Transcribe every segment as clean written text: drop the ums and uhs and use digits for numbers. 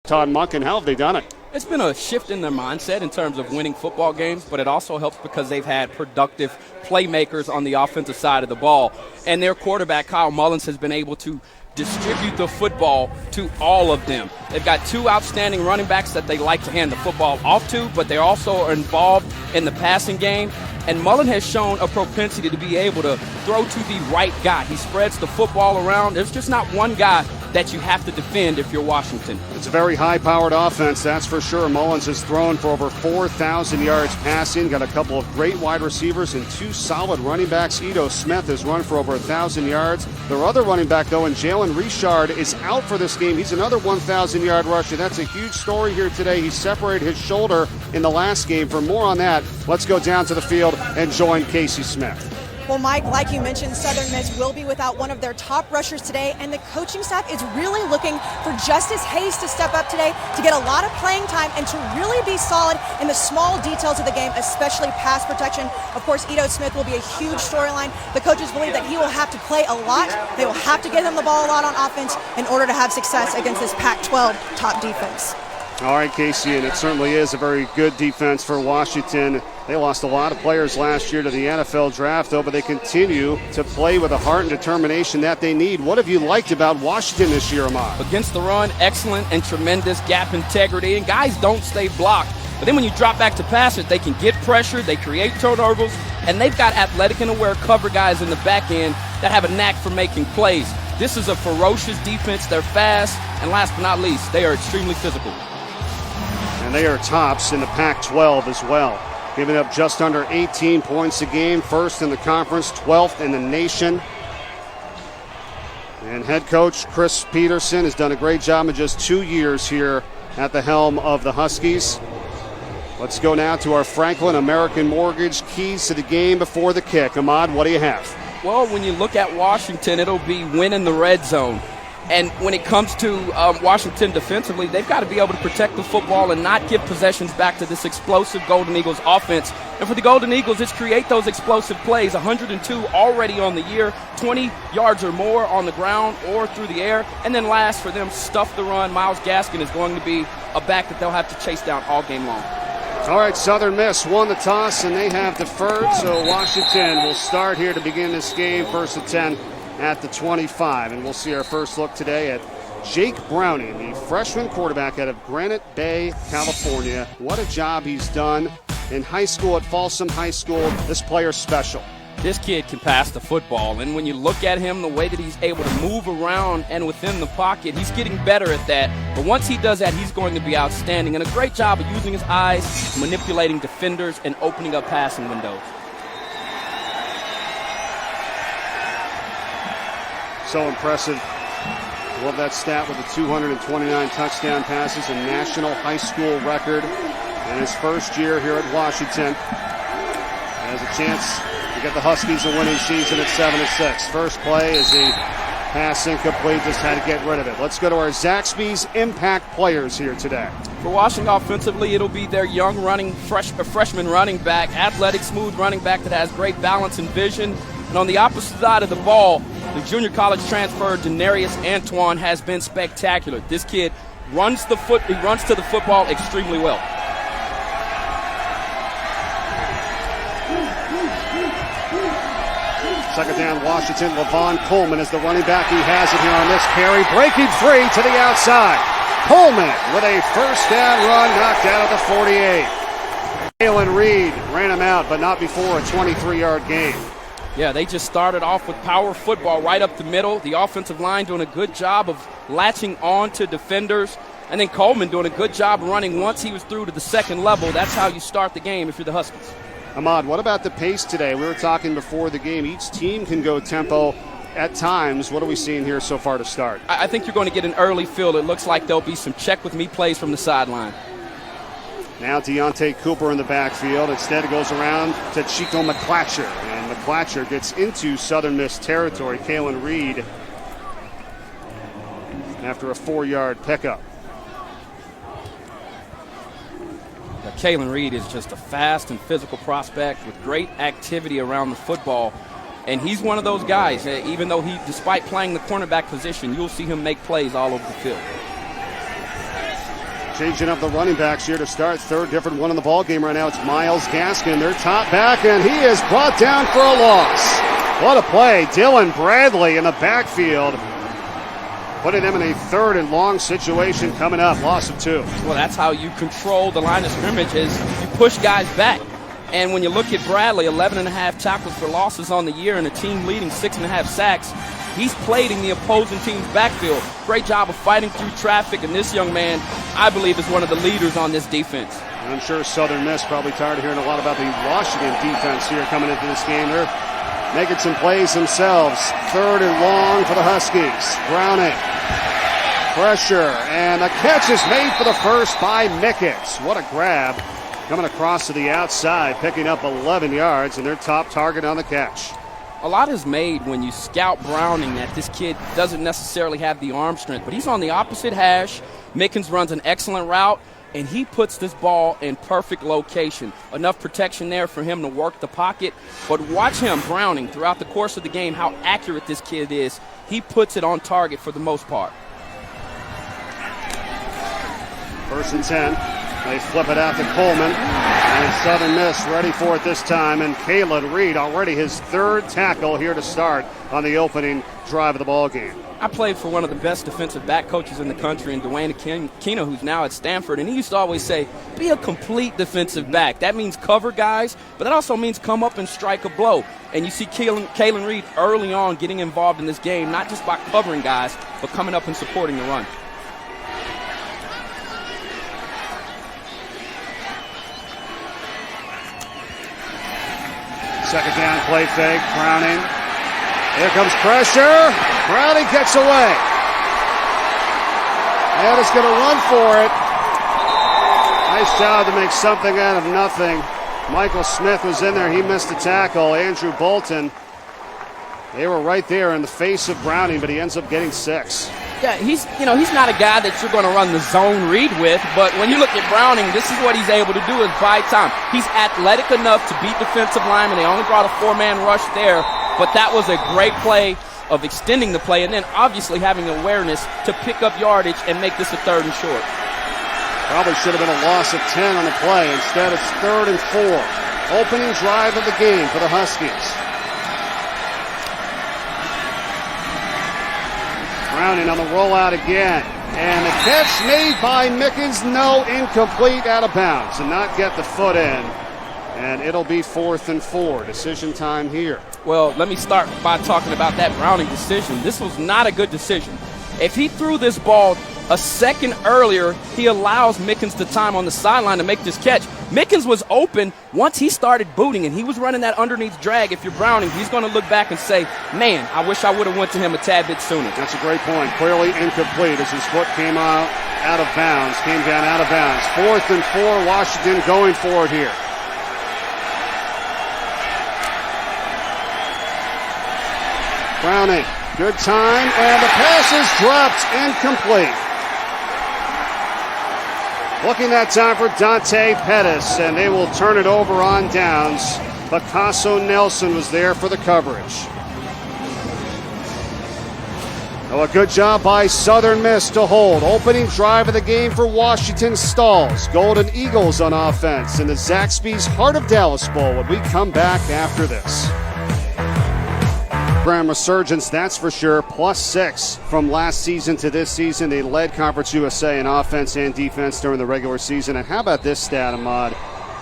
Todd Monken. How have they done it? It's been a shift in their mindset in terms of winning football games, but it also helps because they've had productive playmakers on the offensive side of the ball. And their quarterback, Kyle Mullens, has been able to distribute the football to all of them. They've got two outstanding running backs that they like to hand the football off to, but they also are involved in the passing game. And Mullen has shown a propensity to be able to throw to the right guy. He spreads the football around. There's just not one guy that you have to defend if you're Washington. It's a very high-powered offense, that's for sure. Mullens has thrown for over 4,000 yards passing, got a couple of great wide receivers and two solid running backs. Ito Smith has run for over 1,000 yards. Their other running back, though, and Jalen Richard, is out for this game. He's another 1,000-yard rusher. That's a huge story here today. He separated his shoulder in the last game. For more on that, let's go down to the field and join Casey Smith. Well, Mike, like you mentioned, Southern Miss will be without one of their top rushers today, and the coaching staff is really looking for Justice Hayes to step up today to get a lot of playing time and to really be solid in the small details of the game, especially pass protection. Of course, Ito Smith will be a huge storyline. The coaches believe that he will have to play a lot. They will have to get him the ball a lot on offense in order to have success against this Pac-12 top defense. All right, Casey, and it certainly is a very good defense for Washington. They lost a lot of players last year to the NFL draft, though, but they continue to play with the heart and determination that they need. What have you liked about Washington this year, Ahmad? Against the run, excellent and tremendous gap integrity, and guys don't stay blocked. But then when you drop back to pass it, they can get pressure, they create turnovers, and they've got athletic and aware cover guys in the back end that have a knack for making plays. This is a ferocious defense. They're fast, and last but not least, they are extremely physical. And they are tops in the Pac-12 as well, giving up just under 18 points a game, first in the conference, 12th in the nation. And head coach Chris Peterson has done a great job in just 2 years here at the helm of the Huskies. Let's go now to our Franklin American Mortgage keys to the game before the kick. Ahmad, what do you have? Well, when you look at Washington, it'll be win in the red zone. And when it comes to Washington defensively, they've got to be able to protect the football and not give possessions back to this explosive Golden Eagles offense. And for the Golden Eagles, it's create those explosive plays. 102 already on the year, 20 yards or more on the ground or through the air. And then last for them, stuff the run. Myles Gaskin is going to be a back that they'll have to chase down all game long. All right, Southern Miss won the toss, and they have deferred. So Washington will start here to begin this game, first and 10. At the 25, and we'll see our first look today at Jake Browning, the freshman quarterback out of Granite Bay, California. What a job he's done in high school at Folsom High School. This player's special. This kid can pass the football, and when you look at him, the way that he's able to move around and within the pocket, he's getting better at that. But once he does that, he's going to be outstanding, and a great job of using his eyes, manipulating defenders, and opening up passing windows. So impressive. Love that stat with the 229 touchdown passes, a national high school record. In his first year here at Washington, has a chance to get the Huskies a winning season at 7-6. First play is a pass incomplete, just had to get rid of it. Let's go to our Zaxby's impact players here today. For Washington offensively, it'll be their young freshman running back, athletic, smooth running back that has great balance and vision. And on the opposite side of the ball, the junior college transfer Denarius Antoine has been spectacular. This kid runs to the football extremely well. Second down, Washington. Levon Coleman is the running back. He has it here on this carry. Breaking free to the outside. Coleman with a first down run, knocked out of the 48. Jalen Reed ran him out, but not before a 23-yard gain. Yeah, they just started off with power football right up the middle. The offensive line doing a good job of latching on to defenders. And then Coleman doing a good job running once he was through to the second level. That's how you start the game if you're the Huskies. Ahmad, what about the pace today? We were talking before the game. Each team can go tempo at times. What are we seeing here so far to start? I think you're going to get an early feel. It looks like there'll be some check-with-me plays from the sideline. Now Deontay Cooper in the backfield. Instead it goes around to Chico McClatcher. And McClatcher gets into Southern Miss territory. Kalen Reed after a 4-yard pickup. Now, Kalen Reed is just a fast and physical prospect with great activity around the football. And he's one of those guys, even though despite playing the cornerback position, you'll see him make plays all over the field. Changing up the running backs here to start. Third different one in the ball game right now. It's Myles Gaskin, their top back, and he is brought down for a loss. What a play. Dylan Bradley in the backfield, putting them in a third and long situation coming up. Loss of 2. Well, that's how you control the line of scrimmage, is you push guys back. And when you look at Bradley, 11.5 tackles for losses on the year and a team-leading 6.5 sacks, he's played in the opposing team's backfield. Great job of fighting through traffic, and this young man, I believe, is one of the leaders on this defense. I'm sure Southern Miss probably tired of hearing a lot about the Washington defense here coming into this game. They're making some plays themselves. Third and long for the Huskies. Browning. Pressure, and the catch is made for the first by Mickens. What a grab. Coming across to the outside, picking up 11 yards, and their top target on the catch. A lot is made when you scout Browning that this kid doesn't necessarily have the arm strength, but he's on the opposite hash. Mickens runs an excellent route, and he puts this ball in perfect location. Enough protection there for him to work the pocket. But watch him, Browning, throughout the course of the game, how accurate this kid is. He puts it on target for the most part. 1st and 10. They flip it out to Coleman, and Southern Miss ready for it this time. And Kalen Reed, already his 3rd tackle here to start on the opening drive of the ball game. I played for one of the best defensive back coaches in the country, in Dwayne Aquino, who's now at Stanford, and he used to always say, be a complete defensive back. That means cover guys, but that also means come up and strike a blow. And you see Kalen Reed early on getting involved in this game, not just by covering guys, but coming up and supporting the run. Second down, play fake, Browning. Here comes pressure. Browning gets away. And is going to run for it. Nice job to make something out of nothing. Michael Smith was in there. He missed the tackle. Andrew Bolton. They were right there in the face of Browning, but he ends up getting 6. Yeah, he's not a guy that you're going to run the zone read with, but when you look at Browning, this is what he's able to do, is buy time. He's athletic enough to beat defensive linemen. They only brought a 4-man rush there, but that was a great play of extending the play and then obviously having awareness to pick up yardage and make this a 3rd and short. Probably should have been a loss of 10 on the play. Instead, it's 3rd and 4. Opening drive of the game for the Huskies. Browning on the rollout again. And the catch made by Mickens. No, incomplete, out of bounds. And not get the foot in. And it'll be 4th and 4. Decision time here. Well, let me start by talking about that Browning decision. This was not a good decision. If he threw this ball a second earlier, he allows Mickens the time on the sideline to make this catch. Mickens was open once he started booting, and he was running that underneath drag. If you're Browning, he's going to look back and say, man, I wish I would have went to him a tad bit sooner. That's a great point. Clearly incomplete as his foot came out of bounds, came down out of bounds. 4th and 4, Washington going for it here. Browning, good time, and the pass is dropped, incomplete. Looking that time for Dante Pettis, and they will turn it over on downs. Picasso Nelson was there for the coverage. Oh, a good job by Southern Miss to hold. Opening drive of the game for Washington stalls. Golden Eagles on offense in the Zaxby's Heart of Dallas Bowl when we come back after this. Program resurgence, that's for sure. +6 from last season to this season. They led Conference USA in offense and defense during the regular season. And how about this stat, Ahmad?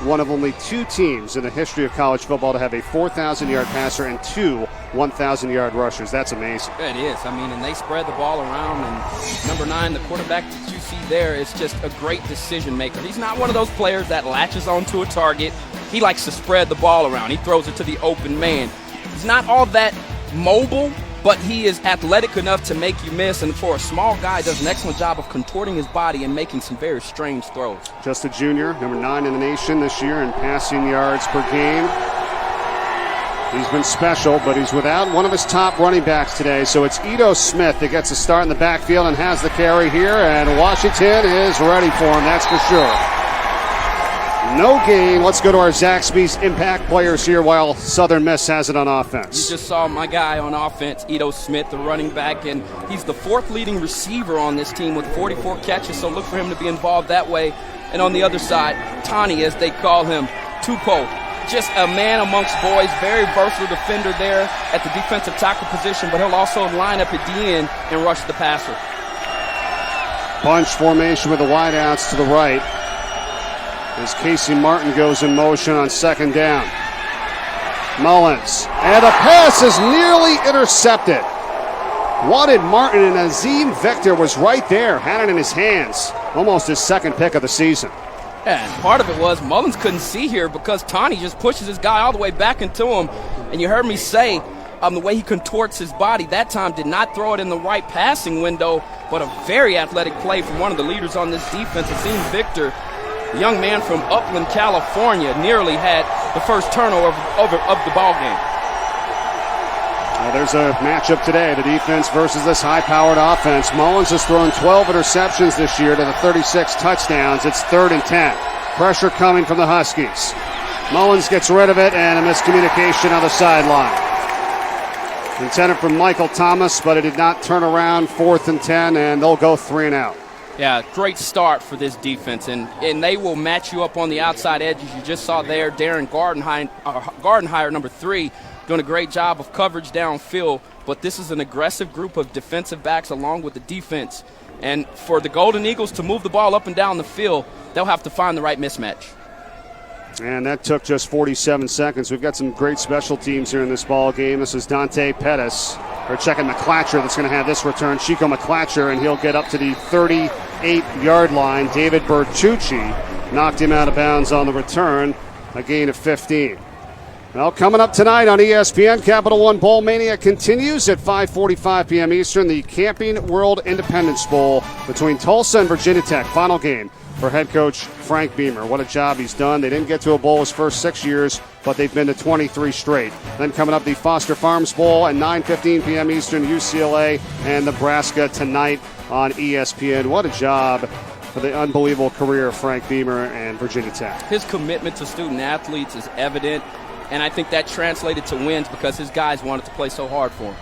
One of only 2 teams in the history of college football to have a 4,000-yard passer and 2 1,000-yard rushers. That's amazing. It is. I mean, and they spread the ball around. And number 9, the quarterback that you see there, is just a great decision maker. He's not one of those players that latches onto a target. He likes to spread the ball around. He throws it to the open man. He's not all that mobile, but he is athletic enough to make you miss, and for a small guy, does an excellent job of contorting his body and making some very strange throws. Just a junior, number 9 in the nation this year in passing yards per game. He's been special, but he's without one of his top running backs today, so it's Ito Smith that gets a start in the backfield and has the carry here, and Washington is ready for him, that's for sure. No gain. Let's go to our Zaxby's impact players here while Southern Miss has it on offense. You just saw my guy on offense, Ito Smith, the running back, and he's the 4th leading receiver on this team with 44 catches, so look for him to be involved that way. And on the other side, Tani, as they call him, Tupou, just a man amongst boys, very versatile defender there at the defensive tackle position, but he'll also line up at the end and rush the passer. Bunch formation with the wideouts to the right as Casey Martin goes in motion on 2nd down. Mullens, and a pass is nearly intercepted. Wanted Martin, and Azim Victor was right there, had it in his hands. Almost his 2nd pick of the season. Yeah, and part of it was Mullens couldn't see here because Tani just pushes his guy all the way back into him. And you heard me say the way he contorts his body that time did not throw it in the right passing window, but a very athletic play from one of the leaders on this defense, Azim Victor. The young man from Upland, California, nearly had the first turnover of the ball game. Well, there's a matchup today, the defense versus this high-powered offense. Mullens has thrown 12 interceptions this year to the 36 touchdowns. It's 3rd and 10. Pressure coming from the Huskies. Mullens gets rid of it, and a miscommunication on the sideline. Intended for Michael Thomas, but it did not turn around. 4th and 10, and they'll go 3 and out. Yeah, great start for this defense, and they will match you up on the outside edges. You just saw there Darren Gardenhire, number 3, doing a great job of coverage downfield, but this is an aggressive group of defensive backs along with the defense. And for the Golden Eagles to move the ball up and down the field, they'll have to find the right mismatch. And that took just 47 seconds. We've got some great special teams here in this ball game. This is Dante Pettis. We're checking McClatcher that's going to have this return. Chico McClatcher, and he'll get up to the 38-yard line. David Bertucci knocked him out of bounds on the return, a gain of 15. Well, coming up tonight on ESPN, Capital One Bowl Mania continues at 5:45 p.m. Eastern. The Camping World Independence Bowl between Tulsa and Virginia Tech. Final game for head coach Frank Beamer. What a job he's done. They didn't get to a bowl his first 6 years, but they've been to 23 straight. Then coming up, the Foster Farms Bowl at 9:15 p.m. Eastern, UCLA and Nebraska tonight on ESPN. What a job for the unbelievable career of Frank Beamer and Virginia Tech. His commitment to student athletes is evident, and I think that translated to wins because his guys wanted to play so hard for him.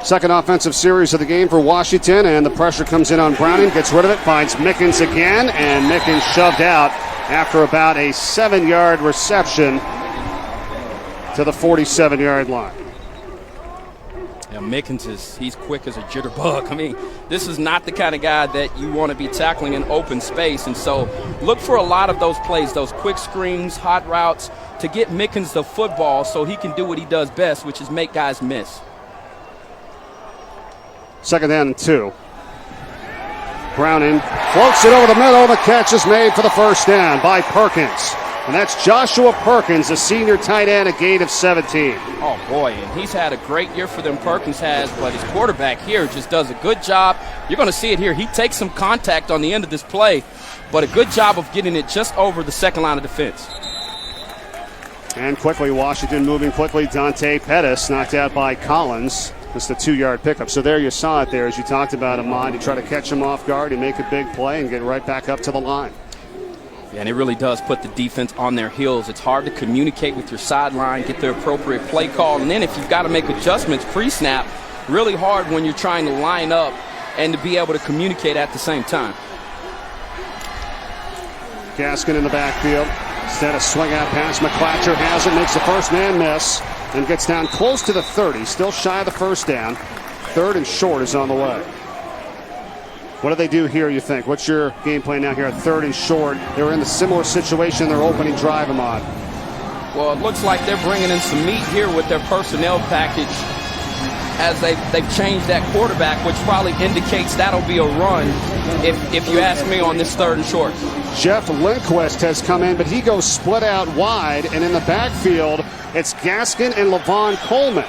Second offensive series of the game for Washington, and the pressure comes in on Browning, gets rid of it, finds Mickens again, and Mickens shoved out after about a 7-yard reception to the 47-yard line. Yeah, Mickens he's quick as a jitterbug. I mean, this is not the kind of guy that you want to be tackling in open space, and so look for a lot of those plays, those quick screens, hot routes, to get Mickens the football so he can do what he does best, which is make guys miss. 2nd down and 2. Browning floats it over the middle. The catch is made for the first down by Perkins. And that's Joshua Perkins, a senior tight end, a gain of 17. Oh, boy, and he's had a great year for them, Perkins has, but his quarterback here just does a good job. You're going to see it here. He takes some contact on the end of this play, but a good job of getting it just over the second line of defense. And quickly, Washington moving quickly. Dante Pettis knocked out by Collins. Just a 2-yard pickup. So there you saw it there as you talked about, Ahmad. You try to catch him off guard, you make a big play, and get right back up to the line. Yeah, and it really does put the defense on their heels. It's hard to communicate with your sideline, get the appropriate play call, and then if you've got to make adjustments pre-snap, really hard when you're trying to line up and to be able to communicate at the same time. Gaskin in the backfield. Instead of swing out pass, McClatcher has it, makes the first man miss, and gets down close to the 30. Still shy of the first down. 3rd and short is on the way. What do they do here, you think? What's your game plan now here at 3rd and short? They were in the similar situation in their opening drive, Ahmad. Well, it looks like they're bringing in some meat here with their personnel package as they've changed that quarterback, which probably indicates that'll be a run, if you ask me, on this 3rd and short. Jeff Lindquist has come in, but he goes split out wide, and in the backfield, it's Gaskin and Levon Coleman.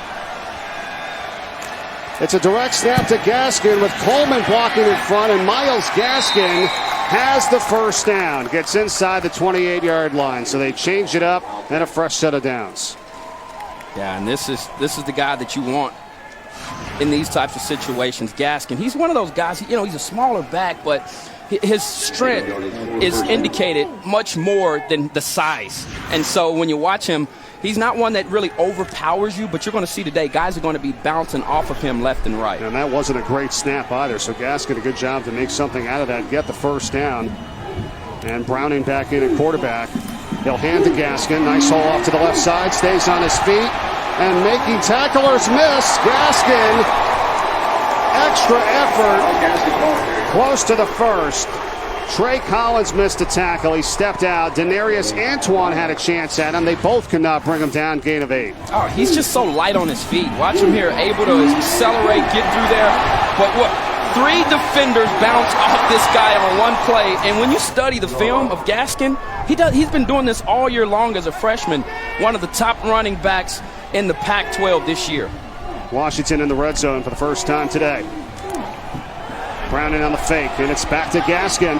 It's a direct snap to Gaskin with Coleman blocking in front, and Myles Gaskin has the first down. Gets inside the 28-yard line, so they change it up, and a fresh set of downs. Yeah, and this is the guy that you want in these types of situations. Gaskin, he's one of those guys, he's a smaller back, but his strength is indicated much more than the size. And so when you watch him, he's not one that really overpowers you, but you're going to see today guys are going to be bouncing off of him left and right. And that wasn't a great snap either, so Gaskin a good job to make something out of that, get the first down. And Browning back in at quarterback. He'll hand to Gaskin. Nice hole off to the left side, stays on his feet, and making tacklers miss. Gaskin, extra effort, close to the first. Trey Collins missed a tackle. He stepped out. Denarius Antoine had a chance at him. They both could not bring him down. Gain of 8. Oh, he's just so light on his feet. Watch him here, able to accelerate, get through there. But what? 3 defenders bounce off this guy on one play. And when you study the film of Gaskin, he's been doing this all year long as a freshman. One of the top running backs in the Pac-12 this year. Washington in the red zone for the first time today. Browning on the fake, and it's back to Gaskin.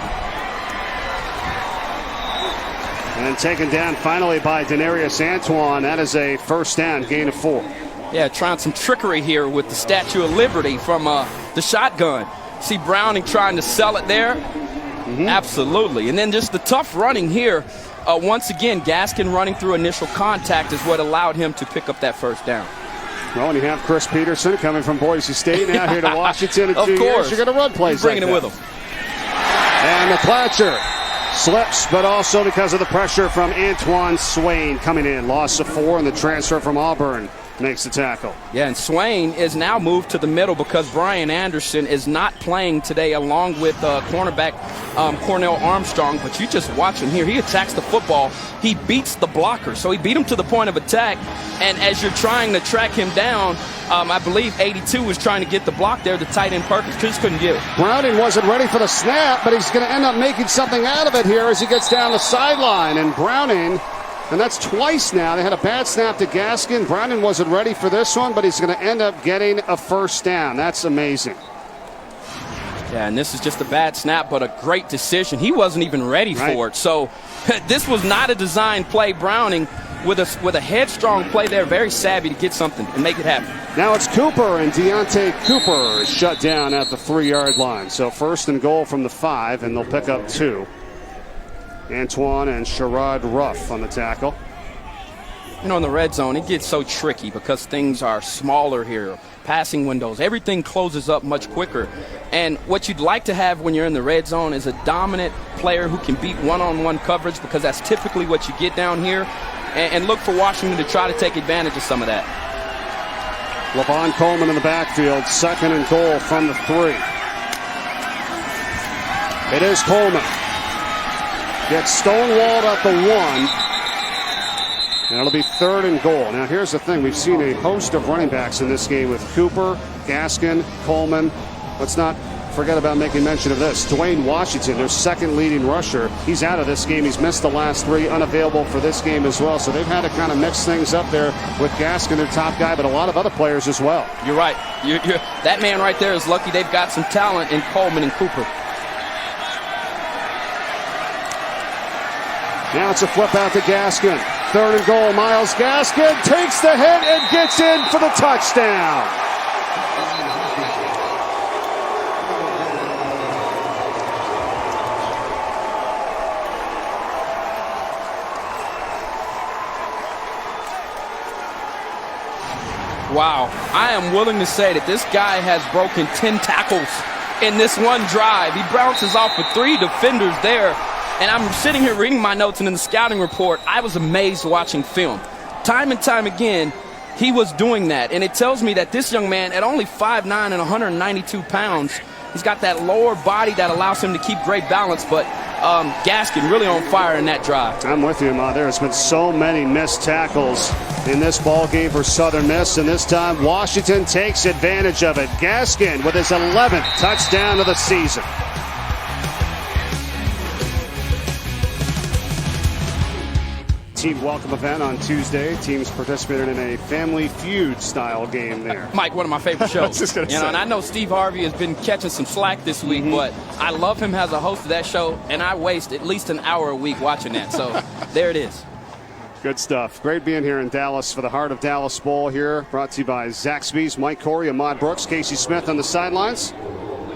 And taken down finally by Denarius Antoine. That is a first down, gain of 4. Yeah, trying some trickery here with the Statue of Liberty from the shotgun. See Browning trying to sell it there? Absolutely. And then just the tough running here. Once again, Gaskin running through initial contact is what allowed him to pick up that first down. Well, and you have Chris Peterson coming from Boise State now here to Washington in 2 years. Of course. You're going to run plays bringing like it with him. And the Clatcher slips, but also because of the pressure from Antoine Swain coming in. Loss of 4, and the transfer from Auburn makes the tackle. Yeah, and Swain is now moved to the middle because Brian Anderson is not playing today along with cornerback Cornell Armstrong. But you just watch him here. He attacks the football. He beats the blocker. So he beat him to the point of attack. And as you're trying to track him down, I believe 82 was trying to get the block there. The tight end Perkins just couldn't get it. Browning wasn't ready for the snap, but he's going to end up making something out of it here as he gets down the sideline. And Browning, and that's twice now. They had a bad snap to Gaskin. Browning wasn't ready for this one, but he's going to end up getting a first down. That's amazing. Yeah, and this is just a bad snap, but a great decision. He wasn't even ready for it. So this was not a design play. Browning with a headstrong play there, very savvy to get something and make it happen. Now it's Cooper, and Deontay Cooper is shut down at the 3-yard line. So first and goal from the 5, and they'll pick up 2. Antoine and Sherrod Ruff on the tackle. You know, in the red zone, it gets so tricky because things are smaller here. Passing windows, everything closes up much quicker. And what you'd like to have when you're in the red zone is a dominant player who can beat one-on-one coverage, because that's typically what you get down here. And look for Washington to try to take advantage of some of that. LaVon Coleman in the backfield, second and goal from the 3. It is Coleman. Gets stonewalled at the 1. And it'll be third and goal. Now here's the thing. We've seen a host of running backs in this game with Cooper, Gaskin, Coleman. Let's not forget about making mention of this. Dwayne Washington, their second leading rusher. He's out of this game. He's missed the last 3, unavailable for this game as well. So they've had to kind of mix things up there with Gaskin, their top guy, but a lot of other players as well. You're right. That man right there is lucky they've got some talent in Coleman and Cooper. Now it's a flip out to Gaskin. Third and goal. Myles Gaskin takes the hit and gets in for the touchdown. Wow. I am willing to say that this guy has broken 10 tackles in this one drive. He bounces off of 3 defenders there. And I'm sitting here reading my notes, and in the scouting report, I was amazed watching film. Time and time again, he was doing that. And it tells me that this young man, at only 5'9" and 192 pounds, he's got that lower body that allows him to keep great balance. But Gaskin really on fire in that drive. I'm with you, Ma. There's been so many missed tackles in this ball game for Southern Miss, and this time Washington takes advantage of it. Gaskin with his 11th touchdown of the season. Team welcome event on Tuesday. Teams participated in a Family Feud style game there. Mike, one of my favorite shows. And I know Steve Harvey has been catching some slack this week, but I love him as a host of that show, and I waste at least an hour a week watching that. So there it is. Good stuff. Great being here in Dallas for the Heart of Dallas Bowl here. Brought to you by Zaxby's, Mike Corey, Ahmad Brooks, Casey Smith on the sidelines.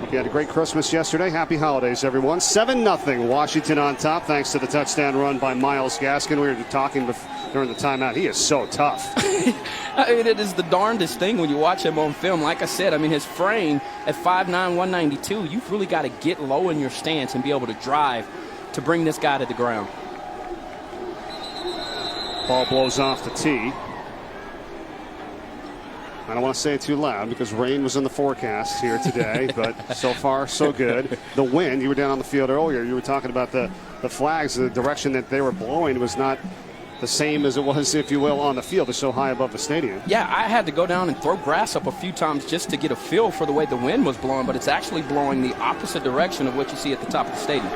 Hope you had a great Christmas yesterday. Happy holidays, everyone. 7-0 Washington on top, thanks to the touchdown run by Myles Gaskin. We were talking during the timeout. He is so tough. I mean, it is the darndest thing when you watch him on film. Like I said, I mean, his frame at 5'9", 192, you've really got to get low in your stance and be able to drive to bring this guy to the ground. Ball blows off the tee. I don't want to say it too loud because rain was in the forecast here today, but so far so good. The wind, you were down on the field earlier, you were talking about the flags, the direction that they were blowing was not the same as it was, if you will, on the field. They're so high above the stadium. Yeah, I had to go down and throw grass up a few times just to get a feel for the way the wind was blowing, but it's actually blowing the opposite direction of what you see at the top of the stadium.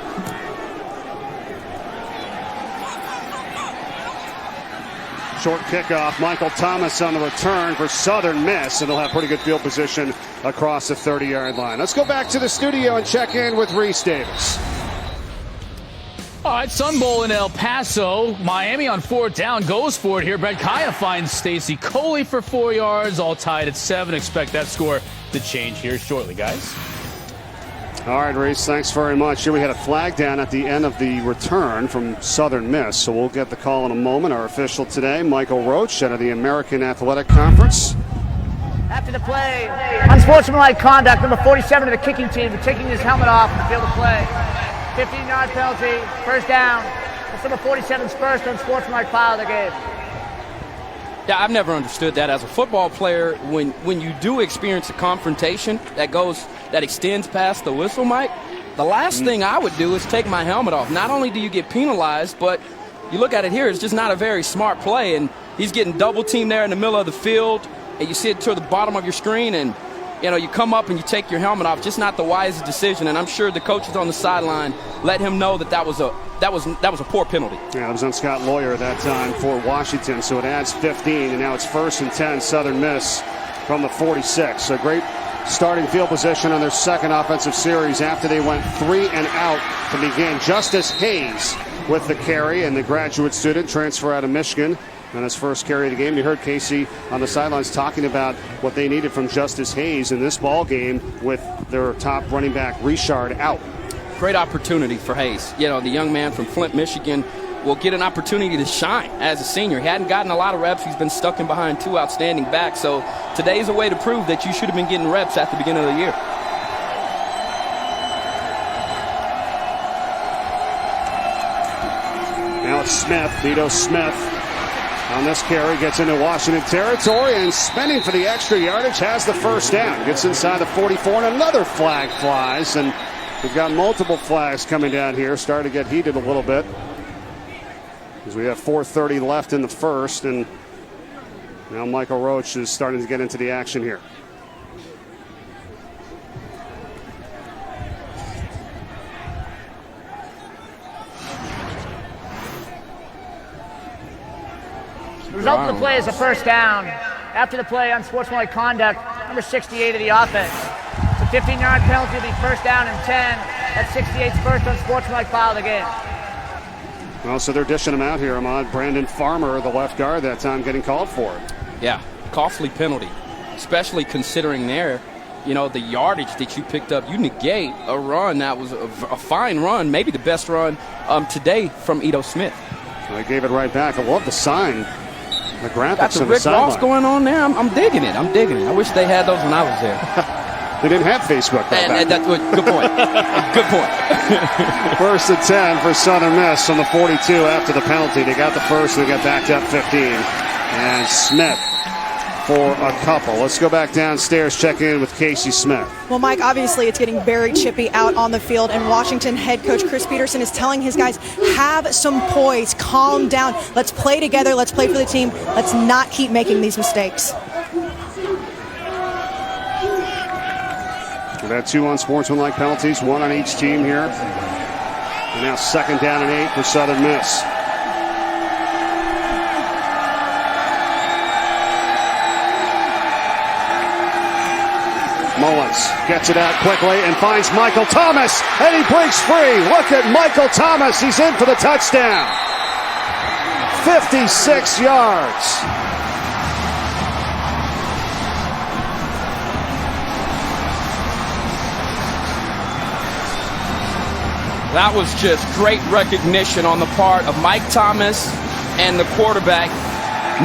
Short kickoff. Michael Thomas on the return for Southern Miss, and they'll have pretty good field position across the 30-yard line. Let's go back to the studio and check in with Reese Davis. All right, Sun Bowl in El Paso. Miami on 4th down goes for it here. Brett Kaya finds Stacy Coley for 4 yards, all tied at 7. Expect that score to change here shortly, guys. All right, Reese, thanks very much. Here we had a flag down at the end of the return from Southern Miss, so we'll get the call in a moment. Our official today, Michael Roach, out of the American Athletic Conference. After the play, unsportsmanlike conduct, number 47 of the kicking team, taking his helmet off in the field of play. 15-yard penalty, first down. That's number 47's first unsportsmanlike foul of the game. Yeah, I've never understood that as a football player. When you do experience a confrontation that extends past the whistle, Mike, the last thing I would do is take my helmet off. Not only do you get penalized, but you look at it here, it's just not a very smart play. And he's getting double teamed there in the middle of the field, and you see it to the bottom of your screen, and you come up and you take your helmet off. Just not the wisest decision. And I'm sure the coaches on the sideline let him know that was a poor penalty. Yeah, it was on Scott Lawyer that time for Washington, so it adds 15, and now it's 1st and 10, Southern Miss from the 46. So great starting field position on their second offensive series after they went 3 and out to begin. Justice Hayes with the carry, and the graduate student transfer out of Michigan on his first carry of the game. You heard Casey on the sidelines talking about what they needed from Justice Hayes in this ball game with their top running back Richard out. Great opportunity for Hayes. The young man from Flint, Michigan will get an opportunity to shine as a senior. He hadn't gotten a lot of reps. He's been stuck in behind 2 outstanding backs. So today's a way to prove that you should have been getting reps at the beginning of the year. Now it's Smith, Vito Smith. On this carry, gets into Washington territory and spending for the extra yardage, has the first down. Gets inside the 44 and another flag flies, and we've got multiple flags coming down here. Starting to get heated a little bit because we have 4:30 left in the first, and now Michael Roach is starting to get into the action here. The result of the play is a first down. After the play, unsportsmanlike conduct, number 68 of the offense. It's a 15-yard penalty will be first down and 10. That's 68's first unsportsmanlike foul of the game. Well, so they're dishing him out here, Ahmad. Brandon Farmer, the left guard that time, getting called for it. Yeah, costly penalty, especially considering the yardage that you picked up. You negate a run that was a fine run, maybe the best run today from Ito Smith. So they gave it right back. I love the sign. The graphics got the on Rick the Ross sideline. going on there. I'm digging it. I wish they had those when I was there. They didn't have Facebook back then. That's good point. Good point. 1st and 10 for Southern Miss on the 42 after the penalty. They got the first, and they got backed up 15. And Smith for a couple. Let's go back downstairs, check in with Casey Smith. Well, Mike, obviously it's getting very chippy out on the field, and Washington head coach Chris Peterson is telling his guys, have some poise, calm down. Let's play together. Let's play for the team. Let's not keep making these mistakes. We've had 2 unsportsmanlike penalties, 1 on each team here. And now 2nd down and 8 for Southern Miss. Mullens gets it out quickly and finds Michael Thomas, and he breaks free. Look at Michael Thomas. He's in for the touchdown. 56 yards. That was just great recognition on the part of Mike Thomas and the quarterback,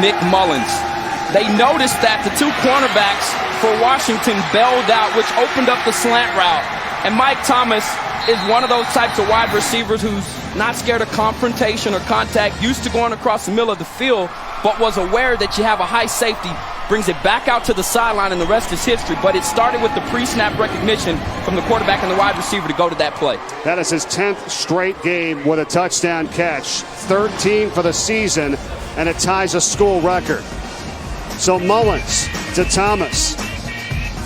Nick Mullens. They noticed that the two cornerbacks for Washington bailed out, which opened up the slant route. And Mike Thomas is one of those types of wide receivers who's not scared of confrontation or contact, used to going across the middle of the field, but was aware that you have a high safety, brings it back out to the sideline, and the rest is history. But it started with the pre-snap recognition from the quarterback and the wide receiver to go to that play. That is his 10th straight game with a touchdown catch, 13 for the season, and it ties a school record. So Mullens to Thomas.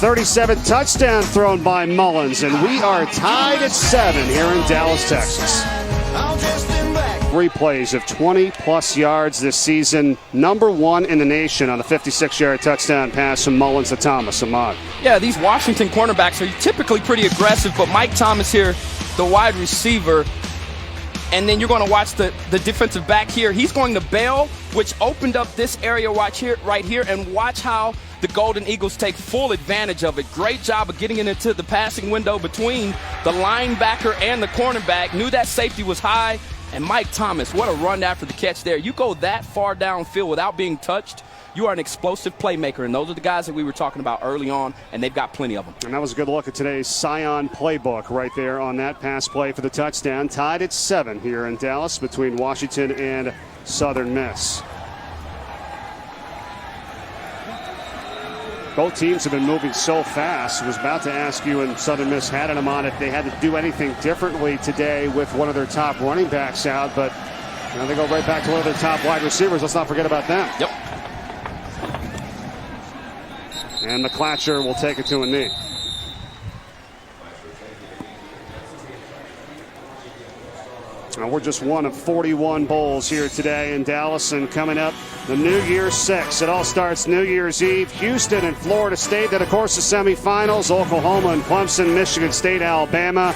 37th touchdown thrown by Mullens, and we are tied at 7 here in Dallas, Texas. 3 plays of 20-plus yards this season. Number 1 in the nation on a 56-yard touchdown pass from Mullens to Thomas. Ahmad. Yeah, these Washington cornerbacks are typically pretty aggressive, but Mike Thomas here, the wide receiver, and then you're going to watch the defensive back here. He's going to bail, which opened up this area right here, and watch how the Golden Eagles take full advantage of it. Great job of getting it into the passing window between the linebacker and the cornerback. Knew that safety was high, and Mike Thomas, what a run after the catch there. You go that far downfield without being touched, you are an explosive playmaker, and those are the guys that we were talking about early on, and they've got plenty of them. And that was a good look at today's Scion playbook right there on that pass play for the touchdown. Tied at 7 here in Dallas between Washington and Southern Miss. Both teams have been moving so fast. I was about to ask you, and Southern Miss had them on, if they had to do anything differently today with one of their top running backs out, but they go right back to one of their top wide receivers. Let's not forget about them. Yep. And McClatcher will take it to a knee. Now we're just one of 41 bowls here today in Dallas, and coming up, the New Year's 6. It all starts New Year's Eve. Houston and Florida State. Then, of course, the semifinals. Oklahoma and Clemson, Michigan State, Alabama.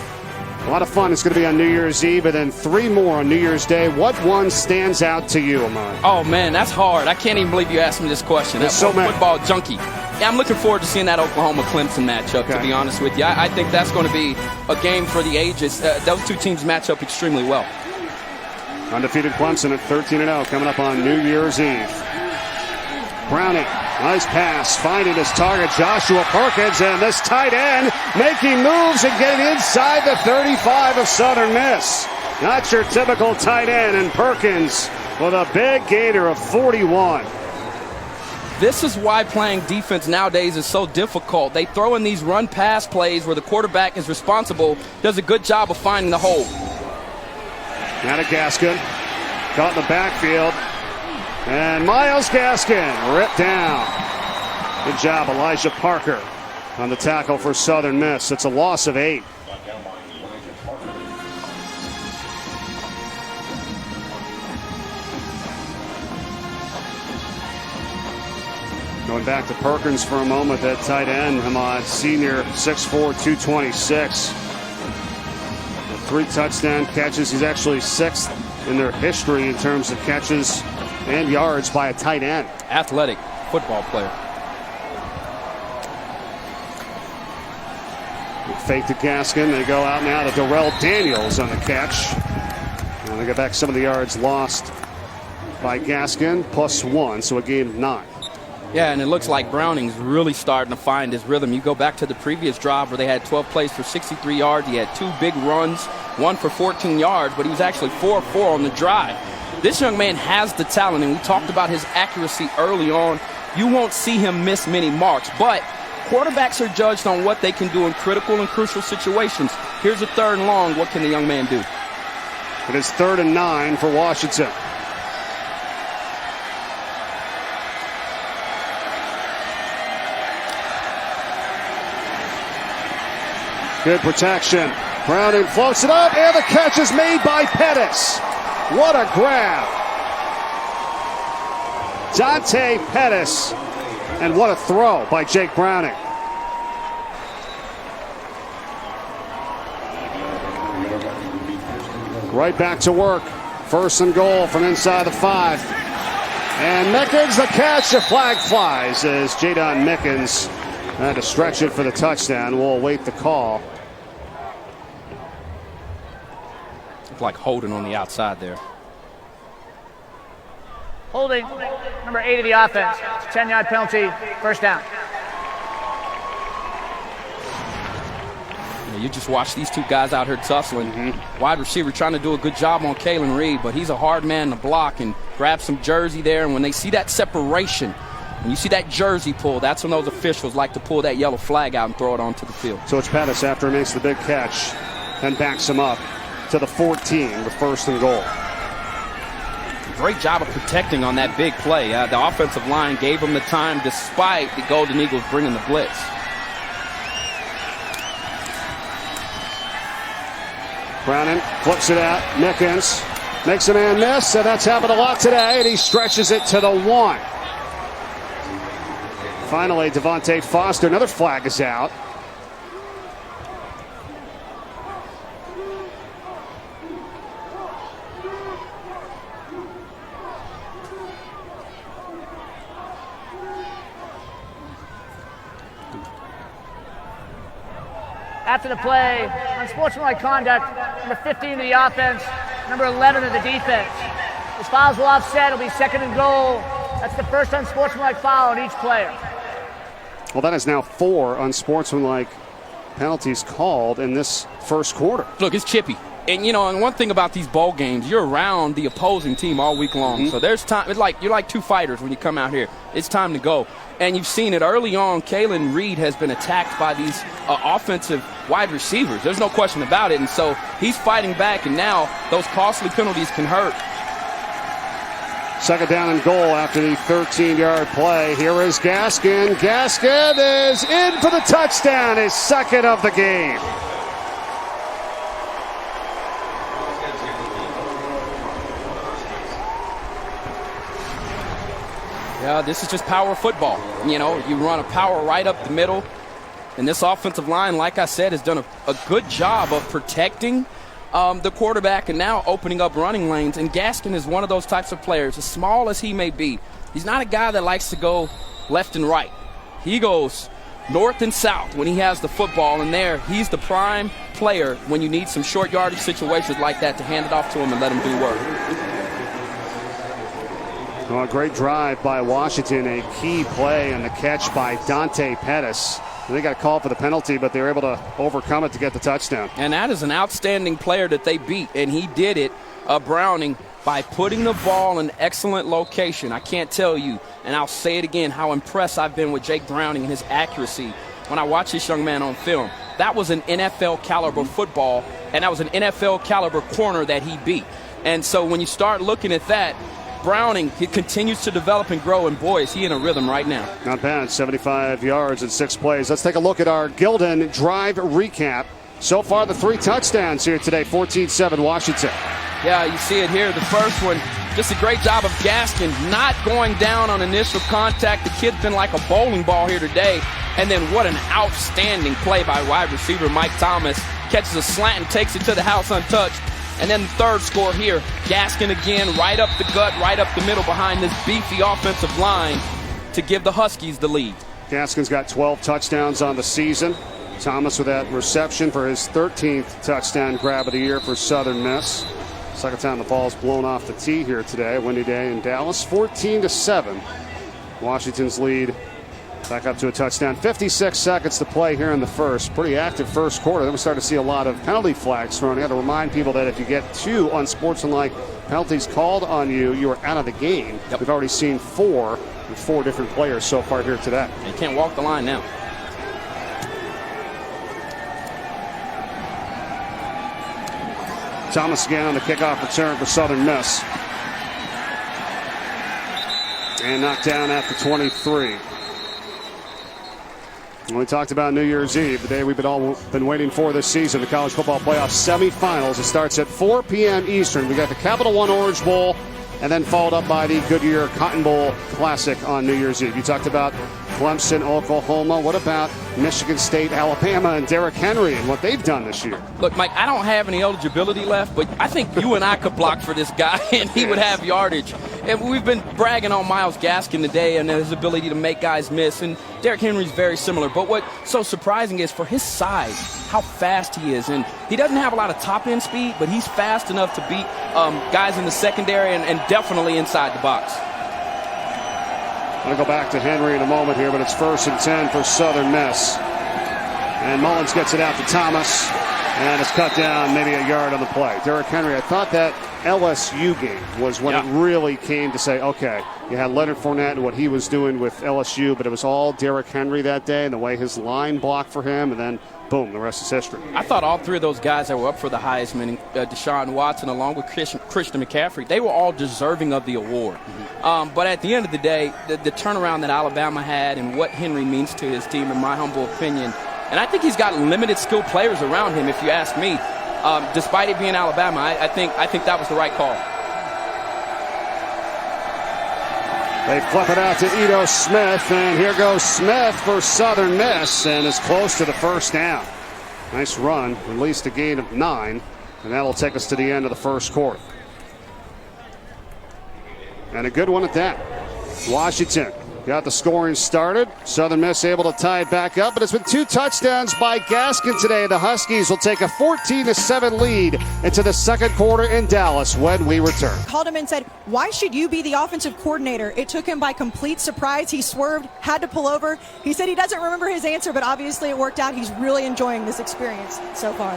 A lot of fun it's going to be on New Year's Eve, and then 3 more on New Year's Day. What one stands out to you, Ahmad? Oh, man, that's hard. I can't even believe you asked me this question. There's so many. Football junkie. Yeah, I'm looking forward to seeing that Oklahoma-Clemson matchup, to be honest with you. I think that's going to be a game for the ages. Those two teams match up extremely well. Undefeated Clemson at 13-0 coming up on New Year's Eve. Browning, nice pass, finding his target, Joshua Perkins, and this tight end making moves and getting inside the 35 of Southern Miss. Not your typical tight end, and Perkins with a big gainer of 41. This is why playing defense nowadays is so difficult. They throw in these run-pass plays where the quarterback is responsible, does a good job of finding the hole. Now to Gaskin, caught in the backfield, and Myles Gaskin ripped down. Good job, Elijah Parker, on the tackle for Southern Miss. It's a loss of 8. Going back to Perkins for a moment, that tight end, Hamad, senior, 6'4", 226. 3 touchdown catches. He's actually 6th in their history in terms of catches and yards by a tight end. Athletic football player. Fake to Gaskin. They go out now to Darrell Daniels on the catch. And they get back some of the yards lost by Gaskin, +1, so a gain of 9. Yeah, and it looks like Browning's really starting to find his rhythm. You go back to the previous drive where they had 12 plays for 63 yards. He had 2 big runs, 1 for 14 yards, but he was actually 4 of 4 on the drive. This young man has the talent, and we talked about his accuracy early on. You won't see him miss many marks, but quarterbacks are judged on what they can do in critical and crucial situations. Here's a 3rd and long. What can the young man do? It is 3rd and 9 for Washington. Good protection. Browning floats it up, and the catch is made by Pettis. What a grab. Dante Pettis. And what a throw by Jake Browning. Right back to work. 1st and goal from inside the 5. And Mickens the catch. The flag flies as Jaydon Mickens had to stretch it for the touchdown. We'll await the call. It's like holding on the outside there. Holding, number 8 of the offense. 10-yard penalty, first down. You just watch these two guys out here tussling. Wide receiver trying to do a good job on Kalen Reed, but he's a hard man to block and grab some jersey there. And when they see that separation, when you see that jersey pull, that's when those officials like to pull that yellow flag out and throw it onto the field. So it's Pettis after he makes the big catch and backs him up to the 14 with 1st and goal. Great job of protecting on that big play. The offensive line gave him the time despite the Golden Eagles bringing the blitz. Browning flips it out. Mickens makes a man miss, and that's happened a lot today, and he stretches it to the 1. Finally, Devontae Foster, another flag is out. After the play, unsportsmanlike conduct, number 15 of the offense, number 11 of the defense. His fouls will offset. It'll be 2nd and goal. That's the first unsportsmanlike foul on each player. Well, that is now 4 unsportsmanlike penalties called in this first quarter. Look, it's chippy. And, and one thing about these bowl games, you're around the opposing team all week long. So there's time. It's like you're like two fighters when you come out here. It's time to go. And you've seen it early on. Kalen Reed has been attacked by these offensive wide receivers. There's no question about it. And so he's fighting back, and now those costly penalties can hurt. 2nd down and goal after the 13-yard play. Here is Gaskin. Gaskin is in for the touchdown, his 2nd of the game. Yeah, this is just power football. You run a power right up the middle. And this offensive line, like I said, has done a good job of protecting the quarterback and now opening up running lanes. And Gaskin is one of those types of players, as small as he may be. He's not a guy that likes to go left and right. He goes north and south when he has the football. And there, he's the prime player when you need some short yardage situations like that to hand it off to him and let him do work. Well, a great drive by Washington, a key play, and the catch by Dante Pettis. They got a call for the penalty, but they were able to overcome it to get the touchdown. And that is an outstanding player that they beat, and he did it, Browning, by putting the ball in excellent location. I can't tell you, and I'll say it again, how impressed I've been with Jake Browning and his accuracy when I watch this young man on film. That was an NFL-caliber football, and that was an NFL-caliber corner that he beat. And so when you start looking at that, Browning, he continues to develop and grow, and boy, is he in a rhythm right now. Not bad, 75 yards and 6 plays. Let's take a look at our Gildan drive recap. So far, the 3 touchdowns here today, 14-7 Washington. Yeah, you see it here. The first one, just a great job of Gaskin not going down on initial contact. The kid's been like a bowling ball here today. And then what an outstanding play by wide receiver Mike Thomas. Catches a slant and takes it to the house untouched. And then the third score here, Gaskin again, right up the gut, right up the middle behind this beefy offensive line to give the Huskies the lead. Gaskin's got 12 touchdowns on the season. Thomas with that reception for his 13th touchdown grab of the year for Southern Miss. Second time the ball's blown off the tee here today. Windy day in Dallas, 14-7. Washington's lead back up to a touchdown. 56 seconds to play here in the first. Pretty active first quarter. Then we start to see a lot of penalty flags thrown. You got to remind people that if you get 2 unsportsmanlike penalties called on you, you are out of the game. Yep. We've already seen 4 with 4 different players so far here today. You can't walk the line now. Thomas again on the kickoff return for Southern Miss. And knocked down at the 23. We talked about New Year's Eve, the day we've all been waiting for this season, the college football playoff semifinals. It starts at 4 p.m. Eastern. We got the Capital One Orange Bowl, and then followed up by the Goodyear Cotton Bowl Classic on New Year's Eve. You talked about Clemson, Oklahoma. What about Michigan State, Alabama, and Derrick Henry and what they've done this year? Look, Mike, I don't have any eligibility left, but I think you and I could block for this guy, and he would have yardage. And we've been bragging on Myles Gaskin today and his ability to make guys miss, and Derrick Henry's very similar. But what's so surprising is for his size, how fast he is. And he doesn't have a lot of top-end speed, but he's fast enough to beat guys in the secondary and definitely inside the box. I'll go back to Henry in a moment here, but it's 1st and 10 for Southern Miss. And Mullens gets it out to Thomas, and it's cut down maybe a yard on the play. Derrick Henry, I thought that LSU game was when it really came to say, okay, you had Leonard Fournette and what he was doing with LSU, but it was all Derrick Henry that day and the way his line blocked for him, and then boom, the rest is history. I thought all three of those guys that were up for the Heisman, Deshaun Watson along with Christian McCaffrey, they were all deserving of the award. But at the end of the day, the turnaround that Alabama had and what Henry means to his team, in my humble opinion, and I think he's got limited skilled players around him, if you ask me. Despite it being Alabama, I think that was the right call. They flip it out to Ito Smith, and here goes Smith for Southern Miss, and is close to the 1st down. Nice run, at least a gain of 9, and that'll take us to the end of the 1st quarter. And a good one at that. Washington got the scoring started. Southern Miss able to tie it back up, but it's been 2 touchdowns by Gaskin today. The Huskies will take a 14-7 lead into the 2nd quarter in Dallas when we return. Called him and said, why should you be the offensive coordinator? It took him by complete surprise. He swerved, had to pull over. He said he doesn't remember his answer, but obviously it worked out. He's really enjoying this experience so far.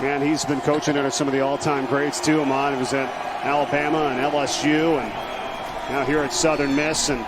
And he's been coaching under some of the all-time greats too. Ahmad, he was at Alabama and LSU, and now here at Southern Miss, and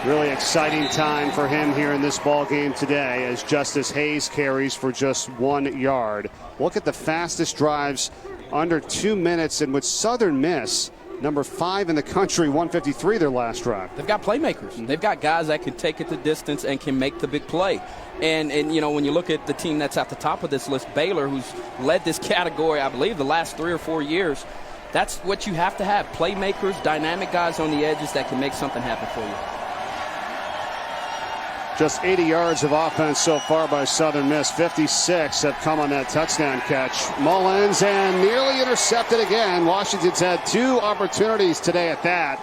really exciting time for him here in this ball game today as Justice Hayes carries for just 1 yard. Look at the fastest drives under 2 minutes, and with Southern Miss, number 5 in the country, 153 their last drive. They've got playmakers. They've got guys that can take it the distance and can make the big play. And you know, when you look at the team that's at the top of this list, Baylor, who's led this category, I believe, the last 3 or 4 years, that's what you have to have. Playmakers, dynamic guys on the edges that can make something happen for you. Just 80 yards of offense so far by Southern Miss. 56 have come on that touchdown catch. Mullens, and nearly intercepted again. Washington's had 2 opportunities today at that.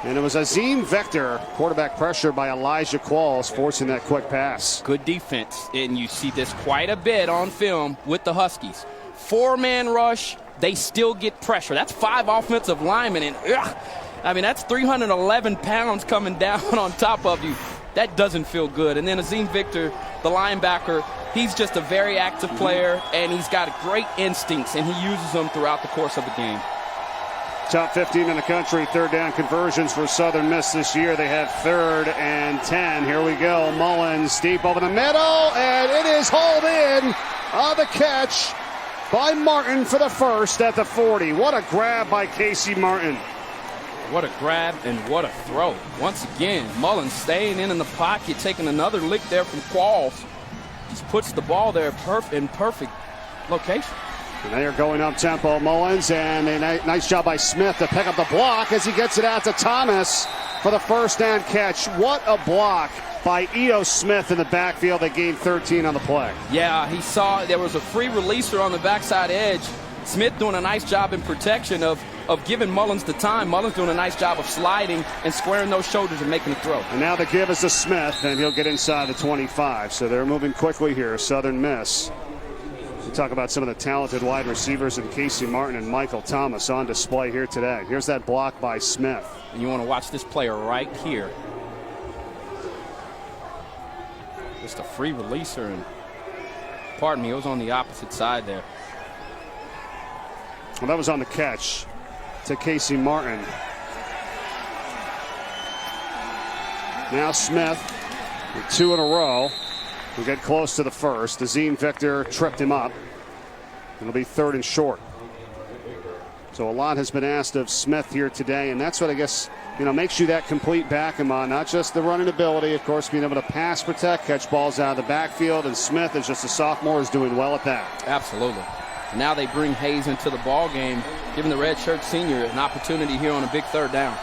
And it was Azim Vector, quarterback pressure by Elijah Qualls, forcing that quick pass. Good defense, and you see this quite a bit on film with the Huskies. 4-man rush, they still get pressure. That's 5 offensive linemen, and I mean, that's 311 pounds coming down on top of you. That doesn't feel good. And then Azim Victor, the linebacker, he's just a very active player, and he's got great instincts, and he uses them throughout the course of the game. Top 15 in the country, 3rd down conversions for Southern Miss this year. They have 3rd and 10. Here we go. Mullens deep over the middle, and it is hauled in on the catch by Martin for the 1st at the 40. What a grab by Casey Martin. What a grab and what a throw. Once again, Mullens staying in the pocket, taking another lick there from Qualls. Just puts the ball there in perfect location. And they are going up tempo. Mullens, and a nice job by Smith to pick up the block as he gets it out to Thomas for the 1st down catch. What a block by Ito Smith in the backfield. They gained 13 on the play. Yeah, he saw there was a free releaser on the backside edge. Smith doing a nice job in protection of giving Mullens the time. Mullens doing a nice job of sliding and squaring those shoulders and making a throw. And now the give is to Smith, and he'll get inside the 25. So they're moving quickly here, Southern Miss. We talk about some of the talented wide receivers in Casey Martin and Michael Thomas on display here today. Here's that block by Smith. And you want to watch this player right here. Just a free releaser, and pardon me, it was on the opposite side there. Well, that was on the catch to Casey Martin. Now Smith with 2 in a row. We'll get close to the 1st. Azim Victor tripped him up. It'll be 3rd and short. So a lot has been asked of Smith here today, and that's what I guess, you know, makes you that complete back, Ahmad. Not just the running ability, of course, being able to pass, protect, catch balls out of the backfield, and Smith is just a sophomore, is doing well at that. Absolutely. And now they bring Hayes into the ball game, giving the redshirt senior an opportunity here on a big 3rd down.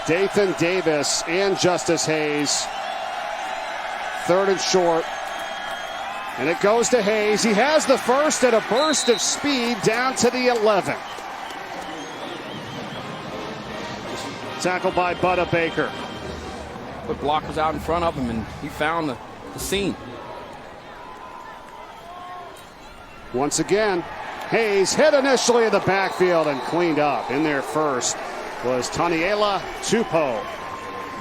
Dathan Davis and Justice Hayes. 3rd and short. And it goes to Hayes. He has the first at a burst of speed down to the 11. Tackled by Budda Baker. Put blockers out in front of him, and he found the seam. Once again, Hayes hit initially in the backfield and cleaned up. In there first was Taniela Tupou.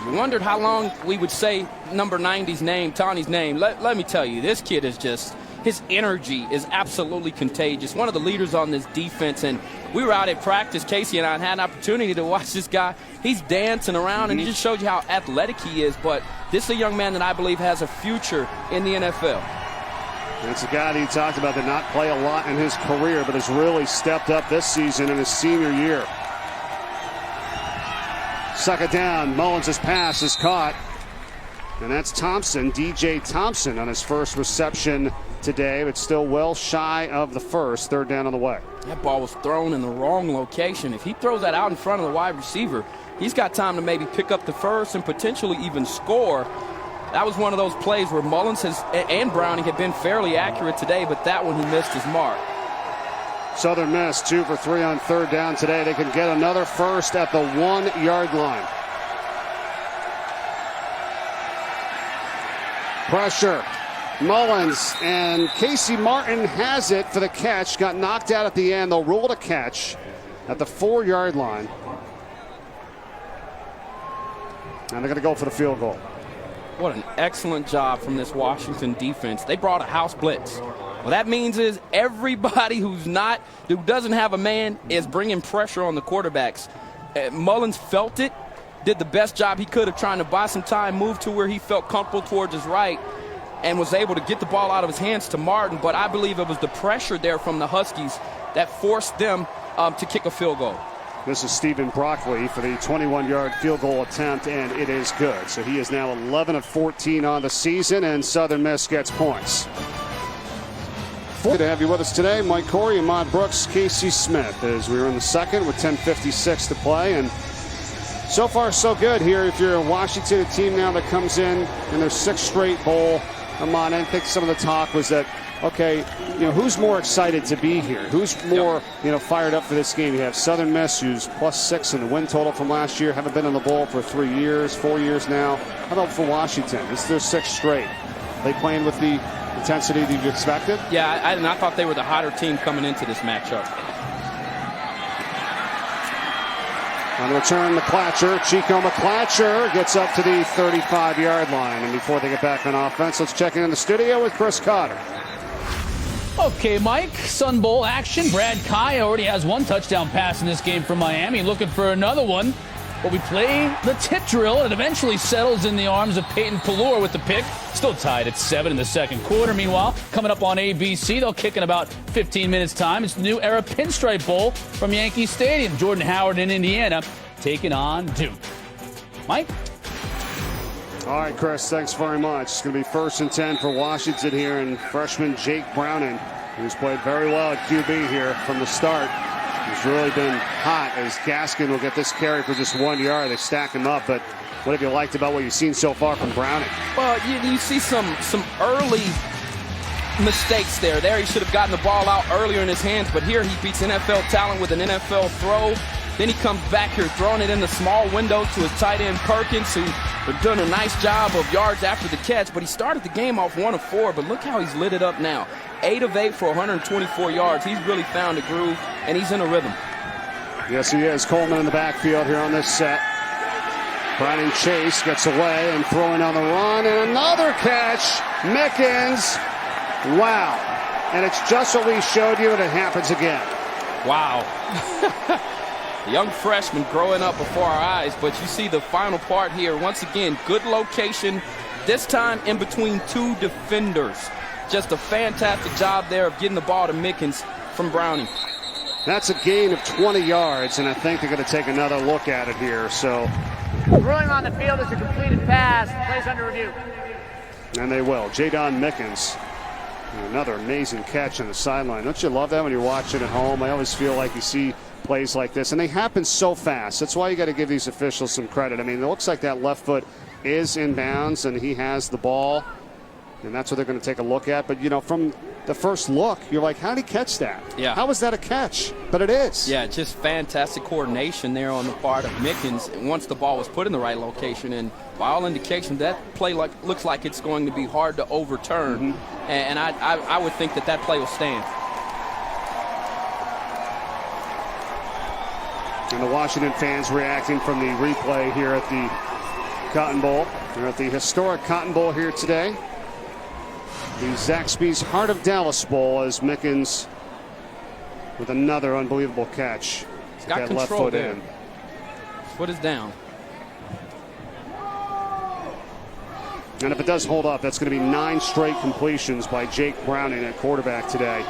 You wondered how long we would say number 90's name, Tawny's name. Let me tell you, this kid is just, his energy is absolutely contagious. One of the leaders on this defense, and we were out at practice, Casey and I had an opportunity to watch this guy. He's dancing around, and it just shows you how athletic he is. But this is a young man that I believe has a future in the NFL. That's a guy that he talked about did not play a lot in his career, but has really stepped up this season in his senior year. 2nd down, Mullens' pass is caught. And that's Thompson, DJ Thompson, on his first reception today, but still well shy of the first. 3rd down on the way. That ball was thrown in the wrong location. If he throws that out in front of the wide receiver, he's got time to maybe pick up the first and potentially even score. That was one of those plays where Mullens and Browning have been fairly accurate today, but that one he missed his mark. Southern Miss 2 for 3 on 3rd down today. They can get another first at the 1-yard line. Pressure. Mullens, and Casey Martin has it for the catch. Got knocked out at the end. They'll rule it a catch at the 4-yard line. And they're going to go for the field goal. What an excellent job from this Washington defense. They brought a house blitz. What that means is everybody who doesn't have a man is bringing pressure on the quarterbacks. Mullens felt it, did the best job he could of trying to buy some time, move to where he felt comfortable towards his right, and was able to get the ball out of his hands to Martin. But I believe it was the pressure there from the Huskies that forced them to kick a field goal. This is Stephen Brauchle for the 21-yard field goal attempt, and it is good. So he is now 11 of 14 on the season, and Southern Miss gets points. Good to have you with us today. Mike Corey, Ahmad Brooks, Casey Smith, as we were in the second with 10:56 to play. And so far, so good here. If you're a Washington, a team now that comes in their 6th straight bowl, Ahmad, I think some of the talk was that, okay, who's more excited to be here? Who's more, fired up for this game? You have Southern Miss, who's +6 in the win total from last year, haven't been in the bowl for 4 years now. How about for Washington? It's their 6th straight. They playing with the intensity that you expected? Yeah, I thought they were the hotter team coming into this matchup. On the return, McClatcher. Chico McClatcher gets up to the 35-yard line. And before they get back on offense, let's check in the studio with Chris Cotter. Okay, Mike, Sun Bowl action. Brad Kaya already has 1 touchdown pass in this game for Miami, looking for another one. But we play the tip drill, and it eventually settles in the arms of Peyton Pallure with the pick. Still tied at 7 in the 2nd quarter. Meanwhile, coming up on ABC, they'll kick in about 15 minutes' time. It's the New Era Pinstripe Bowl from Yankee Stadium. Jordan Howard in Indiana taking on Duke. Mike? All right, Chris, thanks very much. It's going to be 1st and 10 for Washington here, and freshman Jake Browning, who's played very well at QB here from the start. He's really been hot as Gaskin will get this carry for just 1 yard. They stack him up, but what have you liked about what you've seen so far from Browning? Well, you see some early mistakes there. He should have gotten the ball out earlier in his hands, but here he beats NFL talent with an NFL throw. Then he comes back here throwing it in the small window to his tight end Perkins, who are doing a nice job of yards after the catch. But he started the game off 1 of 4, but look how he's lit it up now. 8 of 8 for 124 yards. He's really found a groove, and he's in a rhythm. Yes, he is. Coleman in the backfield here on this set. Browning Chase gets away and throwing on the run, and another catch. Mickens. Wow. And it's just what we showed you, and it happens again. Wow. Young freshman growing up before our eyes, but you see the final part here. Once again, good location, this time in between 2 defenders. Just a fantastic job there of getting the ball to Mickens from Browning. That's a gain of 20 yards, and I think they're going to take another look at it here. So, ruling on the field is a completed pass. Plays under review. And they will. Jaydon Mickens Another amazing catch on the sideline. Don't you love that when you're watching at home? I always feel like you see plays like this, and they happen so fast. That's why you got to give these officials some credit. I mean, it looks like that left foot is in bounds, and he has the ball, and that's what they're going to take a look at. But, you know, from the first look, you're like, how did he catch that? Yeah. How was that a catch? But it is. Yeah, just fantastic coordination there on the part of Mickens once the ball was put in the right location. And by all indications, that play looks like it's going to be hard to overturn. And I would think that play will stand. And the Washington fans reacting from the replay here at the Cotton Bowl. They're at the historic Cotton Bowl here today. The Zaxby's Heart of Dallas Bowl, as Mickens with another unbelievable catch. He's got that control left foot there. in. Foot is down. And if it does hold up, that's going to be 9 straight completions by Jake Browning at quarterback today.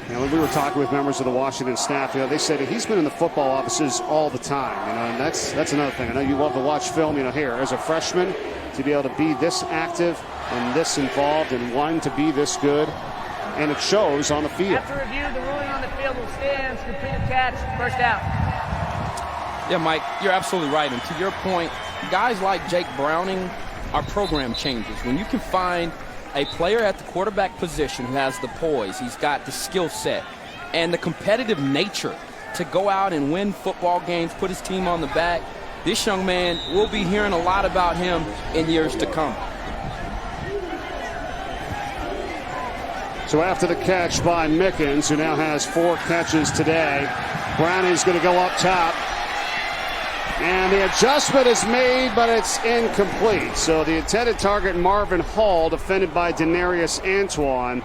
You know, when we were talking with members of the Washington staff, you know, they said he's been in the football offices all the time. You know, and that's another thing. I know you love to watch film. You know, here as a freshman, to be able to be this active and this involved and wanting to be this good, and it shows on the field. After review, the ruling on the field will stand. Completed catch, first down. Yeah, Mike, you're absolutely right. And to your point, guys like Jake Browning are program changers. When you can find a player at the quarterback position who has the poise, he's got the skill set and the competitive nature to go out and win football games, put his team on the back, this young man, we'll be hearing a lot about him in years to come. So after the catch by Mickens, who now has 4 catches today, Browning's going to go up top. And the adjustment is made, but it's incomplete. So the intended target, Marvin Hall, defended by Denarius Antoine.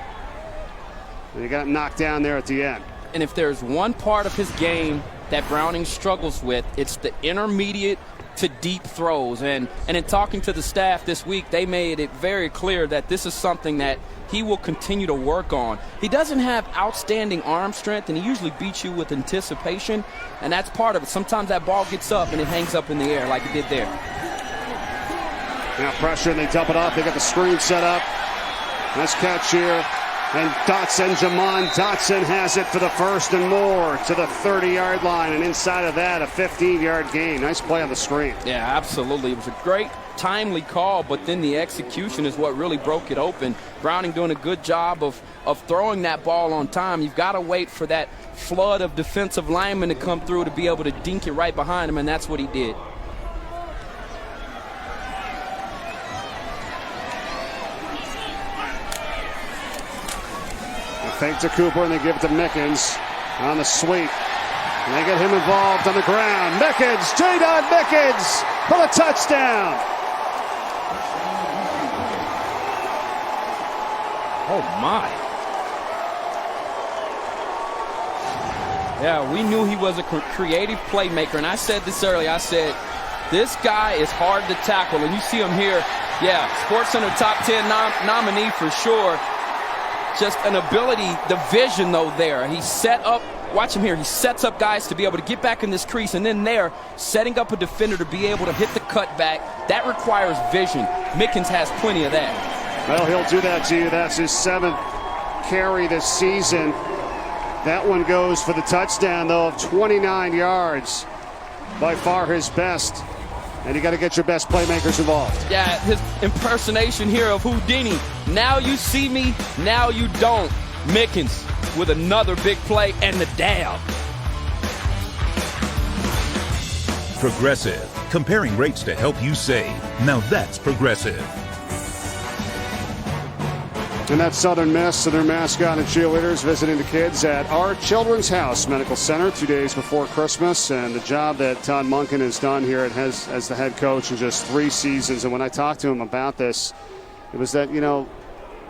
And he got knocked down there at the end. And if there's one part of his game that Browning struggles with, it's the intermediate to deep throws. And in talking to the staff this week, they made it very clear that this is something that he will continue to work on. He doesn't have outstanding arm strength, and he usually beats you with anticipation, and that's part of it. Sometimes that ball gets up and it hangs up in the air like it did there. Now pressure, and they dump it off. They got the screen set up. Nice catch here. And Jamon Dotson has it for the first and more to the 30-yard line, and inside of that, a 15-yard gain. Nice play on the screen. Yeah, absolutely. It was a great, timely call, but then the execution is what really broke it open. Browning doing a good job of throwing that ball on time. You've got to wait for that flood of defensive linemen to come through to be able to dink it right behind him, and that's what he did. Fake to Cooper, and they give it to Mickens on the sweep. And they get him involved on the ground. Mickens, Jaydon Mickens for the touchdown. Oh, my. Yeah, we knew he was a creative playmaker, and I said this earlier. I said, this guy is hard to tackle, and you see him here. Yeah, SportsCenter top 10 nominee for sure. Just an ability, the vision, though, there. He set up, watch him here, he sets up guys to be able to get back in this crease, and then there, setting up a defender to be able to hit the cutback. That requires vision. Mickens has plenty of that. Well, he'll do that to you. That's his 7th carry this season. That one goes for the touchdown, though, of 29 yards. By far his best. And you got to get your best playmakers involved. Yeah, his impersonation here of Houdini. Now you see me, now you don't. Mickens with another big play and the dab. Progressive. Comparing rates to help you save. Now that's Progressive. And that's Southern Miss and their mascot and cheerleaders visiting the kids at our Children's House Medical Center 2 days before Christmas. And the job that Todd Monken has done here as the head coach in just 3 seasons. And when I talked to him about this, it was that, you know,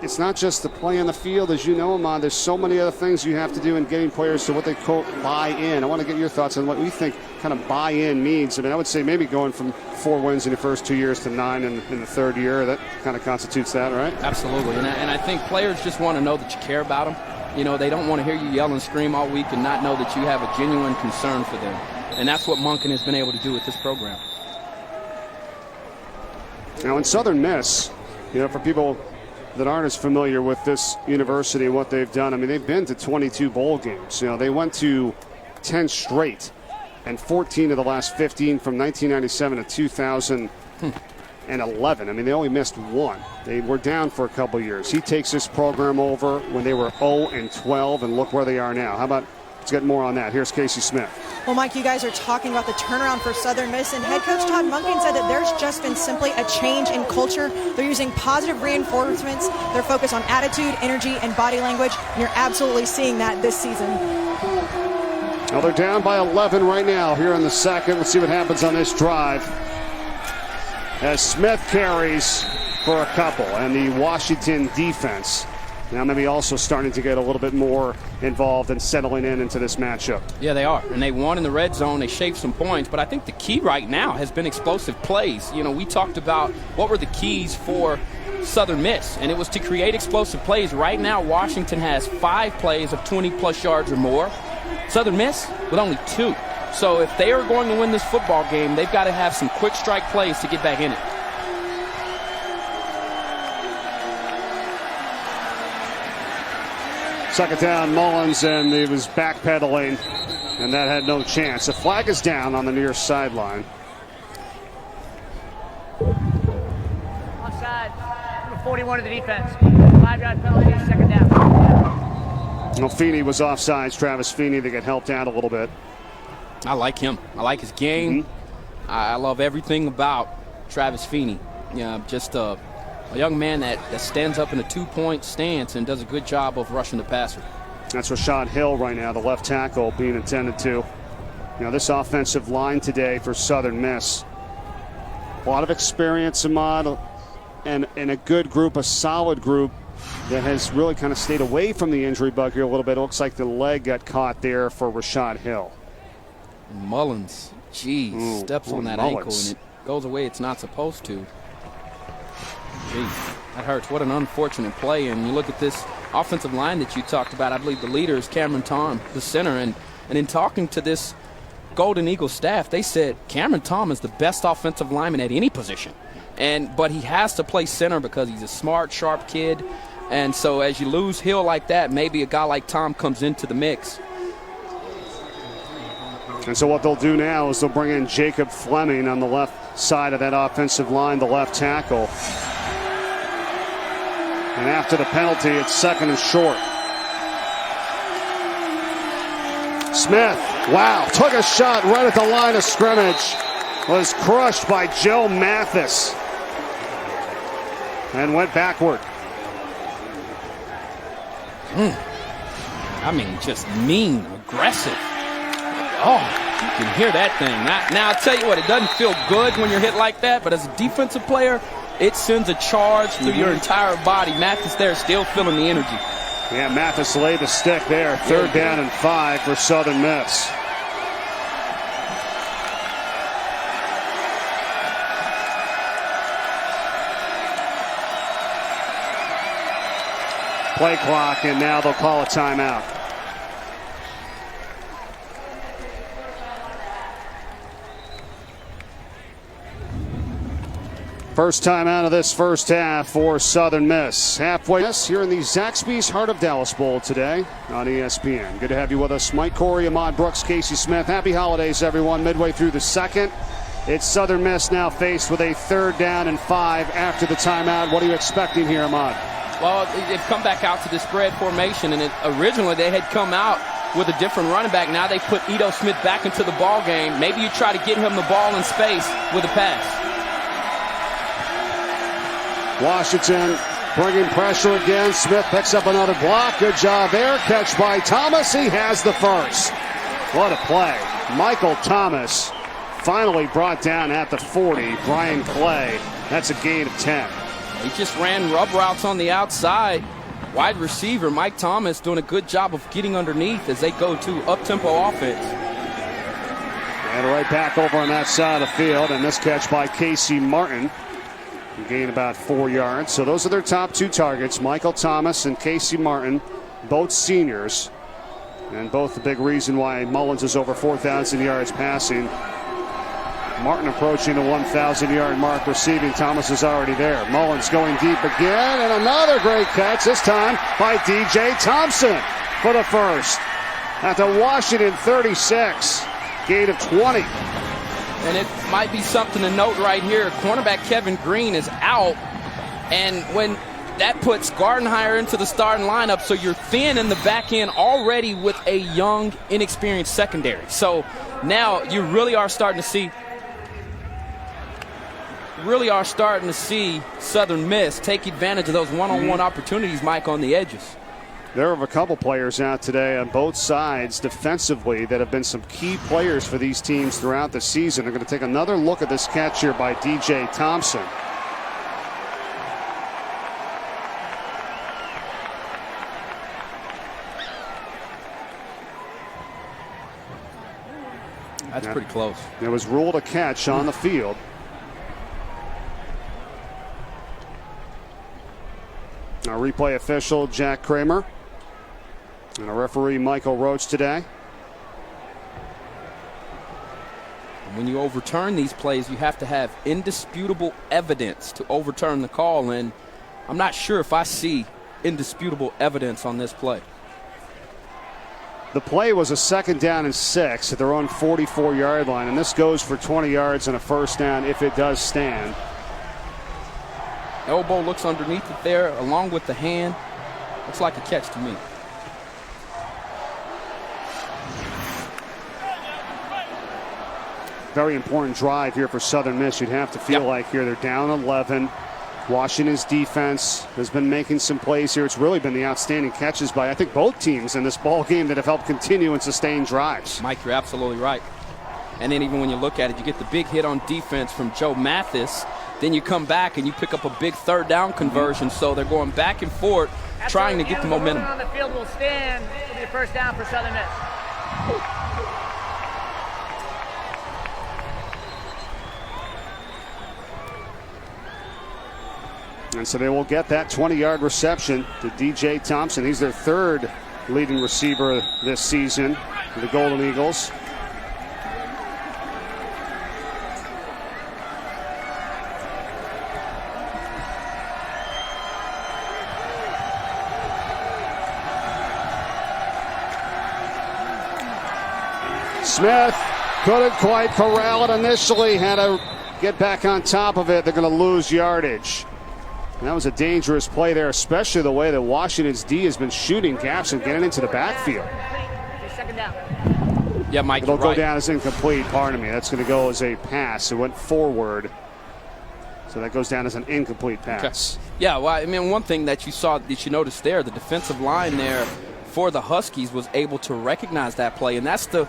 it's not just the play on the field, as you know, Amon. There's so many other things you have to do in getting players to what they quote buy in. I want to get your thoughts on what we think kind of buy in means. I mean, I would say maybe going from 4 wins in the first 2 years to 9 in the 3rd year. That kind of constitutes that, right? Absolutely. And I think players just want to know that you care about them. You know, they don't want to hear you yell and scream all week and not know that you have a genuine concern for them. And that's what Monken has been able to do with this program. Now, in Southern Miss, you know, for people that aren't as familiar with this university and what they've done, I mean, they've been to 22 bowl games. You know, they went to 10 straight and 14 of the last 15 from 1997 to 2011. I mean, they only missed one. They were down for a couple years. He takes this program over when they were 0-12, and look where they are now. How about, let's get more on that. Here's Casey Smith. Well, Mike, you guys are talking about the turnaround for Southern Miss, and head coach Todd Monken said that there's just been simply a change in culture. They're using positive reinforcements. They're focused on attitude, energy, and body language, and you're absolutely seeing that this season. Well, they're down by 11 right now here in the second. Let's see what happens on this drive as Smith carries for a couple, and the Washington defense now maybe also starting to get a little bit more involved and settling into this matchup. Yeah, they are. And they won in the red zone. They shaved some points. But I think the key right now has been explosive plays. You know, we talked about what were the keys for Southern Miss, and it was to create explosive plays. Right now, Washington has 5 plays of 20-plus yards or more. Southern Miss with only 2. So if they are going to win this football game, they've got to have some quick strike plays to get back in it. Second down, Mullens, and he was backpedaling, and that had no chance. The flag is down on the near sideline. Offside. Number 41 of the defense. 5-yard penalty, second down. Well, Feeney was offsides. Travis Feeney, they get helped out a little bit. I like him. I like his game. I love everything about Travis Feeney. Yeah, just a young man that stands up in a 2-point stance and does a good job of rushing the passer. That's Rashad Hill right now, the left tackle, being attended to. Now, this offensive line today for Southern Miss, a lot of experience, Ahmad, and a good group, a solid group that has really kind of stayed away from the injury bug here a little bit. It looks like the leg got caught there for Rashad Hill. Mullens, geez, steps on that ankle and it goes away it's not supposed to. Geez, that hurts. What an unfortunate play. And you look at this offensive line that you talked about. I believe the leader is Cameron Tom, the center. And in talking to this Golden Eagle staff, they said Cameron Tom is the best offensive lineman at any position. But he has to play center because he's a smart, sharp kid. And so as you lose Hill like that, maybe a guy like Tom comes into the mix. And so what they'll do now is they'll bring in Jacob Fleming on the left side of that offensive line, the left tackle. And after the penalty, it's second and short. Smith, wow, took a shot right at the line of scrimmage. Was crushed by Joe Mathis. And went backward. I mean, just mean, aggressive. Oh, you can hear that thing. Now, I'll tell you what, it doesn't feel good when you're hit like that, but as a defensive player, it sends a charge through your entire body. Mathis there still feeling the energy. Yeah, Mathis laid the stick there. Third down and 5 for Southern Miss. Play clock, and now they'll call a timeout. First time out of this first half for Southern Miss. Halfway here in the Zaxby's Heart of Dallas Bowl today on ESPN. Good to have you with us. Mike Corey, Ahmad Brooks, Casey Smith. Happy holidays, everyone. Midway through the second. It's Southern Miss now faced with a 3rd down and 5 after the timeout. What are you expecting here, Ahmad? Well, they've come back out to the spread formation, and originally they had come out with a different running back. Now they put Ito Smith back into the ball game. Maybe you try to get him the ball in space with a pass. Washington bringing pressure again. Smith picks up another block. Good job there. Catch by Thomas. He has the first. What a play. Michael Thomas finally brought down at the 40. Brian Clay. That's a gain of 10. He just ran rub routes on the outside. Wide receiver Mike Thomas doing a good job of getting underneath as they go to up-tempo offense. And right back over on that side of the field. And this catch by Casey Martin. Gain about 4 yards. So those are their top 2 targets, Michael Thomas and Casey Martin, both seniors, and both the big reason why Mullens is over 4,000 yards passing. Martin approaching the 1,000-yard mark receiving. Thomas is already there. Mullens going deep again, and another great catch, this time by DJ Thompson for the first. At the Washington 36, gain of 20. And it might be something to note right here. Cornerback Kevin Green is out, and when that puts Gardenhire into the starting lineup, so you're thin in the back end already with a young, inexperienced secondary. So now you really are starting to see Southern Miss take advantage of those one-on-one opportunities, Mike, on the edges. There are a couple players out today on both sides defensively that have been some key players for these teams throughout the season. They're going to take another look at this catch here by DJ Thompson. That's pretty close. It was ruled a catch on the field. Our replay official, Jack Kramer. And a referee, Michael Roach, today. When you overturn these plays, you have to have indisputable evidence to overturn the call, and I'm not sure if I see indisputable evidence on this play. The play was a 2nd down and 6 at their own 44-yard line, and this goes for 20 yards and a first down if it does stand. Elbow looks underneath it there, along with the hand. Looks like a catch to me. Very important drive here for Southern Miss. You'd have to feel like here they're down 11. Washington's defense has been making some plays here. It's really been the outstanding catches by, I think, both teams in this ball game that have helped continue and sustain drives. Mike, you're absolutely right. And then even when you look at it, you get the big hit on defense from Joe Mathis. Then you come back and you pick up a big 3rd down conversion. So they're going back and forth, trying to get the momentum. On the field will stand. It'll be a first down for Southern Miss. And so they will get that 20-yard reception to DJ Thompson. He's their 3rd leading receiver this season for the Golden Eagles. Smith couldn't quite corral it initially. Had to get back on top of it. They're going to lose yardage. And that was a dangerous play there, especially the way that Washington's D has been shooting gaps and getting into the backfield. Yeah, Mike, it'll go down as incomplete. Pardon me. That's going to go as a pass. It went forward. So that goes down as an incomplete pass. Okay. Yeah, well, I mean, one thing that you noticed there, the defensive line there for the Huskies was able to recognize that play. And that's the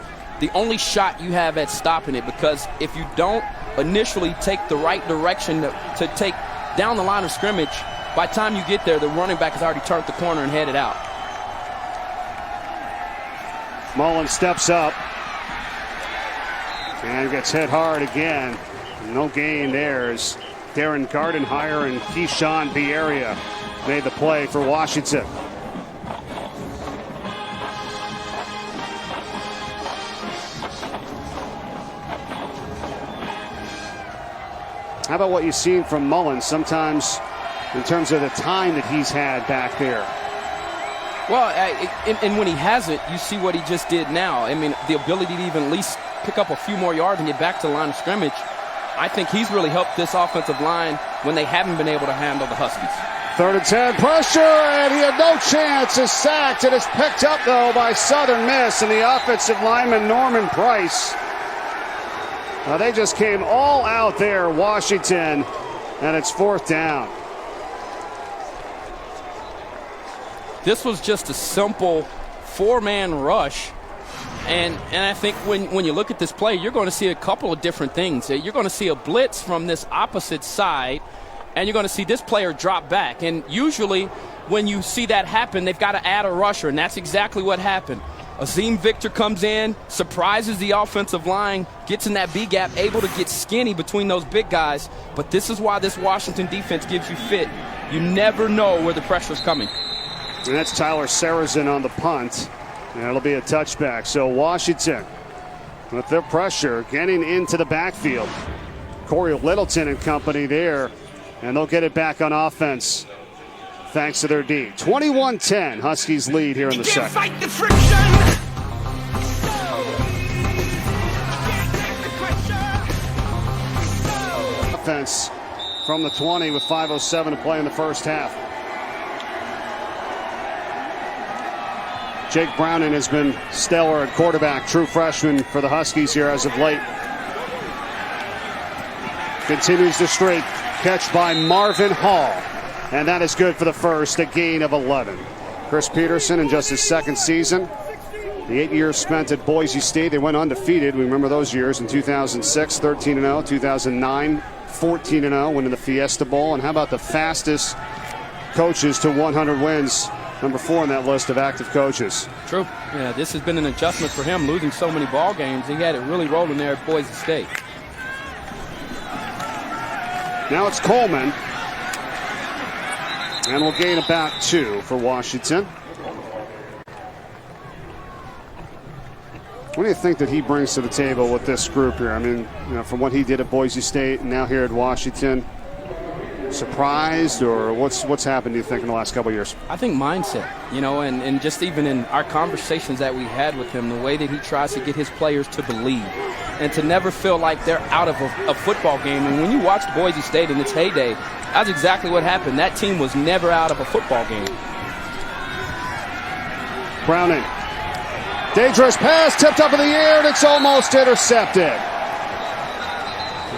only shot you have at stopping it, because if you don't initially take the right direction to take down the line of scrimmage, by the time you get there, the running back has already turned the corner and headed out. Mullens steps up and gets hit hard again. No gain there as Darren Gardenhire and Keyshawn Bieria made the play for Washington. How about what you've seen from Mullens sometimes in terms of the time that he's had back there? Well, and when he hasn't, you see what he just did now. I mean, the ability to even at least pick up a few more yards and get back to the line of scrimmage. I think he's really helped this offensive line when they haven't been able to handle the Huskies. 3rd and 10, pressure, and he had no chance. Is sacked, and it's picked up, though, by Southern Miss and the offensive lineman Norman Price. They just came all out there, Washington, and it's 4th down. This was just a simple 4-man rush. And I think when you look at this play, you're going to see a couple of different things. You're going to see a blitz from this opposite side, and you're going to see this player drop back. And usually when you see that happen, they've got to add a rusher, and that's exactly what happened. Azim Victor comes in, surprises the offensive line, gets in that B-gap, able to get skinny between those big guys. But this is why this Washington defense gives you fit. You never know where the pressure's coming. And that's Tyler Sarrazin on the punt. And it'll be a touchback. So Washington with their pressure getting into the backfield. Corey Littleton and company there, and they'll get it back on offense thanks to their D. 21-10, Huskies lead here in the second. Fight the friction. Offense from the 20 with 5:07 to play in the first half. Jake Browning has been stellar at quarterback, true freshman for the Huskies here as of late. Continues the streak. Catch by Marvin Hall. And that is good for the first, a gain of 11. Chris Peterson in just his second season. The 8 years spent at Boise State, they went undefeated. We remember those years in 2006, 13-0, 2009, 14-0, winning the Fiesta Bowl. And how about the fastest coaches to 100 wins? Number 4 on that list of active coaches. True. Yeah, this has been an adjustment for him, losing so many ball games. He had it really rolling there at Boise State. Now it's Coleman. And we'll gain about 2 for Washington. What do you think that he brings to the table with this group here? I mean, from what he did at Boise State and now here at Washington. Surprised, or what's happened, do you think, in the last couple of years? I think mindset, and just even in our conversations that we had with him, the way that he tries to get his players to believe and to never feel like they're out of a football game. And when you watched Boise State in its heyday, that's exactly what happened. That team was never out of a football game. Browning. Dangerous pass, tipped up in the air, and it's almost intercepted.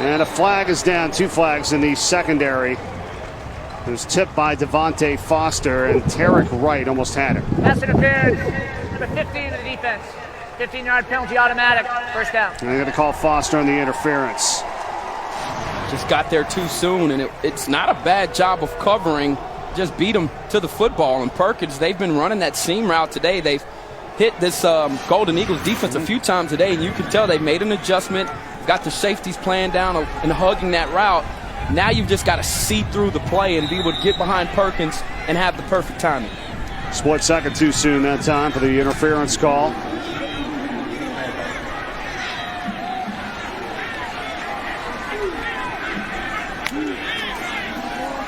And a flag is down, 2 flags in the secondary. It was tipped by Devontae Foster, and Tarek Wright almost had it. Pass interference, number 15 of the defense. 15-yard penalty automatic, first down. And they're going to call Foster on the interference. Just got there too soon, and it's not a bad job of covering. Just beat him to the football. And Perkins, they've been running that seam route today. They've hit this Golden Eagles defense a few times today, and you can tell they've made an adjustment. Got the safeties playing down and hugging that route. Now you've just got to see through the play and be able to get behind Perkins and have the perfect timing. Split second too soon that time for the interference call.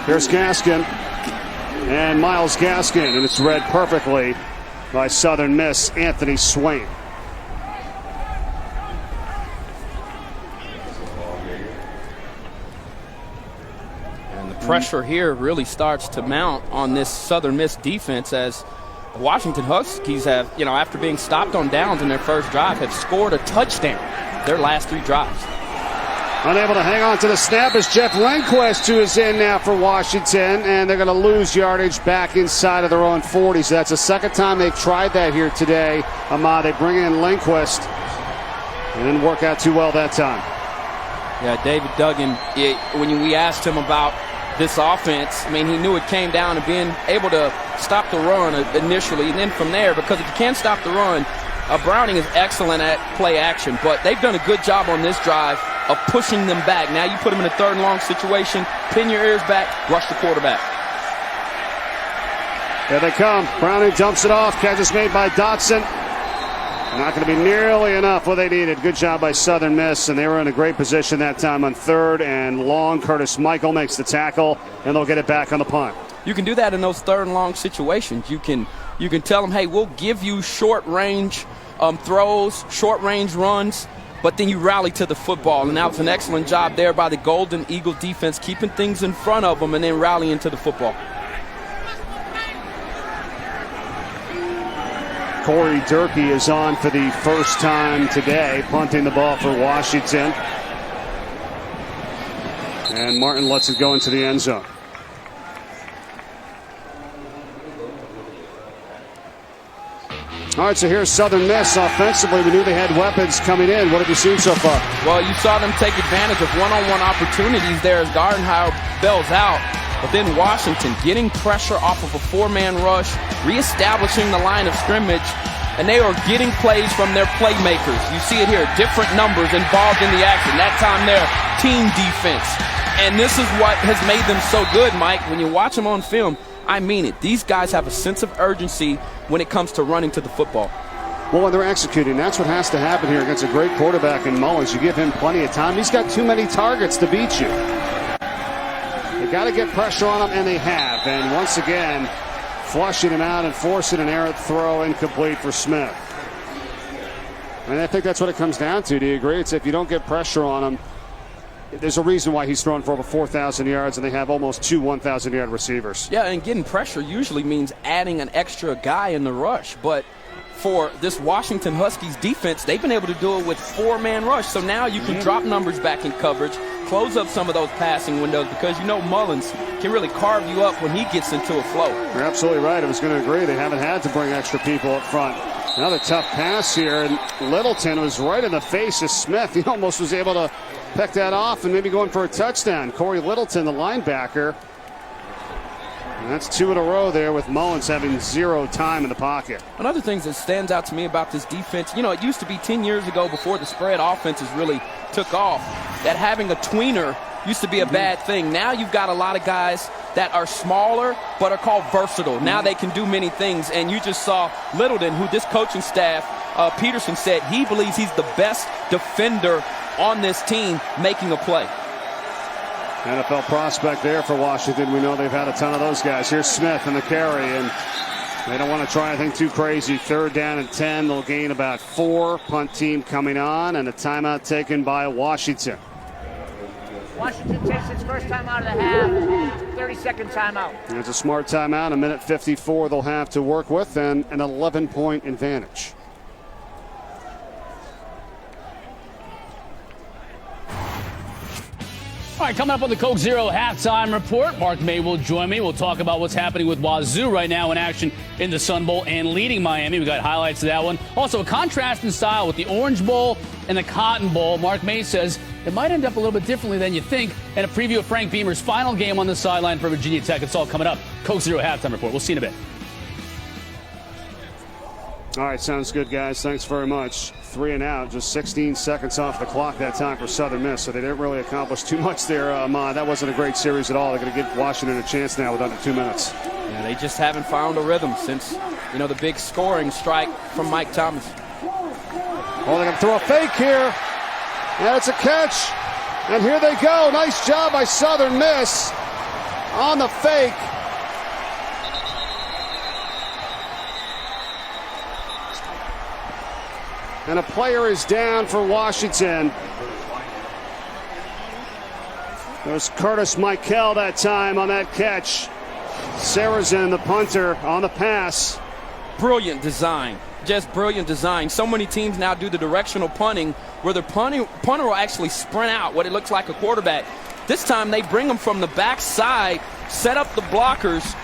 Here's Gaskin and Myles Gaskin, and it's read perfectly by Southern Miss Anthony Swain. Pressure here really starts to mount on this Southern Miss defense as the Washington Huskies have, after being stopped on downs in their first drive, have scored a touchdown their last 3 drives. Unable to hang on to the snap is Jeff Lindquist, who is in now for Washington, and they're going to lose yardage back inside of their own 40. So that's the second time they've tried that here today. They bring in Lindquist, and didn't work out too well that time. Yeah, David Duggan, when we asked him about this offense, he knew it came down to being able to stop the run initially, and then from there, because if you can't stop the run, Browning is excellent at play action, but they've done a good job on this drive of pushing them back. Now you put them in a 3rd and long situation, pin your ears back, rush the quarterback. There they come. Browning dumps it off. Catch is made by Dotson. Not going to be nearly enough what they needed. Good job by Southern Miss, and they were in a great position that time on 3rd and long. Curtis Michael makes the tackle, and they'll get it back on the punt. You can do that in those 3rd and long situations. You can tell them, hey, we'll give you short range throws, short range runs, but then you rally to the football. And that was an excellent job there by the Golden Eagle defense, keeping things in front of them and then rallying to the football. Corey Durkee is on for the first time today, punting the ball for Washington. And Martin lets it go into the end zone. All right, so here's Southern Miss offensively. We knew they had weapons coming in. What have you seen so far? Well, you saw them take advantage of one-on-one opportunities there as Gardenhire bails out. But then Washington getting pressure off of a 4-man rush, reestablishing the line of scrimmage, and they are getting plays from their playmakers. You see it here, different numbers involved in the action. That time they're team defense. And this is what has made them so good, Mike. When you watch them on film, I mean it. These guys have a sense of urgency when it comes to running to the football. Well, when they're executing, that's what has to happen here against a great quarterback in Mullens. You give him plenty of time. He's got too many targets to beat you. They got to get pressure on him, and they have. And once again, flushing him out and forcing an errant throw, incomplete for Smith. And I think that's what it comes down to. Do you agree? It's if you don't get pressure on him, there's a reason why he's thrown for over 4,000 yards, and they have almost 2 1,000-yard receivers. Yeah, and getting pressure usually means adding an extra guy in the rush. But for this Washington Huskies defense, they've been able to do it with 4-man rush. So now you can drop numbers back in coverage, close up some of those passing windows, because you know Mullens can really carve you up when he gets into a flow. You're absolutely right. I was going to agree. They haven't had to bring extra people up front. Another tough pass here, and Littleton was right in the face of Smith. He almost was able to pick that off and maybe going for a touchdown. Corey Littleton, the linebacker. And that's 2 in a row there with Mullens having 0 time in the pocket. Another thing that stands out to me about this defense, you know, it used to be 10 years ago before the spread offenses really took off, that having a tweener used to be a bad thing. Now you've got a lot of guys that are smaller but are called versatile. Now they can do many things, and you just saw Littleton, who this coaching staff, Peterson, said he believes he's the best defender on this team, making a play. NFL prospect there for Washington. We know they've had a ton of those guys. Here's Smith in the carry, and they don't want to try anything too crazy. 3rd down and 10. They'll gain about 4. Punt team coming on, and a timeout taken by Washington. Washington takes its first time out of the half. 30-second timeout. And it's a smart timeout. A minute 54 they'll have to work with, and an 11-point advantage. All right, coming up on the Coke Zero halftime report, Mark May will join me. We'll talk about what's happening with Wazoo right now in action in the Sun Bowl and leading Miami. We got highlights of that one. Also, a contrast in style with the Orange Bowl and the Cotton Bowl. Mark May says it might end up a little bit differently than you think. And a preview of Frank Beamer's final game on the sideline for Virginia Tech. It's all coming up. Coke Zero halftime report. We'll see you in a bit. All right, sounds good, guys. Thanks very much. 3 and out, just 16 seconds off the clock that time for Southern Miss, so they didn't really accomplish too much there, Ahmad. That wasn't a great series at all. They're going to give Washington a chance now with under 2 minutes. Yeah, they just haven't found a rhythm since, you know, the big scoring strike from Mike Thomas. Oh, they're going to throw a fake here, and it's a catch. And here they go. Nice job by Southern Miss on the fake. And a player is down for Washington. There's Curtis Michael that time on that catch. Sarrazin, the punter, on the pass. Brilliant design. Just brilliant design. So many teams now do the directional punting where the punter will actually sprint out what it looks like a quarterback. This time they bring them from the backside, set up the blockers.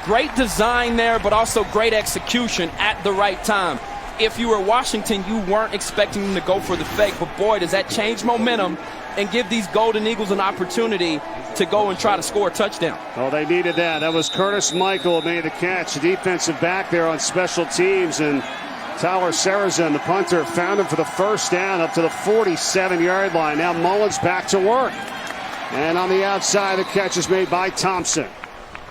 Great design there, but also great execution at the right time. If you were Washington, you weren't expecting them to go for the fake, but boy, does that change momentum and give these Golden Eagles an opportunity to go and try to score a touchdown. Oh, they needed that. That was Curtis Michael who made the catch. The defensive back there on special teams, and Tyler Sarrazin, the punter, found him for the first down up to the 47-yard line. Now Mullens back to work. And on the outside, the catch is made by Thompson.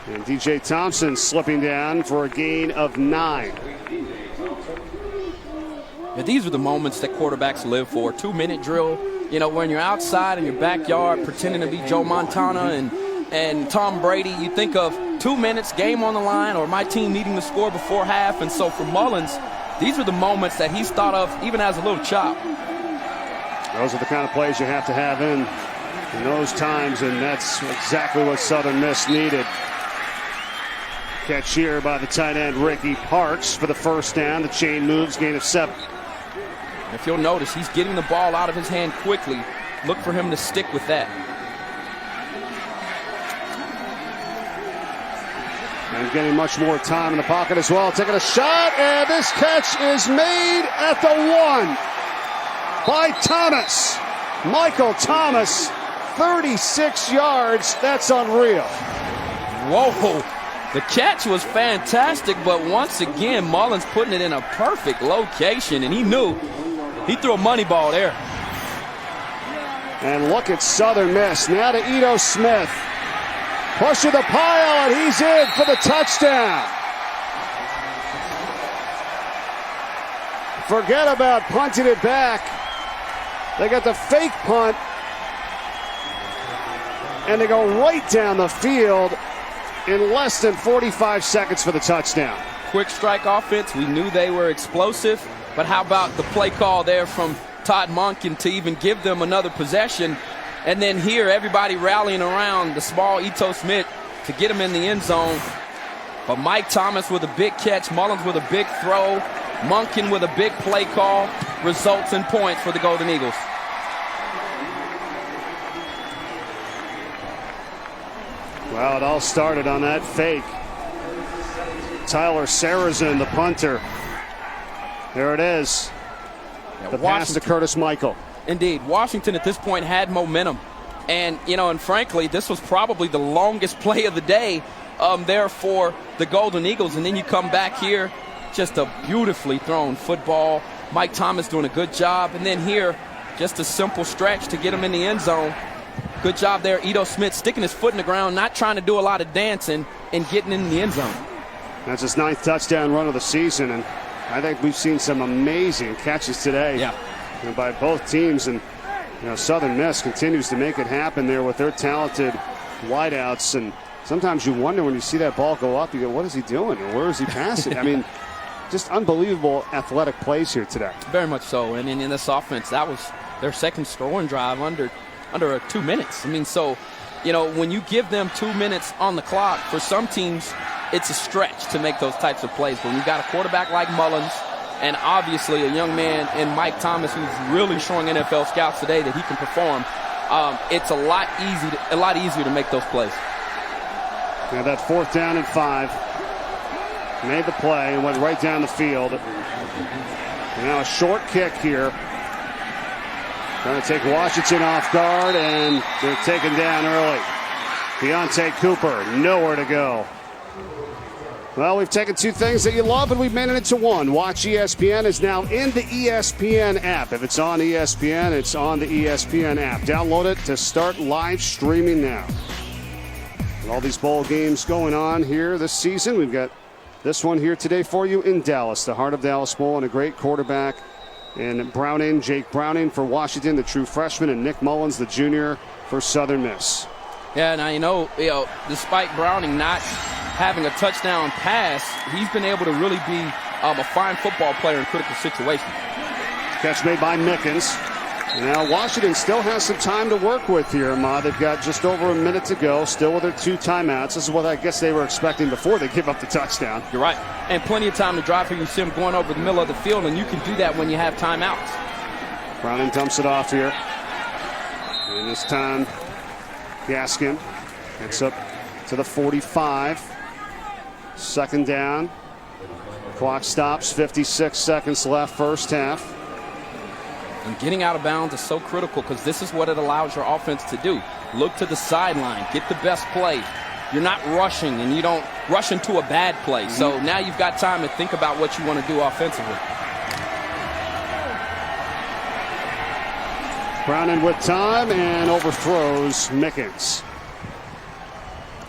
And DJ Thompson slipping down for a gain of 9. Yeah, these are the moments that quarterbacks live for. 2-minute drill. You know, when you're outside in your backyard pretending to be Joe Montana and Tom Brady, you think of 2 minutes, game on the line, or my team needing to score before half. And so for Mullens, these are the moments that he's thought of even as a little chop. Those are the kind of plays you have to have in those times, and that's exactly what Southern Miss needed. Catch here by the tight end Ricky Parks for the first down. The chain moves, gain of 7. If you'll notice, he's getting the ball out of his hand quickly. Look for him to stick with that. And getting much more time in the pocket as well. Taking a shot, and this catch is made at the 1 by Thomas. Michael Thomas, 36 yards. That's unreal. Whoa. The catch was fantastic, but once again, Mullens putting it in a perfect location, and he knew he threw a money ball there. And look at Southern Miss. Now to Ito Smith. Push of the pile, and he's in for the touchdown. forget about punting it back. They got the fake punt, and they go right down the field in less than 45 seconds for the touchdown. Quick strike offense. We knew they were explosive, but how about the play call there from Todd Monken to even give them another possession? And then here, everybody rallying around the small Ito Smith to get him in the end zone. But Mike Thomas with a big catch, Mullens with a big throw, Monken with a big play call, results in points for the Golden Eagles. Well, it all started on that fake. Tyler Sarrazin, the punter. There it is. The pass to Curtis Michael. Indeed. Washington at this point had momentum. And, and frankly, this was probably the longest play of the day there for the Golden Eagles. And then you come back here, just a beautifully thrown football. Mike Thomas doing a good job. And then here, just a simple stretch to get him in the end zone. Good job there, Ito Smith sticking his foot in the ground, not trying to do a lot of dancing, and getting in the end zone. That's his 9th touchdown run of the season, and I think we've seen some amazing catches today by both teams. And Southern Miss continues to make it happen there with their talented wideouts. And sometimes you wonder when you see that ball go up, you go, what is he doing? Or where is he passing? I mean, just unbelievable athletic plays here today. Very much so. And in this offense, that was their second scoring drive under 2 minutes. I mean, so, when you give them 2 minutes on the clock, for some teams, it's a stretch to make those types of plays. But when you've got a quarterback like Mullens and obviously a young man in Mike Thomas who's really showing NFL scouts today that he can perform, it's a lot easier to make those plays. Yeah, that 4th down and 5. Made the play and went right down the field. And now a short kick here. Trying to take Washington off guard, and they're taken down early. Deontay Cooper, nowhere to go. Well, we've taken 2 things that you love and we've made it into one. Watch ESPN is now in the ESPN app. If it's on ESPN, it's on the ESPN app. Download it to start live streaming now. And all these bowl games going on here this season. We've got this one here today for you in Dallas, the Heart of Dallas Bowl, and a great quarterback in Jake Browning for Washington, the true freshman, and Nick Mullens, the junior, for Southern Miss. Yeah, now despite Browning not having a touchdown pass, he's been able to really be a fine football player in critical situations. Catch made by Mickens. Now Washington still has some time to work with here, Ma. They've got just over a minute to go, still with their 2 timeouts. This is what I guess they were expecting before they give up the touchdown. You're right. And plenty of time to drive here. You see them going over the middle of the field, and you can do that when you have timeouts. Browning dumps it off here. And this time, Gaskin gets up to the 45. 2nd down. Clock stops, 56 seconds left, first half. And getting out of bounds is so critical because this is what it allows your offense to do. Look to the sideline, get the best play. You're not rushing, and you don't rush into a bad play. So now you've got time to think about what you want to do offensively. Browning with time and overthrows Mickens.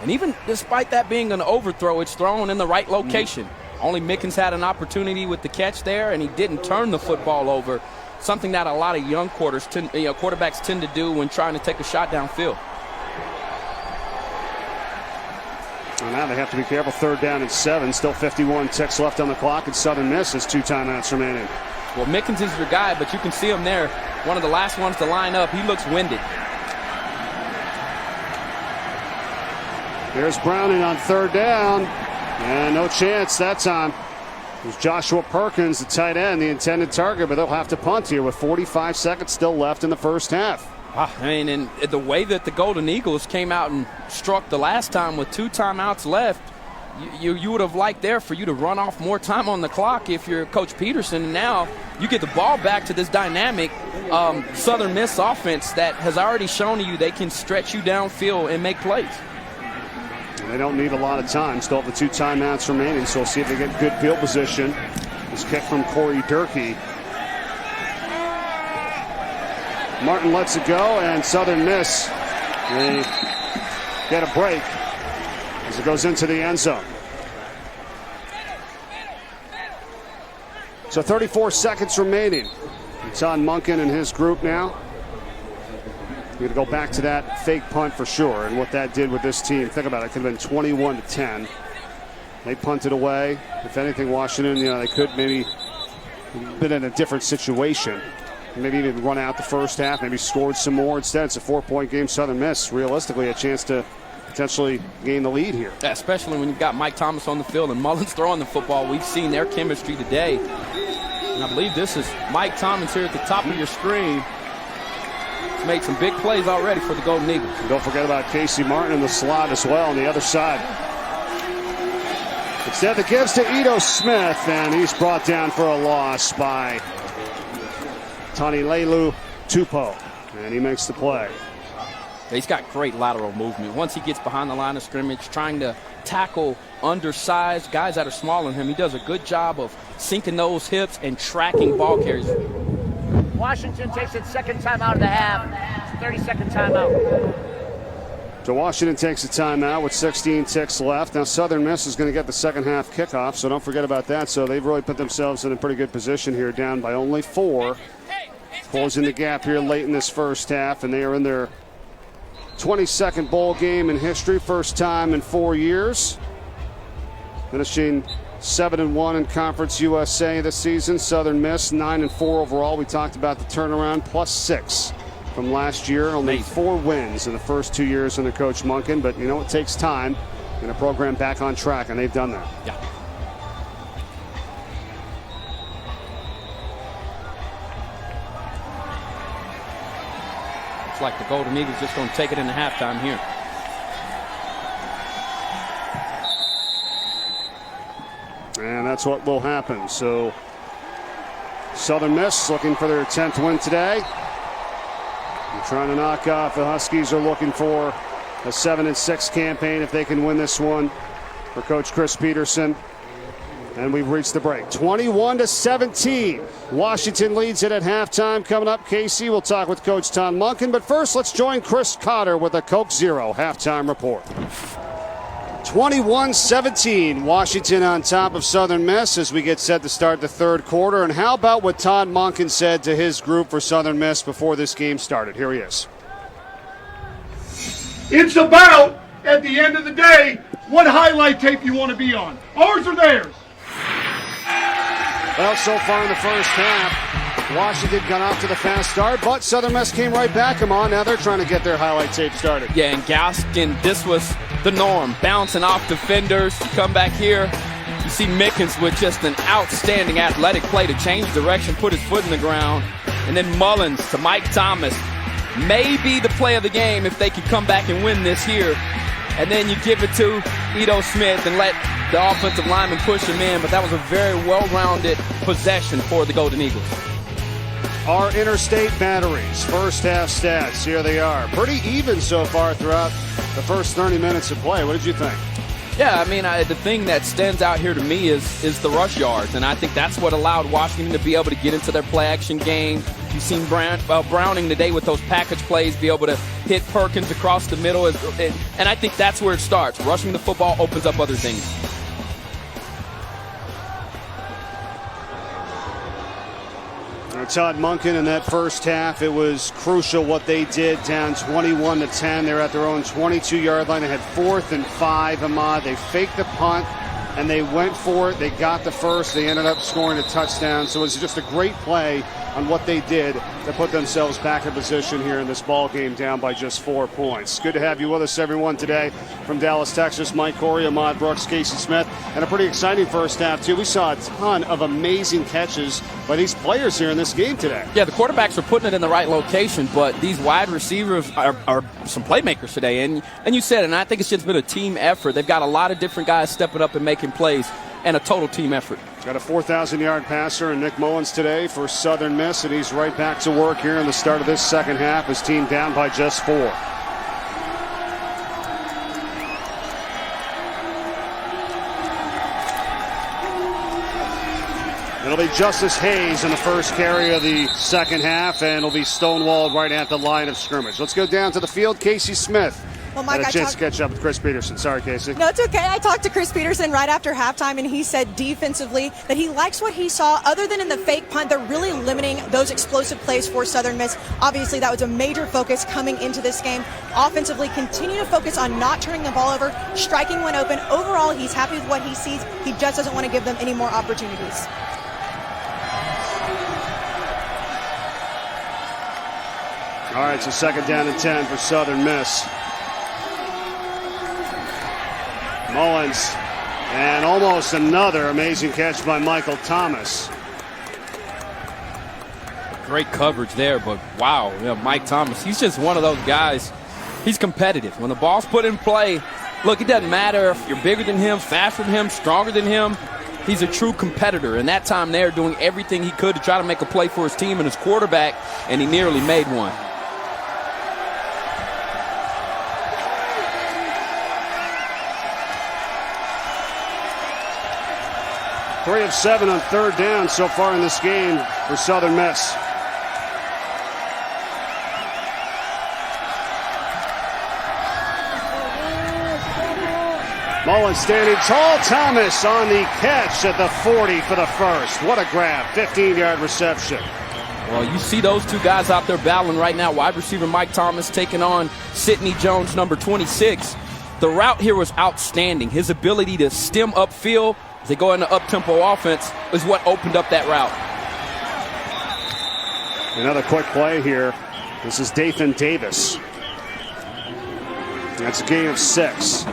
And even despite that being an overthrow, it's thrown in the right location. Only Mickens had an opportunity with the catch there, and he didn't turn the football over. Something that a lot of young quarterbacks tend to do when trying to take a shot downfield. Well, now they have to be careful. 3rd down and 7. Still 51 ticks left on the clock, and Southern Miss has 2 timeouts remaining. Well, Mickens is your guy, but you can see him there. One of the last ones to line up. He looks winded. There's Browning on 3rd down, and no chance that time. It was Joshua Perkins, the tight end, the intended target, but they'll have to punt here with 45 seconds still left in the first half. I mean, and the way that the Golden Eagles came out and struck the last time with 2 timeouts left, you would have liked there for you to run off more time on the clock if you're Coach Peterson. And now you get the ball back to this dynamic Southern Miss offense that has already shown you they can stretch you downfield and make plays. They don't need a lot of time. Still have the 2 timeouts remaining, so we'll see if they get good field position. This kick from Corey Durkee. Martin lets it go, and Southern Miss, they get a break as it goes into the end zone. So 34 seconds remaining. Todd Monken and his group now. We're going to go back to that fake punt for sure and what that did with this team. Think about it. It could have been 21-10. They punted away. If anything, Washington, they could maybe been in a different situation. Maybe even run out the first half, maybe scored some more. Instead, it's a 4-point game. Southern Miss, realistically, a chance to potentially gain the lead here. Yeah, especially when you've got Mike Thomas on the field and Mullens throwing the football. We've seen their chemistry today. And I believe this is Mike Thomas here at the top of your screen. He's made some big plays already for the Golden Eagles. And don't forget about Casey Martin in the slot as well on the other side. Instead, it gives to Ito Smith, and he's brought down for a loss by Tanilelu Tupou, and he makes the play. He's got great lateral movement. Once he gets behind the line of scrimmage, trying to tackle undersized guys that are smaller than him, he does a good job of sinking those hips and tracking ball carriers. Washington takes its second timeout of the half. It's a 30-second timeout. So Washington takes a timeout with 16 ticks left. Now Southern Miss is going to get the second half kickoff, so don't forget about that. So they've really put themselves in a pretty good position here, down by only 4. Closing the gap here late in this first half, and they are in their 22nd bowl game in history, first time in 4 years. Finishing 7-1 in Conference USA this season. Southern Miss 9-4 overall. We talked about the turnaround, +6 from last year. Only 4 wins in the first 2 years under Coach Monken, but it takes time and a program back on track, and they've done that. Yeah. It's like the Golden Eagles just going to take it into halftime here. And that's what will happen. So Southern Miss looking for their 10th win today. They're trying to knock off. The Huskies are looking for a 7-6 campaign if they can win this one for Coach Chris Peterson. And we've reached the break. 21-17. Washington leads it at halftime. Coming up, Casey, we'll talk with Coach Todd Monken. But first, let's join Chris Cotter with a Coke Zero halftime report. 21-17. Washington on top of Southern Miss as we get set to start the third quarter. And how about what Todd Monken said to his group for Southern Miss before this game started? Here he is. It's about, at the end of the day, what highlight tape you want to be on. Ours or theirs? Well, so far in the first half, Washington got off to the fast start, but Southern Miss came right back. Come on, now they're trying to get their highlight tape started. Yeah, and Gaskin, this was the norm, bouncing off defenders. You come back here, you see Mickens with just an outstanding athletic play to change direction, put his foot in the ground, and then Mullens to Mike Thomas. Maybe the play of the game if they could come back and win this here. And then you give it to Ito Smith and let the offensive lineman push him in. But that was a very well-rounded possession for the Golden Eagles. Our interstate batteries, first half stats, here they are. Pretty even so far throughout the first 30 minutes of play. What did you think? Yeah, I mean, the thing that stands out here to me is the rush yards, and I think that's what allowed Washington to be able to get into their play-action game. You've seen Browning today with those package plays be able to hit Perkins across the middle, and I think that's where it starts. Rushing the football opens up other things. Todd Monken in that first half, it was crucial what they did, down 21-10. They're at their own 22-yard line. They had 4th and 5, Ahmad. They faked the punt, and they went for it. They got the first. They ended up scoring a touchdown. So it was just a great play on what they did to put themselves back in position here in this ball game, down by just 4 points. Good to have you with us, everyone, today from Dallas, Texas. Mike Corey, Ahmad Brooks, Casey Smith, and a pretty exciting first half, too. We saw a ton of amazing catches by these players here in this game today. Yeah, the quarterbacks are putting it in the right location, but these wide receivers are some playmakers today. And you said it, and I think it's just been a team effort. They've got a lot of different guys stepping up and making plays, and a total team effort. Got a 4,000-yard passer in Nick Mullens today for Southern Miss, and he's right back to work here in the start of this second half. His team down by just 4. It'll be Justice Hayes in the first carry of the second half, and it'll be stonewalled right at the line of scrimmage. Let's go down to the field. Casey Smith Well, Mike, had a chance to catch up with Chris Peterson. Sorry, Casey. No, it's okay. I talked to Chris Peterson right after halftime, and he said defensively that he likes what he saw. Other than in the fake punt, they're really limiting those explosive plays for Southern Miss. Obviously, that was a major focus coming into this game. Offensively, continue to focus on not turning the ball over, striking when open. Overall, he's happy with what he sees. He just doesn't want to give them any more opportunities. All right, so 2nd down and 10 for Southern Miss. Mullens, and almost another amazing catch by Michael Thomas. Great coverage there, but wow, Mike Thomas, he's just one of those guys. He's competitive. When the ball's put in play, look, it doesn't matter if you're bigger than him, faster than him, stronger than him. He's a true competitor, and that time there doing everything he could to try to make a play for his team and his quarterback, and he nearly made one. 3 of 7 on 3rd down so far in this game for Southern Miss. Mullens standing tall. Thomas on the catch at the 40 for the first. What a grab. 15-yard reception. Well, you see those two guys out there battling right now. Wide receiver Mike Thomas taking on Sidney Jones, number 26. The route here was outstanding. His ability to stem upfield as they go into up-tempo offense is what opened up that route. Another quick play here. This is Dathan Davis. That's a gain of 6.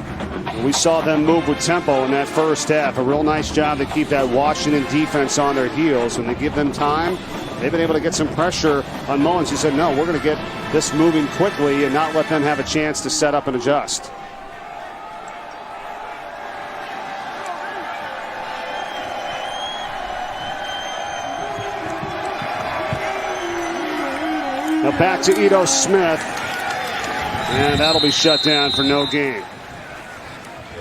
We saw them move with tempo in that first half. A real nice job to keep that Washington defense on their heels. When they give them time, they've been able to get some pressure on Mullens. He said, no, we're going to get this moving quickly and not let them have a chance to set up and adjust. Now back to Ito Smith. And that'll be shut down for no gain.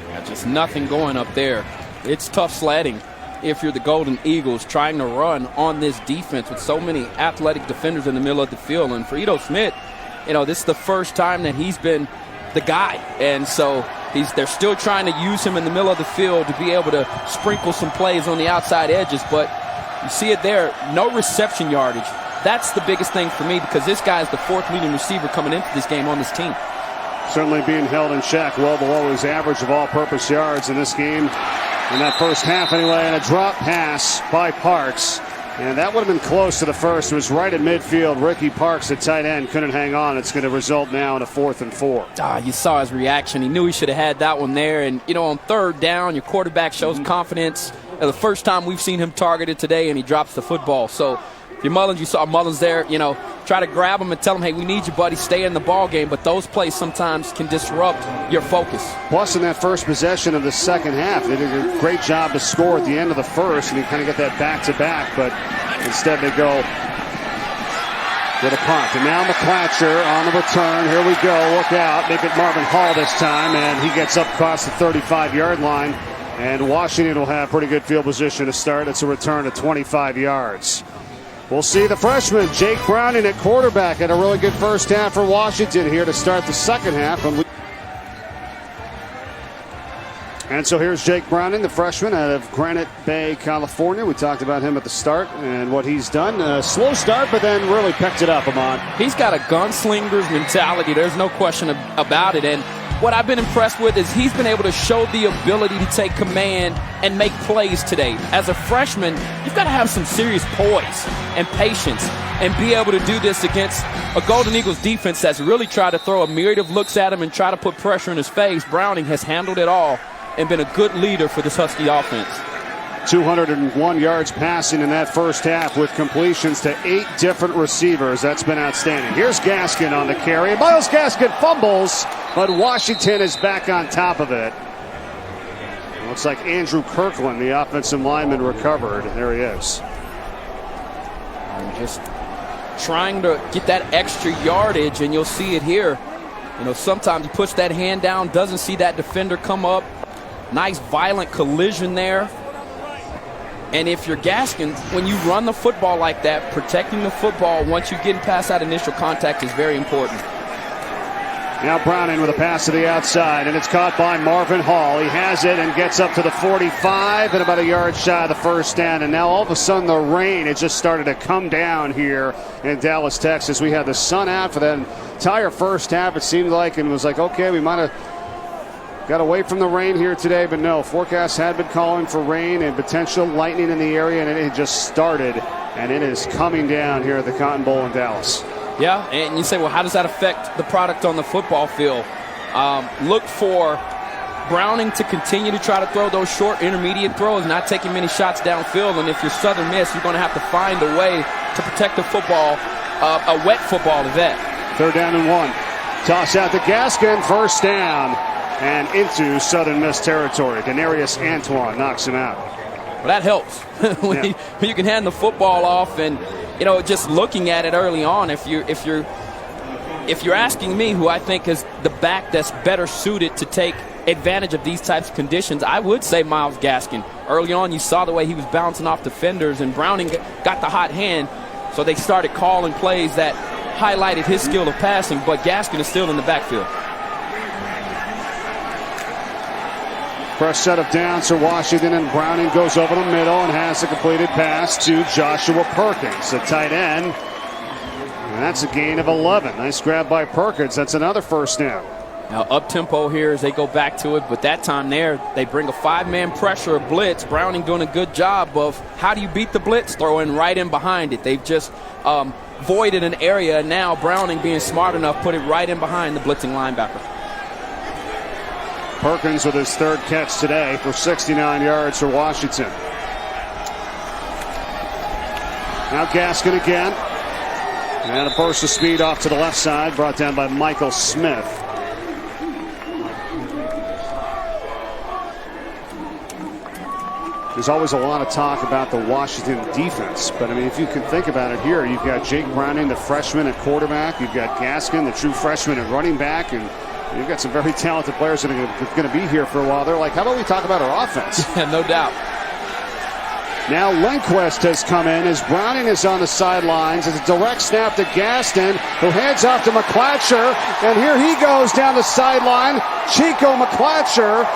Yeah, just nothing going up there. It's tough sledding if you're the Golden Eagles trying to run on this defense with so many athletic defenders in the middle of the field. And for Ito Smith, this is the first time that he's been the guy. And so they're still trying to use him in the middle of the field to be able to sprinkle some plays on the outside edges. But you see it there, no reception yardage. That's the biggest thing for me because this guy is the 4th leading receiver coming into this game on this team. Certainly being held in check, well below his average of all-purpose yards in this game. In that first half anyway, and a drop pass by Parks. And that would have been close to the first. It was right at midfield. Ricky Parks, at tight end, couldn't hang on. It's going to result now in a 4th and 4. You saw his reaction. He knew he should have had that one there. And, on 3rd down, your quarterback shows confidence. The first time we've seen him targeted today, and he drops the football. So, your Mullens, you saw Mullens there, try to grab him and tell him, hey, we need you, buddy, stay in the ball game. But those plays sometimes can disrupt your focus. Plus, in that first possession of the second half, they did a great job to score at the end of the first, and you kind of get that back-to-back. But instead they go with a punt. And now McClatcher on the return. Here we go. Look out. Make it Marvin Hall this time, and he gets up across the 35-yard line. And Washington will have pretty good field position to start. It's a return of 25 yards. We'll see the freshman, Jake Browning, at quarterback. Had a really good first half for Washington here to start the second half. And so here's Jake Browning, the freshman out of Granite Bay, California. We talked about him at the start and what he's done. A slow start, but then really picked it up, Ahmad. He's got a gunslinger's mentality. There's no question about it. And what I've been impressed with is he's been able to show the ability to take command and make plays today. As a freshman, you've got to have some serious poise and patience and be able to do this against a Golden Eagles defense that's really tried to throw a myriad of looks at him and try to put pressure in his face. Browning has handled it all and been a good leader for this Husky offense. 201 yards passing in that first half with completions to 8 different receivers. That's been outstanding. Here's Gaskin on the carry. Myles Gaskin fumbles, but Washington is back on top of it. Looks like Andrew Kirkland, the offensive lineman, recovered. There he is. And just trying to get that extra yardage, and you'll see it here. Sometimes he puts that hand down, doesn't see that defender come up. Nice violent collision there. And if you're Gaskin, when you run the football like that, protecting the football once you get past that initial contact is very important. Now Browning with a pass to the outside, and it's caught by Marvin Hall. He has it and gets up to the 45 and about a yard shy of the first down. And now all of a sudden the rain has just started to come down here in Dallas, Texas. We had the sun out for the entire first half, it seemed like, and it was like, okay, we might have got away from the rain here today, but no. Forecasts had been calling for rain and potential lightning in the area, and it just started, and it is coming down here at the Cotton Bowl in Dallas. Yeah, and you say, well, how does that affect the product on the football field? Look for Browning to continue to try to throw those short, intermediate throws, not taking many shots downfield. And if you're Southern Miss, you're going to have to find a way to protect the football, a wet football to that. 3rd down and 1. Toss out to Gaskin, first down, and into Southern Miss territory. Denarius Antoine knocks him out. Well, that helps when you can hand the football off, and just looking at it early on. If you're asking me who I think is the back that's better suited to take advantage of these types of conditions, I would say Myles Gaskin. Early on, you saw the way he was bouncing off defenders, and Browning got the hot hand, so they started calling plays that highlighted his skill of passing. But Gaskin is still in the backfield. Fresh set of downs for Washington, and Browning goes over the middle and has a completed pass to Joshua Perkins, the tight end. And that's a gain of 11. Nice grab by Perkins. That's another first down. Now up-tempo here as they go back to it, but that time there, they bring a 5-man pressure, a blitz. Browning doing a good job of how do you beat the blitz? Throwing right in behind it. They've just voided an area, and now Browning being smart enough, put it right in behind the blitzing linebacker. Perkins with his 3rd catch today for 69 yards for Washington. Now Gaskin again. And a burst of speed off to the left side, brought down by Michael Smith. There's always a lot of talk about the Washington defense, but I mean, if you can think about it here, you've got Jake Browning, the freshman at quarterback. You've got Gaskin, the true freshman at running back, and you've got some very talented players that are going to be here for a while. They're like, how about we talk about our offense? No doubt. Now Lindquist has come in as Browning is on the sidelines. It's a direct snap to Gaston, who hands off to McClatcher, and here he goes down the sideline. Chico McClatcher,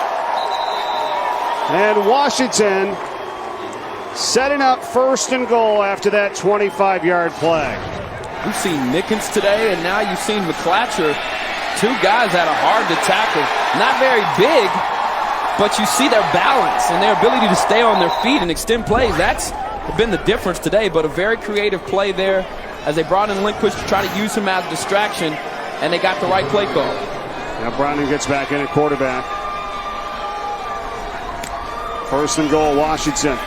and Washington setting up 1st and goal after that 25-yard play. We've seen Mickens today, and now you've seen McClatcher. 2 guys that are hard to tackle. Not very big, but you see their balance and their ability to stay on their feet and extend plays. That's been the difference today, but a very creative play there as they brought in Lindquist to try to use him as a distraction, and they got the right play call. Now Browning gets back in at quarterback. 1st and goal, Washington.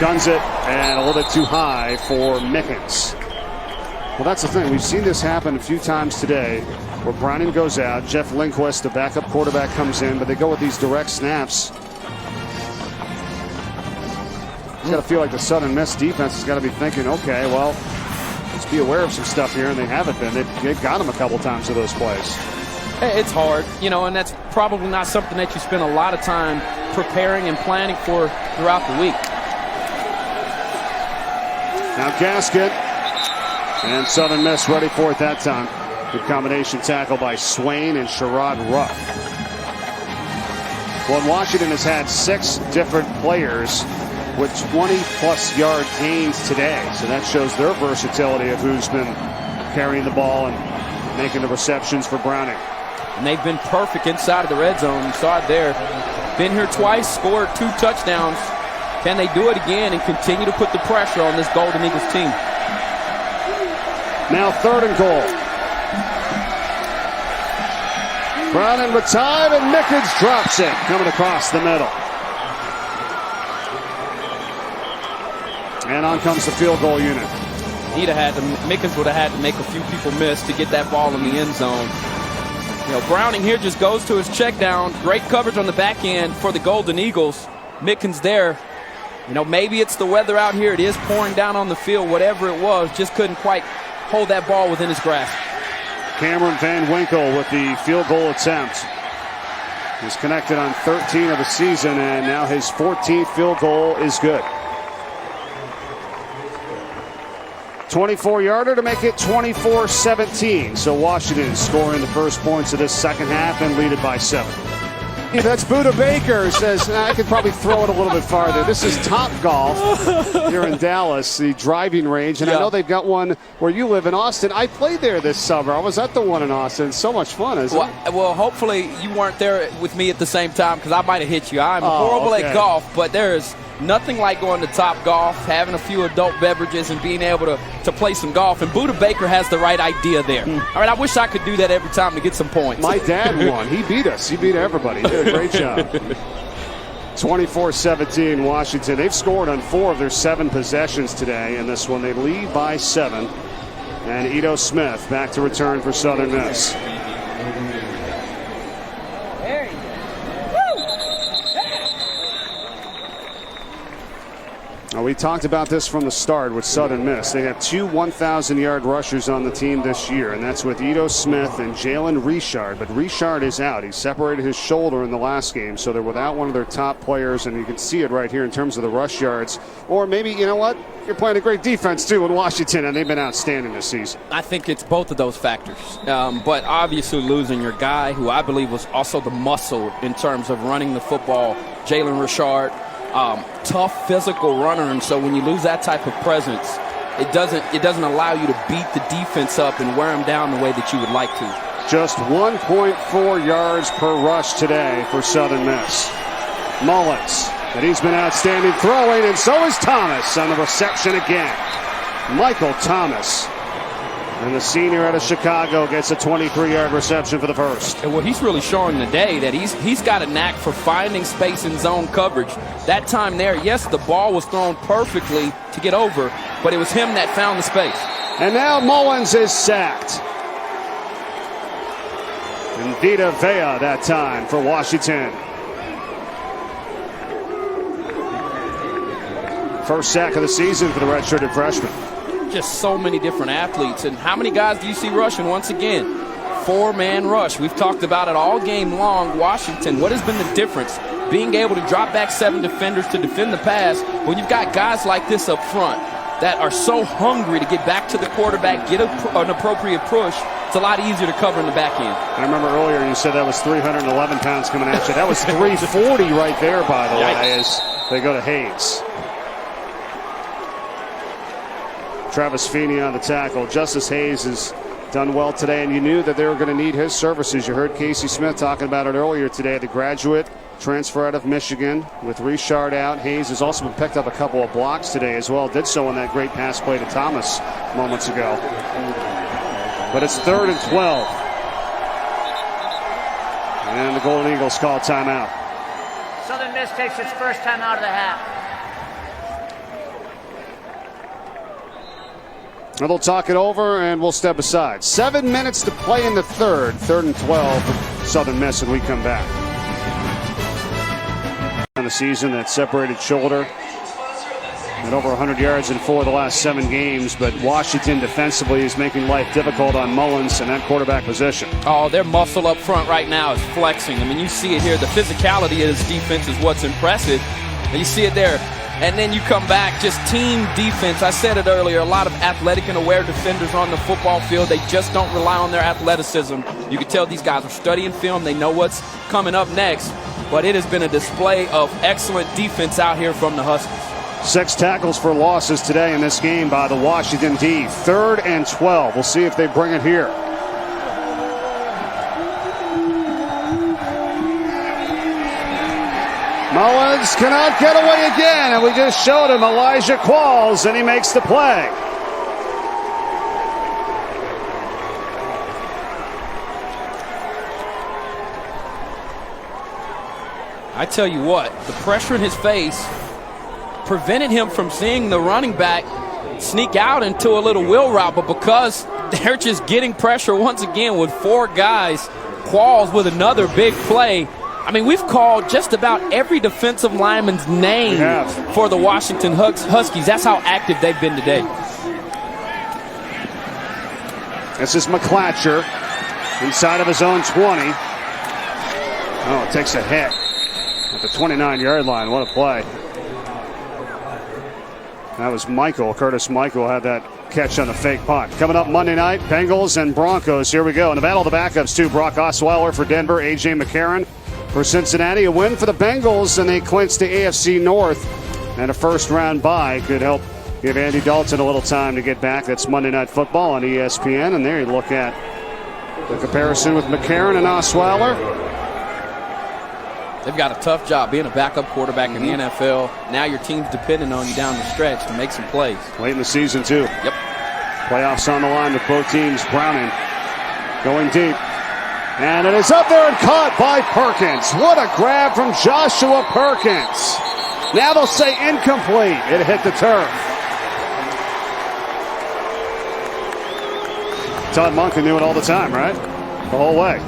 Guns it, and a little bit too high for Mickens. Well, that's the thing. We've seen this happen a few times today where Browning goes out, Jeff Lindquist, the backup quarterback, comes in, but they go with these direct snaps. You got to feel like the Southern Miss defense has got to be thinking, okay, well, let's be aware of some stuff here, and they haven't been. They've got them a couple times with those plays. It's hard, and that's probably not something that you spend a lot of time preparing and planning for throughout the week. Now Gaskin, and Southern Miss ready for it that time. Good combination tackle by Swain and Sherrod Ruff. Well, Washington has had 6 different players with 20-plus yard gains today, so that shows their versatility of who's been carrying the ball and making the receptions for Browning. And they've been perfect inside of the red zone. You saw it there. Been here twice, scored 2 touchdowns. Can they do it again and continue to put the pressure on this Golden Eagles team? Now 3rd and goal. Browning with time, and Mickens drops it, coming across the middle. And on comes the field goal unit. Mickens would have had to make a few people miss to get that ball in the end zone. Browning here just goes to his check down. Great coverage on the back end for the Golden Eagles. Mickens there. Maybe it's the weather out here. It is pouring down on the field. Whatever it was, just couldn't quite hold that ball within his grasp. Cameron Van Winkle with the field goal attempt. He's connected on 13 of the season, and now his 14th field goal is good. 24-yarder to make it 24-17. So Washington scoring the first points of this second half and lead it by 7. That's Buda Baker says, I could probably throw it a little bit farther. This is Top Golf here in Dallas, the driving range. And I know they've got one where you live in Austin. I played there this summer. I was at the one in Austin. It's so much fun, isn't it? Well, hopefully you weren't there with me at the same time because I might have hit you. I'm horrible at golf, but there's nothing like going to Top Golf, having a few adult beverages, and being able to play some golf. And Buda Baker has the right idea there. All right, I wish I could do that every time to get some points. My dad won. He beat us. He beat everybody. He did a great job. 24-17 Washington. They've scored on 4 of their 7 possessions today. In this one, they lead by 7. And Ito Smith back to return for Southern Miss. Now, we talked about this from the start with Southern Miss. They have 2 1,000-yard rushers on the team this year, and that's with Ito Smith and Jalen Richard. But Richard is out. He separated his shoulder in the last game, so they're without one of their top players, and you can see it right here in terms of the rush yards. Or maybe, you know what? You're playing a great defense, too, in Washington, and they've been outstanding this season. I think it's both of those factors. But obviously losing your guy, who I believe was also the muscle in terms of running the football, Jalen Richard. Tough physical runner, and so when you lose that type of presence, it doesn't allow you to beat the defense up and wear them down the way that you would like to. Just 1.4 yards per rush today for Southern Miss. Mullens, and he's been outstanding throwing, and so is Thomas on the reception again. Michael Thomas, and the senior out of Chicago, gets a 23-yard reception for the first. Well, he's really showing today that he's got a knack for finding space in zone coverage. That time there, yes, the ball was thrown perfectly to get over, but it was him that found the space. And now Mullens is sacked. And Vita Vea that time for Washington. First sack of the season for the redshirted freshman. Just so many different athletes. And how many guys do you see rushing? Once again, 4-man rush. We've talked about it all game long. Washington, what has been the difference? Being able to drop back 7 defenders to defend the pass when you've got guys like this up front that are so hungry to get back to the quarterback, get an appropriate push. It's a lot easier to cover in the back end. I remember earlier you said that was 311 pounds coming at you. That was 340 right there, by the way, as they go to Hayes. Travis Feeney on the tackle. Justice Hayes has done well today, and you knew that they were going to need his services. You heard Casey Smith talking about it earlier today. The graduate transfer out of Michigan with Richard out. Hayes has also been picked up a couple of blocks today as well. Did so on that great pass play to Thomas moments ago. But it's 3rd and 12. And the Golden Eagles call timeout. Southern Miss takes its first time out of the half. And they'll talk it over, and we'll step aside. 7 minutes to play in the third. 3rd and 12 for Southern Miss when we come back. On the season, that separated shoulder. And over 100 yards in 4 of the last 7 games. But Washington defensively is making life difficult on Mullens and that quarterback position. Oh, their muscle up front right now is flexing. I mean, you see it here. The physicality of this defense is what's impressive. And you see it there. And then you come back, just team defense. I said it earlier, a lot of athletic and aware defenders on the football field. They just don't rely on their athleticism. You can tell these guys are studying film. They know what's coming up next. But it has been a display of excellent defense out here from the Huskies. 6 tackles for losses today in this game by the Washington D. 3rd and 12. We'll see if they bring it here. Mullens cannot get away again, and we just showed him Elijah Qualls, and he makes the play. I tell you what, the pressure in his face prevented him from seeing the running back sneak out into a little wheel route, but because they're just getting pressure once again with 4 guys, Qualls with another big play. I mean, we've called just about every defensive lineman's name for the Washington Huskies. That's how active they've been today. This is McClatcher inside of his own 20. Oh, it takes a hit at the 29-yard line. What a play. That was Michael. Curtis Michael had that catch on the fake punt. Coming up Monday night, Bengals and Broncos. Here we go. In the battle of the backups, too. Brock Osweiler for Denver, A.J. McCarron for Cincinnati. A win for the Bengals, and they clinch the AFC North. And a first-round bye could help give Andy Dalton a little time to get back. That's Monday Night Football on ESPN. And there you look at the comparison with McCarron and Osweiler. They've got a tough job being a backup quarterback in the NFL. Now your team's depending on you down the stretch to make some plays. Late in the season, too. Yep. Playoffs on the line with both teams. Browning going deep. And it is up there and caught by Perkins. What a grab from Joshua Perkins. Now they'll say incomplete. It hit the turf. Todd Monken knew it all the time, right? The whole way.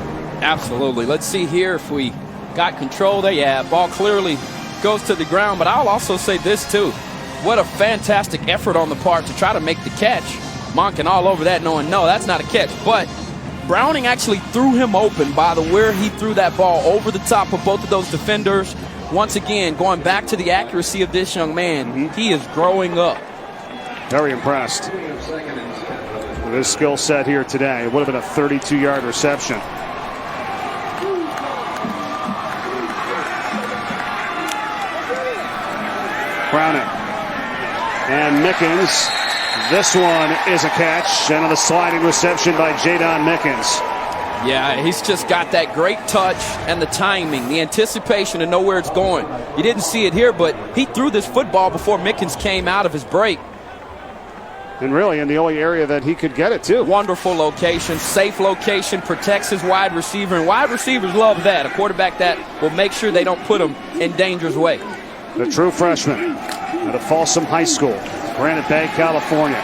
Absolutely. Let's see here if we got control there. Yeah, ball clearly goes to the ground. But I'll also say this, too. What a fantastic effort on the part to try to make the catch. Monken all over that, knowing, no, that's not a catch. But Browning actually threw him open by the where he threw that ball over the top of both of those defenders. Once again, going back to the accuracy of this young man, he is growing up. Very impressed with his skill set here today. It would have been a 32-yard reception. Browning and Mickens. This one is a catch, and a sliding reception by Jaydon Mickens. Yeah, he's just got that great touch and the timing, the anticipation to know where it's going. You didn't see it here, but he threw this football before Mickens came out of his break. And really in the only area that he could get it to. Wonderful location, safe location, protects his wide receiver, and wide receivers love that. A quarterback that will make sure they don't put him in danger's way. The true freshman out of Folsom High School, Granite Bay, California.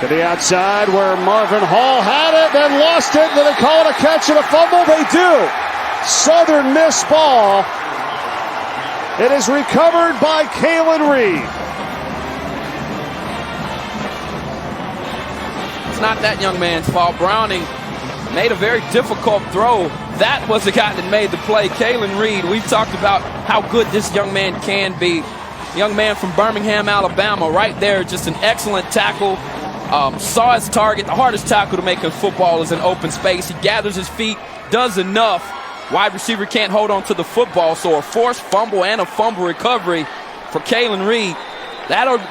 To the outside where Marvin Hall had it, then lost it. Do they call it a catch and a fumble? They do. Southern Miss ball. It is recovered by Kalen Reed. It's not that young man's fault. Browning made a very difficult throw. That was the guy that made the play, Kalen Reed. We've talked about how good this young man can be. Young man from Birmingham, Alabama, right there, just an excellent tackle. Saw his target. The hardest tackle to make in football is an open space. He gathers his feet, does enough. Wide receiver can't hold on to the football, so a forced fumble and a fumble recovery for Kalen Reed.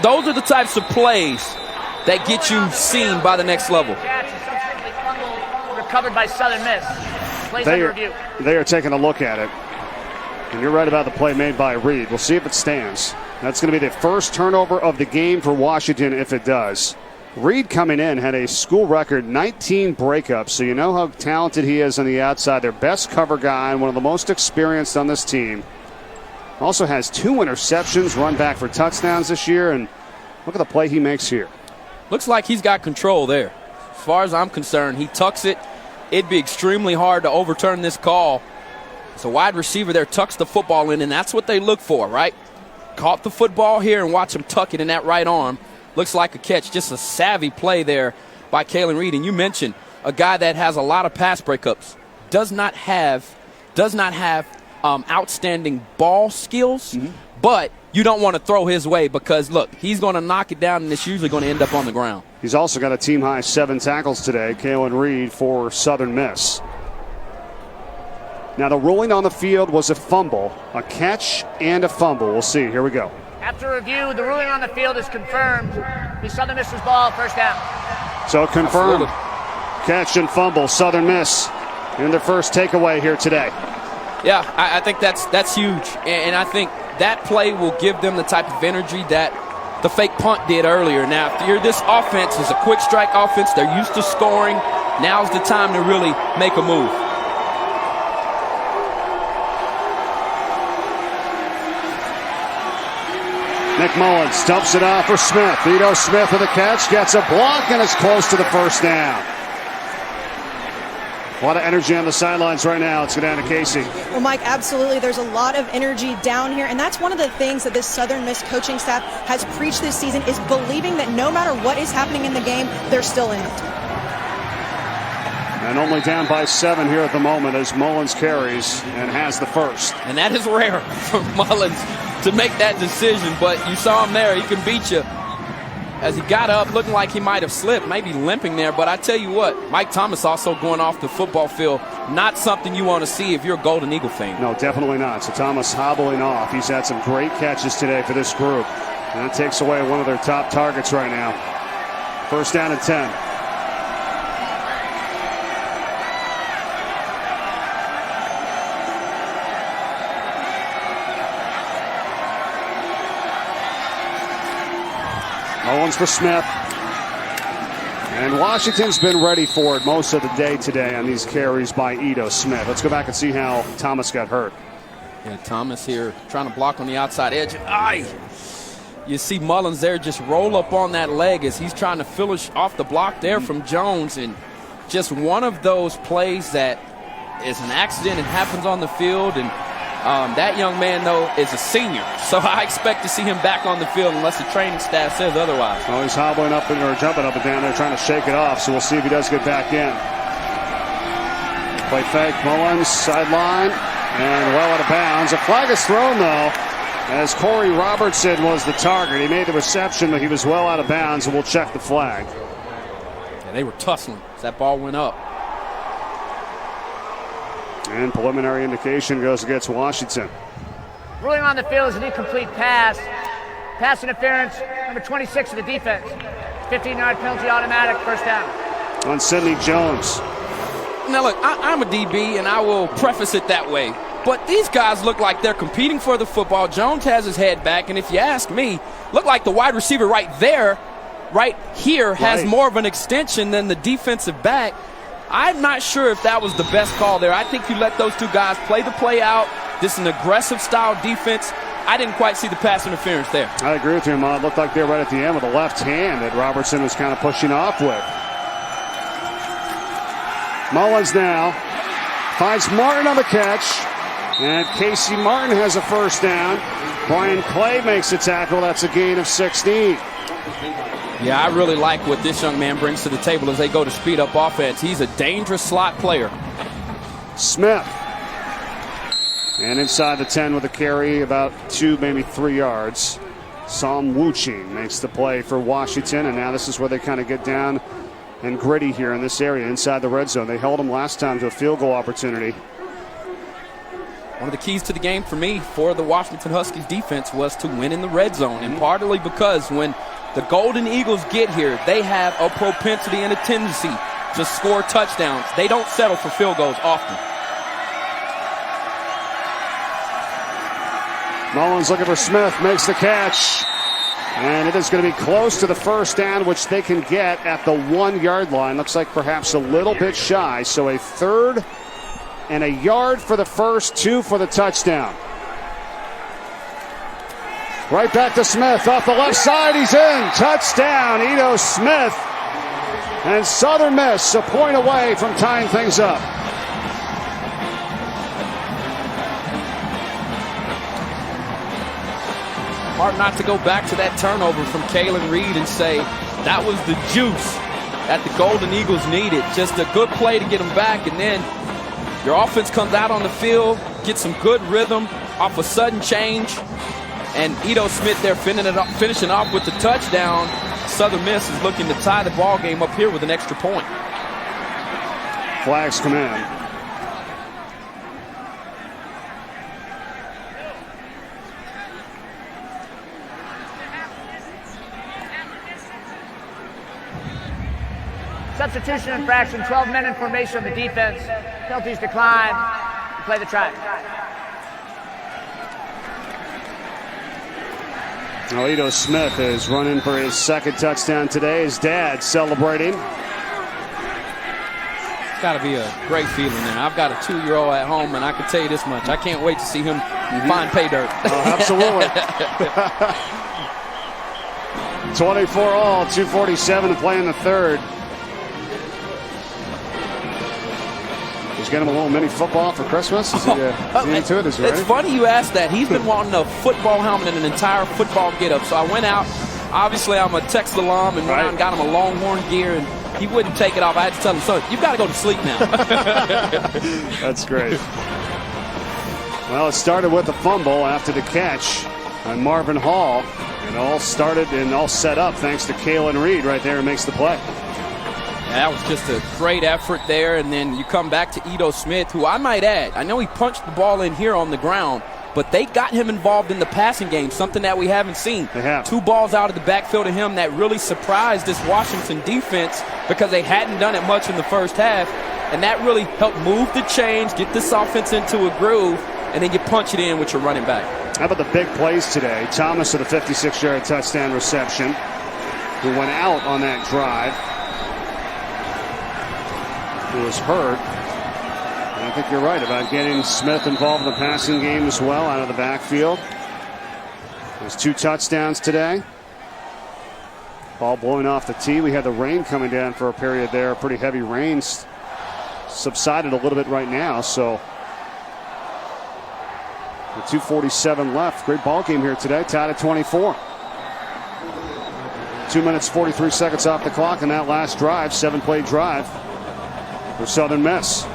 Those are the types of plays that get you seen by the next level. Recovered by Southern Miss. Plays under review. They are taking a look at it. And you're right about the play made by Reed. We'll see if it stands. That's going to be the first turnover of the game for Washington if it does. Reed coming in had a school record 19 breakups, so you know how talented he is on the outside. Their best cover guy and one of the most experienced on this team. Also has 2 interceptions, run back for touchdowns this year, and look at the play he makes here. Looks like he's got control there. As far as I'm concerned, he tucks it. It'd be extremely hard to overturn this call. So wide receiver there tucks the football in, and that's what they look for, right? Caught the football here and watch him tuck it in that right arm. Looks like a catch. Just a savvy play there by Kalen Reed. And you mentioned a guy that has a lot of pass breakups. Does not have outstanding ball skills, but you don't want to throw his way because, look, he's going to knock it down, and it's usually going to end up on the ground. He's also got a team-high 7 tackles today, Kalen Reed for Southern Miss. Now, the ruling on the field was a fumble, a catch, and a fumble. We'll see. Here we go. After review, the ruling on the field is confirmed. The Southern Miss's ball, first down. So confirmed. Absolutely. Catch and fumble, Southern Miss in their first takeaway here today. Yeah, I think that's huge. And I think that play will give them the type of energy that the fake punt did earlier. Now, if this offense is a quick strike offense, they're used to scoring. Now's the time to really make a move. Nick Mullens dumps it off for Smith. Ito Smith with a catch, gets a block, and is close to the first down. A lot of energy on the sidelines right now. Let's go down to Casey. Well, Mike, absolutely. There's a lot of energy down here, and that's one of the things that this Southern Miss coaching staff has preached this season is believing that no matter what is happening in the game, they're still in it. And only down by 7 here at the moment as Mullens carries and has the first. And that is rare for Mullens to make that decision, but you saw him there. He can beat you. as he got up, looking like he might have slipped, maybe limping there. But I tell you what, Mike Thomas also going off the football field, not something you want to see if you're a Golden Eagle fan. No, definitely not. So Thomas hobbling off. He's had some great catches today for this group. And that takes away one of their top targets right now. First down and 10. Mullens for Smith. And Washington's been ready for it most of the day today on these carries by Ito Smith. Let's go back and see how Thomas got hurt. Yeah, Thomas here trying to block on the outside edge. You see Mullens there just roll up on that leg as he's trying to finish off the block there from Jones. And just one of those plays that is an accident and happens on the field. And that young man, though, is a senior. So I expect to see him back on the field unless the training staff says otherwise. Well, he's hobbling up or jumping up and down there trying to shake it off. So we'll see if he does get back in. Play fake. Mullens sideline. And well out of bounds. A flag is thrown, though, as Corey Robertson was the target. He made the reception, but he was well out of bounds, and we'll check the flag. Yeah, they were tussling as that ball went up. And preliminary indication goes against Washington. Ruling on the field is an incomplete pass. Pass interference, number 26 of the defense. 15-yard penalty automatic, first down. On Sidney Jones. Now, look, I'm a DB, and I will preface it that way. But these guys look like they're competing for the football. Jones has his head back, and if you ask me, look like the wide receiver right there, right here, has more of an extension than the defensive back. I'm not sure if that was the best call there. I think you let those two guys play the play out. This is an aggressive style defense. I didn't quite see the pass interference there. I agree with you, Ahmad. It looked like they were right at the end with the left hand that Robertson was kind of pushing off with. Mullens now finds Martin on the catch. And Casey Martin has a first down. Brian Clay makes a tackle. That's a gain of 16. Yeah, I really like what this young man brings to the table as they go to speed up offense. He's a dangerous slot player. Smith. And inside the 10 with a carry, about 2, maybe 3 yards. Sam Wuching makes the play for Washington. And now this is where they kind of get down and gritty here in this area inside the red zone. They held them last time to a field goal opportunity. One of the keys to the game for me for the Washington Huskies defense was to win in the red zone. And partly because when the Golden Eagles get here, they have a propensity and a tendency to score touchdowns. They don't settle for field goals often. Mullens looking for Smith, makes the catch. And it is going to be close to the first down, which they can get at the 1-yard line. Looks like perhaps a little bit shy. So a third and a yard for the first, 2 for the touchdown. Right back to Smith off the left side. He's in. Touchdown, Ito Smith. And Southern Miss a point away from tying things up. Hard not to go back to that turnover from Kalen Reed and say that was the juice that the Golden Eagles needed. Just a good play to get them back, and then your offense comes out on the field, gets some good rhythm off a sudden change, and Ito Smith there finishing off with the touchdown. Southern Miss is looking to tie the ball game up here with an extra point. Flags come in. Substitution infraction, 12-men in formation on the defense. Penalties decline. You play the try. Well, Ito Smith is running for his second touchdown today. His dad celebrating. It's got to be a great feeling there. I've got a 2-year-old at home, and I can tell you this much. I can't wait to see him find pay dirt. Oh, absolutely. 24 all, 2:47 to play in the third. He's getting him a little mini football for Christmas. Is he into it? Is he ready? It's funny you asked that. He's been wanting a football helmet and an entire football get-up. So I went out. Obviously, I'm a Texas alum, and went out and got him a Longhorn gear, and he wouldn't take it off. I had to tell him, son, you've got to go to sleep now. That's great. Well, it started with a fumble after the catch by Marvin Hall. And all started and all set up thanks to Kalen Reed right there who makes the play. That was just a great effort there, and then you come back to Ito Smith, who I might add, I know he punched the ball in here on the ground, but they got him involved in the passing game, something that we haven't seen. They have. 2 balls out of the backfield of him that really surprised this Washington defense because they hadn't done it much in the first half, and that really helped move the chains, get this offense into a groove, and then you punch it in with your running back. How about the big plays today? Thomas with a 56-yard touchdown reception, who went out on that drive, who was hurt. And I think you're right about getting Smith involved in the passing game as well out of the backfield. There's 2 touchdowns today. Ball blowing off the tee. We had the rain coming down for a period there. Pretty heavy rains. Subsided a little bit right now, so with 2:47 left. Great ball game here today. Tied at 24. 2 minutes 43 seconds off the clock in that last drive. 7-play drive for Southern Miss.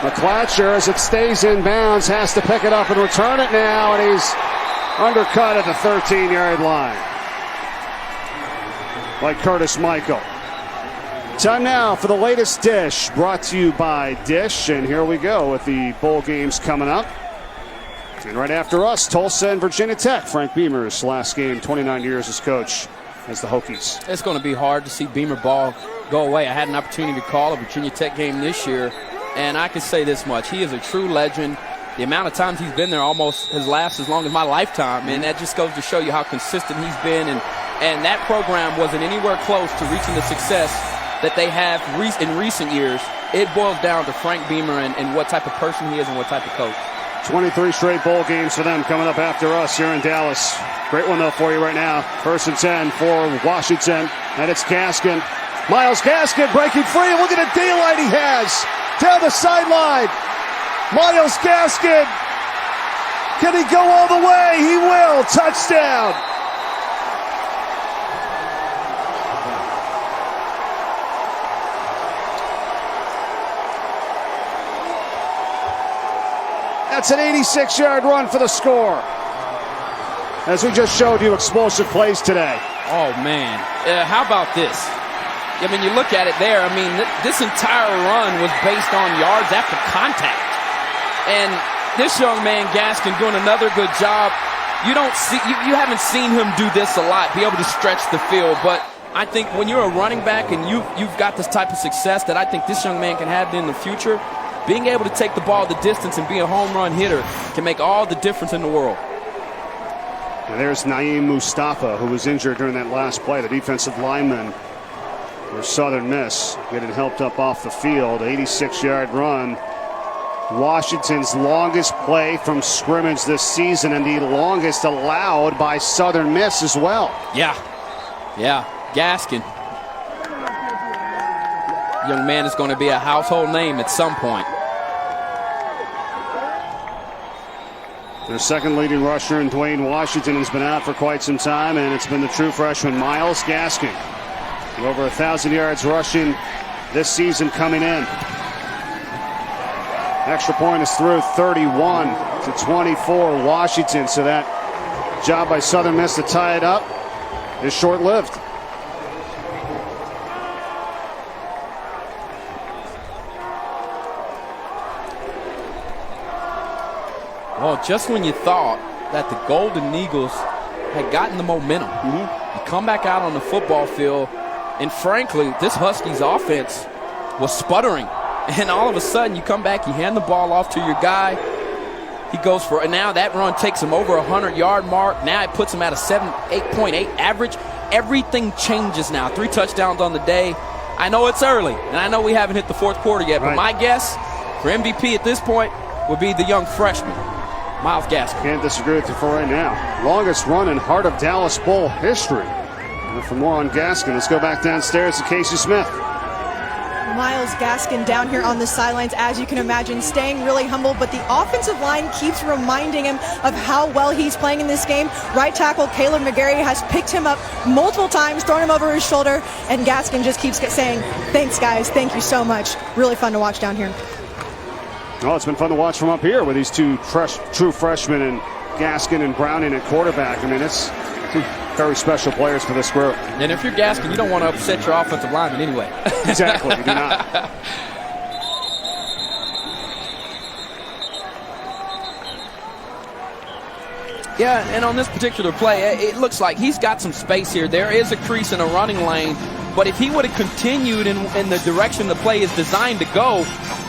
McClatcher, as it stays in bounds, has to pick it up and return it now, and he's undercut at the 13-yard line by Curtis Michael. Time now for the latest dish, brought to you by Dish, and here we go with the bowl games coming up. And right after us, Tulsa and Virginia Tech. Frank Beamer's last game, 29 years as coach as the Hokies. It's going to be hard to see Beamer ball go away. I had an opportunity to call a Virginia Tech game this year, and I can say this much. He is a true legend. The amount of times he's been there almost has lasted as long as my lifetime, and that just goes to show you how consistent he's been. And that program wasn't anywhere close to reaching the success that they have in recent years. It boils down to Frank Beamer and what type of person he is and what type of coach. 23 straight bowl games for them coming up after us here in Dallas. Great one, though, for you right now. 1st and 10 for Washington, and it's Gaskin. Myles Gaskin breaking free. Look at the daylight he has down the sideline. Myles Gaskin. Can he go all the way? He will. Touchdown. That's an 86-yard run for the score. As we just showed you, explosive plays today. Oh, man. How about this? I mean, you look at it there. I mean, this entire run was based on yards after contact. And this young man, Gaskin, doing another good job. You haven't seen him do this a lot, be able to stretch the field. But I think when you're a running back and you've got this type of success that I think this young man can have in the future, being able to take the ball the distance and be a home run hitter can make all the difference in the world. And there's Naeem Mustafa, who was injured during that last play, the defensive lineman for Southern Miss, getting helped up off the field. 86-yard run. Washington's longest play from scrimmage this season, and the longest allowed by Southern Miss as well. Yeah. Gaskin. Young man is going to be a household name at some point. Their second leading rusher in Dwayne Washington has been out for quite some time, and it's been the true freshman Myles Gaskin. Over 1,000 yards rushing this season coming in. Extra point is through, 31-24 Washington. So that job by Southern Miss to tie it up is short-lived. Well, just when you thought that the Golden Eagles had gotten the momentum, you come back out on the football field, and frankly, this Huskies offense was sputtering. And all of a sudden, you come back, you hand the ball off to your guy. He goes for it. And now that run takes him over 100-yard mark. Now it puts him at a 8.8 average. Everything changes now. 3 touchdowns on the day. I know it's early, and I know we haven't hit the fourth quarter yet, but my guess for MVP at this point would be the young freshman, Myles Gaskin. Can't disagree with you for right now. Longest run in Heart of Dallas Bowl history. And for more on Gaskin, let's go back downstairs to Casey Smith. Myles Gaskin down here on the sidelines, as you can imagine, staying really humble, but the offensive line keeps reminding him of how well he's playing in this game. Right tackle Caleb McGarry has picked him up multiple times, thrown him over his shoulder, and Gaskin just keeps saying, thanks guys, thank you so much. Really fun to watch down here. Oh, it's been fun to watch from up here with these two true freshmen and Gaskin and Browning at quarterback. I mean, it's two very special players for this group. And if you're Gaskin, you don't want to upset your offensive lineman anyway. Exactly, you do not. Yeah, and on this particular play, it looks like he's got some space here. There is a crease in a running lane, but if he would have continued in the direction the play is designed to go,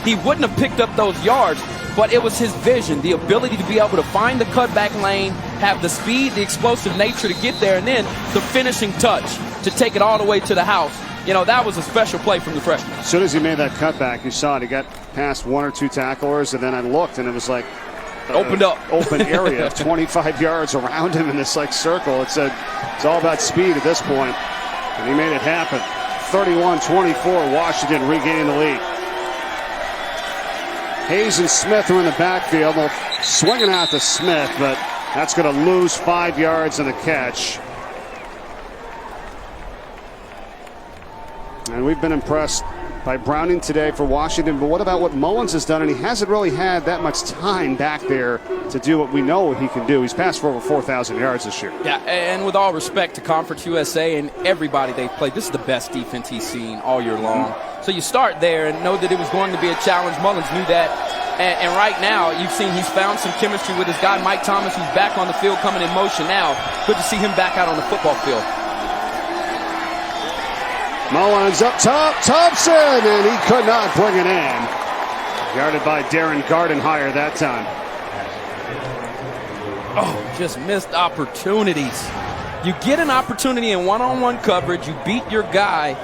he wouldn't have picked up those yards. But it was his vision, the ability to be able to find the cutback lane, have the speed, the explosive nature to get there, and then the finishing touch to take it all the way to the house. You know, that was a special play from the freshman. As soon as he made that cutback, you saw it. He got past one or two tacklers, and then I looked, and it was like opened up. Open area of 25 yards around him in this like circle. It's all about speed at this point, and he made it happen. 31-24, Washington regaining the lead. Hayes and Smith are in the backfield. They'll swinging out to Smith, but that's going to lose 5 yards in the catch. And we've been impressed by Browning today for Washington, but what about what Mullens has done? And he hasn't really had that much time back there to do what we know he can do. He's passed for over 4,000 yards this year. Yeah, and with all respect to Conference USA and everybody they've played, this is the best defense he's seen all year long. So you start there and know that it was going to be a challenge. Mullens knew that. And right now, you've seen he's found some chemistry with his guy, Mike Thomas, who's back on the field, coming in motion now. Good to see him back out on the football field. Mullens up top, Thompson, and he could not bring it in. Guarded by Darren Gardenhire that time. Oh, just missed opportunities. You get an opportunity in one-on-one coverage, you beat your guy,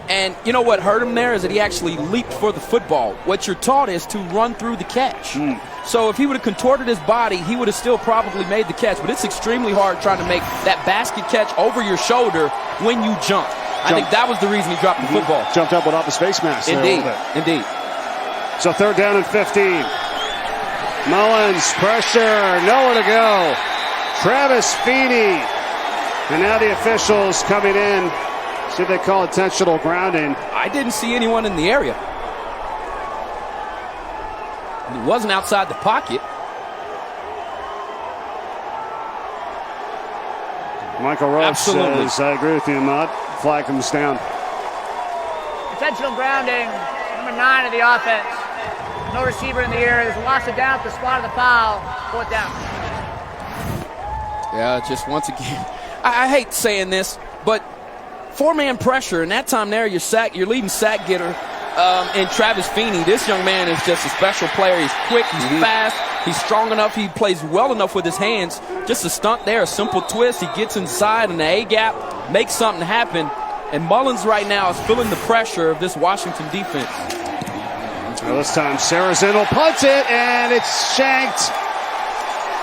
and you know what hurt him there is that he actually leaped for the football. What you're taught is to run through the catch. So if he would have contorted his body, he would have still probably made the catch, but it's extremely hard trying to make that basket catch over your shoulder when you jump. I think that was the reason he dropped the football. Jumped up without the space mask. Indeed, indeed. So 3rd down and 15. Mullens, pressure, nowhere to go. Travis Feeney. And now the officials coming in. See if they call intentional grounding. I didn't see anyone in the area. He wasn't outside the pocket. Michael Rose says, I agree with you, Ahmad. Flag comes down. Intentional grounding, number 9 of the offense. No receiver in the area. There's a loss of down at the spot of the foul. 4th down. Yeah, just once again, I hate saying this, but 4-man pressure, and that time there, your leading sack getter, and Travis Feeney. This young man is just a special player. He's quick, he's fast, he's strong enough, he plays well enough with his hands. Just a stunt there, a simple twist. He gets inside in the A-gap, makes something happen. And Mullens right now is feeling the pressure of this Washington defense. Well, this time Saracen will punt it, and it's shanked.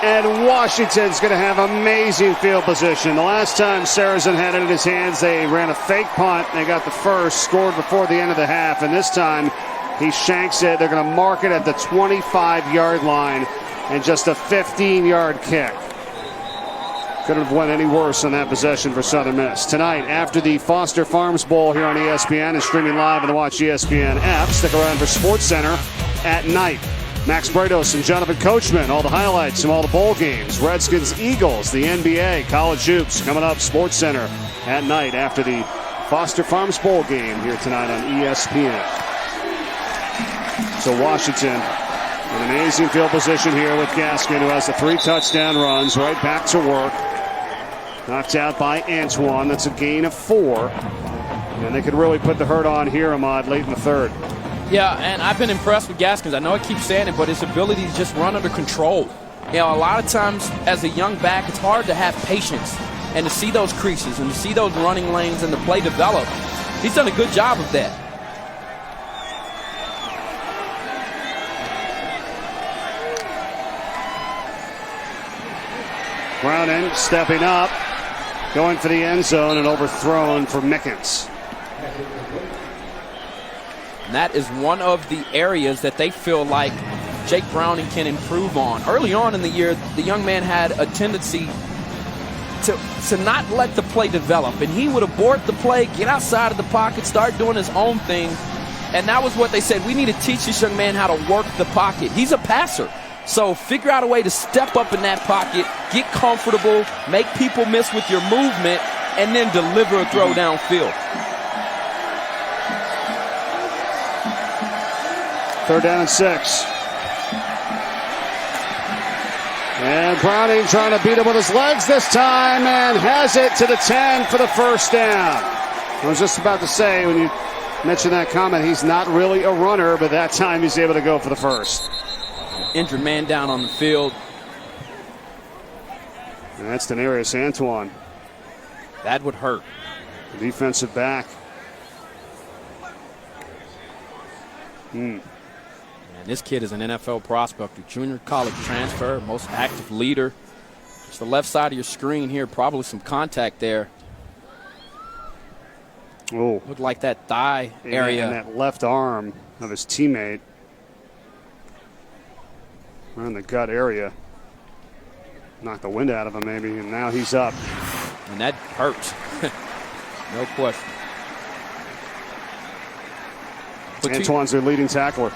And Washington's going to have amazing field position. The last time Saracen had it in his hands, they ran a fake punt. They got the first, scored before the end of the half. And this time, he shanks it. They're going to mark it at the 25-yard line and just a 15-yard kick. Couldn't have went any worse on that possession for Southern Miss. Tonight, after the Foster Farms Bowl here on ESPN and streaming live on the Watch ESPN app, stick around for SportsCenter at night. Max Brados and Jonathan Coachman, all the highlights from all the bowl games. Redskins, Eagles, the NBA, college hoops coming up. SportsCenter at night after the Foster Farms Bowl game here tonight on ESPN. So Washington in amazing field position here with Gaskin, who has the 3 touchdown runs, right back to work. Knocked out by Antoine. That's a gain of 4. And they could really put the hurt on here, Ahmad, late in the 3rd. Yeah, and I've been impressed with Gaskins. I know I keep saying it, but his ability to just run under control. You know, a lot of times as a young back, it's hard to have patience and to see those creases and to see those running lanes and the play develop. He's done a good job of that. Browning stepping up, going for the end zone and overthrown for Mickens. And that is one of the areas that they feel like Jake Browning can improve on. Early on in the year, the young man had a tendency to not let the play develop, and he would abort the play, get outside of the pocket, start doing his own thing, and that was what they said. We need to teach this young man how to work the pocket. He's a passer, so figure out a way to step up in that pocket, get comfortable, make people miss with your movement, and then deliver a throw downfield. 3rd down and 6. And Browning trying to beat him with his legs this time and has it to the 10 for the 1st down. I was just about to say, when you mentioned that comment, he's not really a runner, but that time he's able to go for the 1st. Injured man down on the field. And that's Denarius Antoine. That would hurt. The defensive back. And this kid is an NFL prospect, a junior college transfer, most active leader. It's the left side of your screen here, probably some contact there. Oh, Looked like that thigh area. And that left arm of his teammate. Around the gut area. Knocked the wind out of him maybe, and now he's up. And that hurts. No question. Antoine's their leading tackler.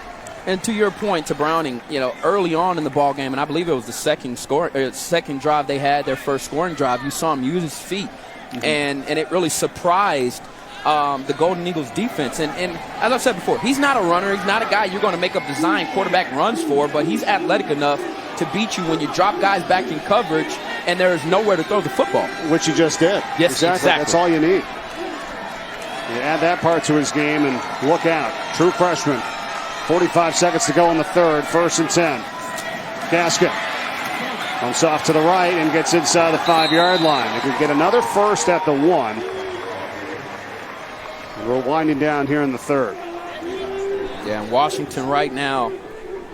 And to your point, to Browning, early on in the ball game, and I believe it was the second drive they had, their first scoring drive, you saw him use his feet, and it really surprised the Golden Eagles defense. And as I've said before, he's not a runner. He's not a guy you're going to make up design quarterback runs for, but he's athletic enough to beat you when you drop guys back in coverage and there is nowhere to throw the football. Which he just did. Yes, exactly. That's all you need. You add that part to his game and look out. True freshman. 45 seconds to go in the 3rd. 1st and 10. Gaskin comes off to the right and gets inside the 5-yard line. They could get another 1st at the 1. And we're winding down here in the 3rd. Yeah, and Washington right now,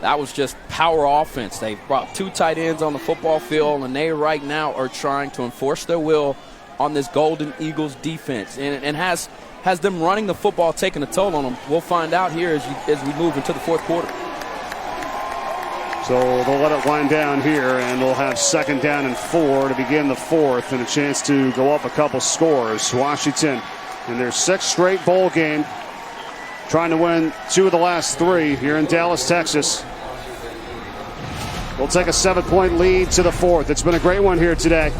that was just power offense. They brought 2 tight ends on the football field, and they right now are trying to enforce their will on this Golden Eagles defense. And has them running the football taking a toll on them? We'll find out here as we move into the 4th quarter. So they'll let it wind down here, and they'll have 2nd down and 4 to begin the 4th, and a chance to go up a couple scores. Washington in their 6th straight bowl game, trying to win 2 of the last 3 here in Dallas, Texas. We'll take a 7-point lead to the 4th. It's been a great one here today.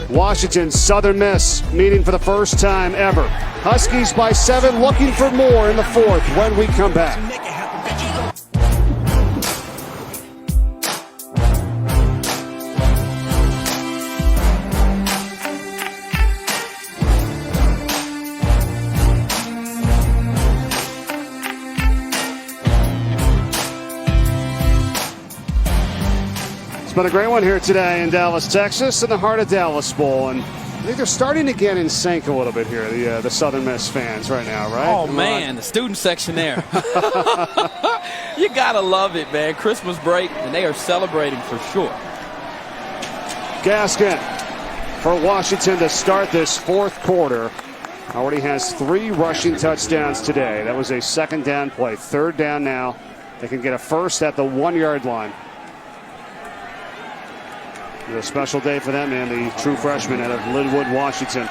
Washington, Southern Miss meeting for the first time ever. Huskies by 7, looking for more in the 4th when we come back. But a great one here today in Dallas, Texas, in the heart of Dallas Bowl. And I think they're starting to get in sync a little bit here, the Southern Miss fans right now, right? Oh, man, the student section there. You got to love it, man. Christmas break, and they are celebrating for sure. Gaskin for Washington to start this 4th quarter. Already has 3 rushing touchdowns today. That was a 2nd down play. 3rd down now. They can get a 1st at the 1-yard line. A special day for that man, the true freshman out of Linwood, Washington.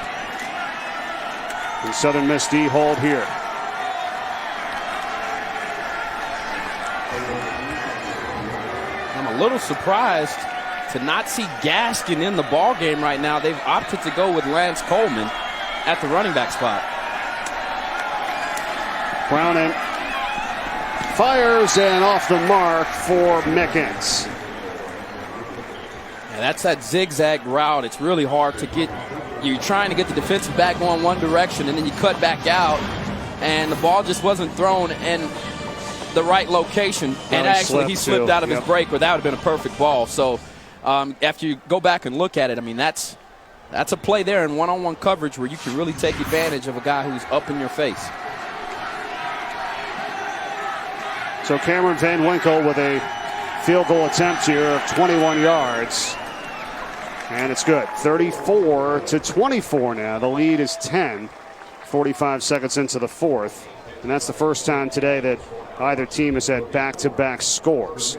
And Southern Miss D hold here. I'm a little surprised to not see Gaskin in the ball game right now. They've opted to go with Lance Coleman at the running back spot. Browning fires and off the mark for Mickens. That's that zigzag route. It's really hard to get. You're trying to get the defensive back going one direction, and then you cut back out, and the ball just wasn't thrown in the right location. And actually, he slipped out of his break, but that would have been a perfect ball. So after you go back and look at it, I mean, that's a play there in one-on-one coverage where you can really take advantage of a guy who's up in your face. So Cameron Van Winkle with a field goal attempt here of 21 yards. And it's good. 34-24 now. The lead is 10. 45 seconds into the 4th. And that's the first time today that either team has had back-to-back scores.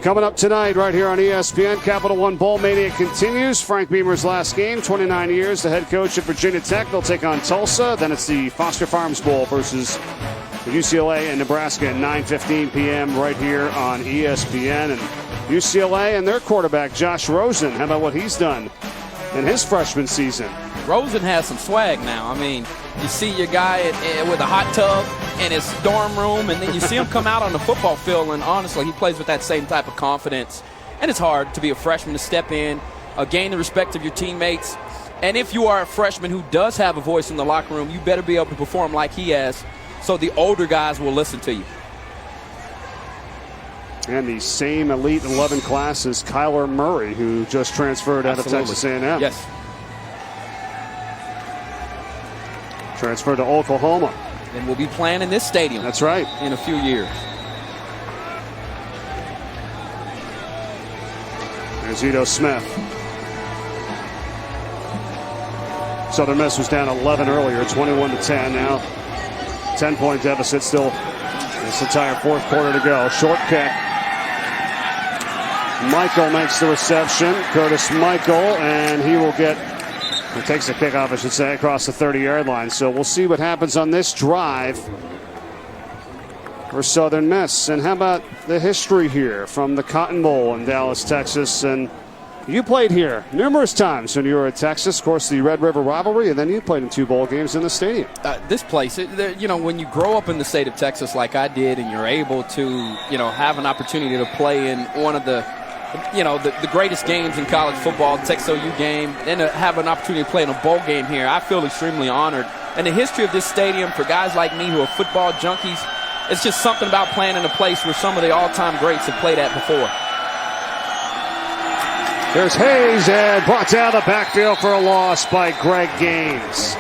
Coming up tonight right here on ESPN, Capital One Bowl Mania continues. Frank Beamer's last game, 29 years, the head coach at Virginia Tech. They'll take on Tulsa. Then it's the Foster Farms Bowl versus UCLA and Nebraska at 9:15 p.m. right here on ESPN. And UCLA and their quarterback, Josh Rosen. How about what he's done in his freshman season? Rosen has some swag now. I mean, you see your guy with a hot tub in his dorm room, and then you see him come out on the football field, and honestly, he plays with that same type of confidence. And it's hard to be a freshman to step in, gain the respect of your teammates. And if you are a freshman who does have a voice in the locker room, you better be able to perform like he has, so the older guys will listen to you. And the same Elite 11 class as Kyler Murray, who just transferred out of Texas A&M. Yes. Transferred to Oklahoma. And we'll be playing in this stadium. That's right. In a few years. There's Ito Smith. Southern Miss was down 11 earlier, 21-10. Now 10-point deficit still. This entire fourth quarter to go. Short kick. Michael makes the reception. Curtis Michael, and he will get, he takes the kickoff, I should say, across the 30-yard line. So we'll see what happens on this drive for Southern Miss. And how about the history here from the Cotton Bowl in Dallas, Texas? And you played here numerous times when you were at Texas. Of course, the Red River rivalry, and then you played in 2 bowl games in the stadium. This place, when you grow up in the state of Texas like I did, and you're able to, have an opportunity to play in one of the greatest games in college football, the Texas OU game, and to have an opportunity to play in a bowl game here, I feel extremely honored. And the history of this stadium, for guys like me who are football junkies, it's just something about playing in a place where some of the all-time greats have played at before. There's Hayes, and brought down the backfield for a loss by Greg Gaines.